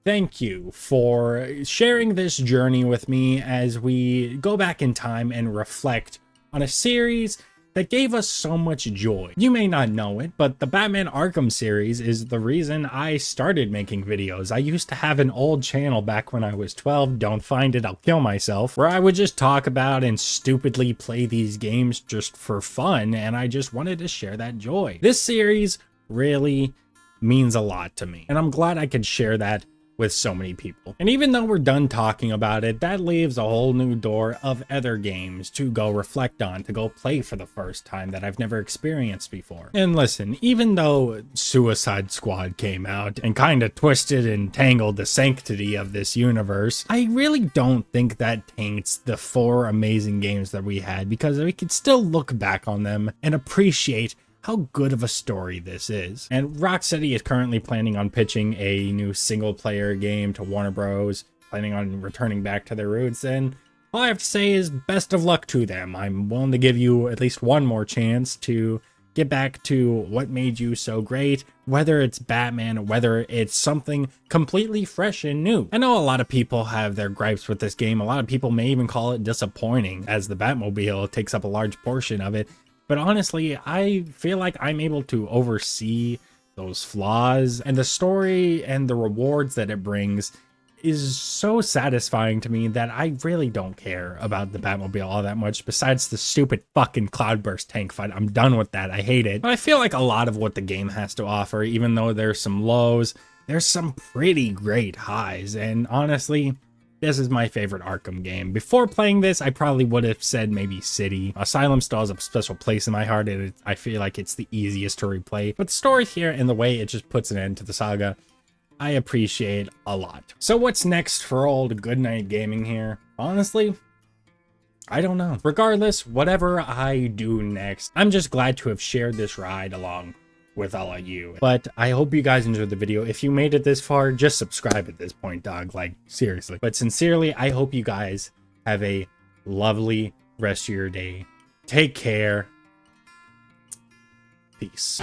[SPEAKER 7] thank you for sharing this journey with me as we go back in time and reflect on a series that gave us so much joy. You may not know it, but the Batman Arkham series is the reason I started making videos. I used to have an old channel back when I was 12, don't find it, I'll kill myself, where I would just talk about and stupidly play these games just for fun, and I just wanted to share that joy. This series really means a lot to me, and I'm glad I could share that with so many people. And even though we're done talking about it, that leaves a whole new door of other games to go reflect on, to go play for the first time that I've never experienced before. And listen, even though Suicide Squad came out and kind of twisted and tangled the sanctity of this universe, I really don't think that taints the 4 amazing games that we had, because we could still look back on them and appreciate how good of a story this is. And Rocksteady is currently planning on pitching a new single-player game to Warner Bros., planning on returning back to their roots, and all I have to say is best of luck to them. I'm willing to give you at least one more chance to get back to what made you so great, whether it's Batman, whether it's something completely fresh and new. I know a lot of people have their gripes with this game. A lot of people may even call it disappointing, as the Batmobile takes up a large portion of it. But honestly, I feel like I'm able to oversee those flaws, and the story and the rewards that it brings is so satisfying to me that I really don't care about the Batmobile all that much, besides the stupid fucking Cloudburst tank fight. I'm done with that. I hate it. But I feel like a lot of what the game has to offer, even though there's some lows, there's some pretty great highs, and honestly, this is my favorite Arkham game. Before playing this, I probably would have said maybe City. Asylum still has a special place in my heart, and I feel like it's the easiest to replay. But the story here and the way it just puts an end to the saga, I appreciate a lot. So what's next for old Goodnight Gaming here? Honestly, I don't know. Regardless, whatever I do next, I'm just glad to have shared this ride along with all of you. But I hope you guys enjoyed the video. If you made it this far, just subscribe at this point, dog. Like, seriously. But sincerely, I hope you guys have a lovely rest of your day. Take care. Peace.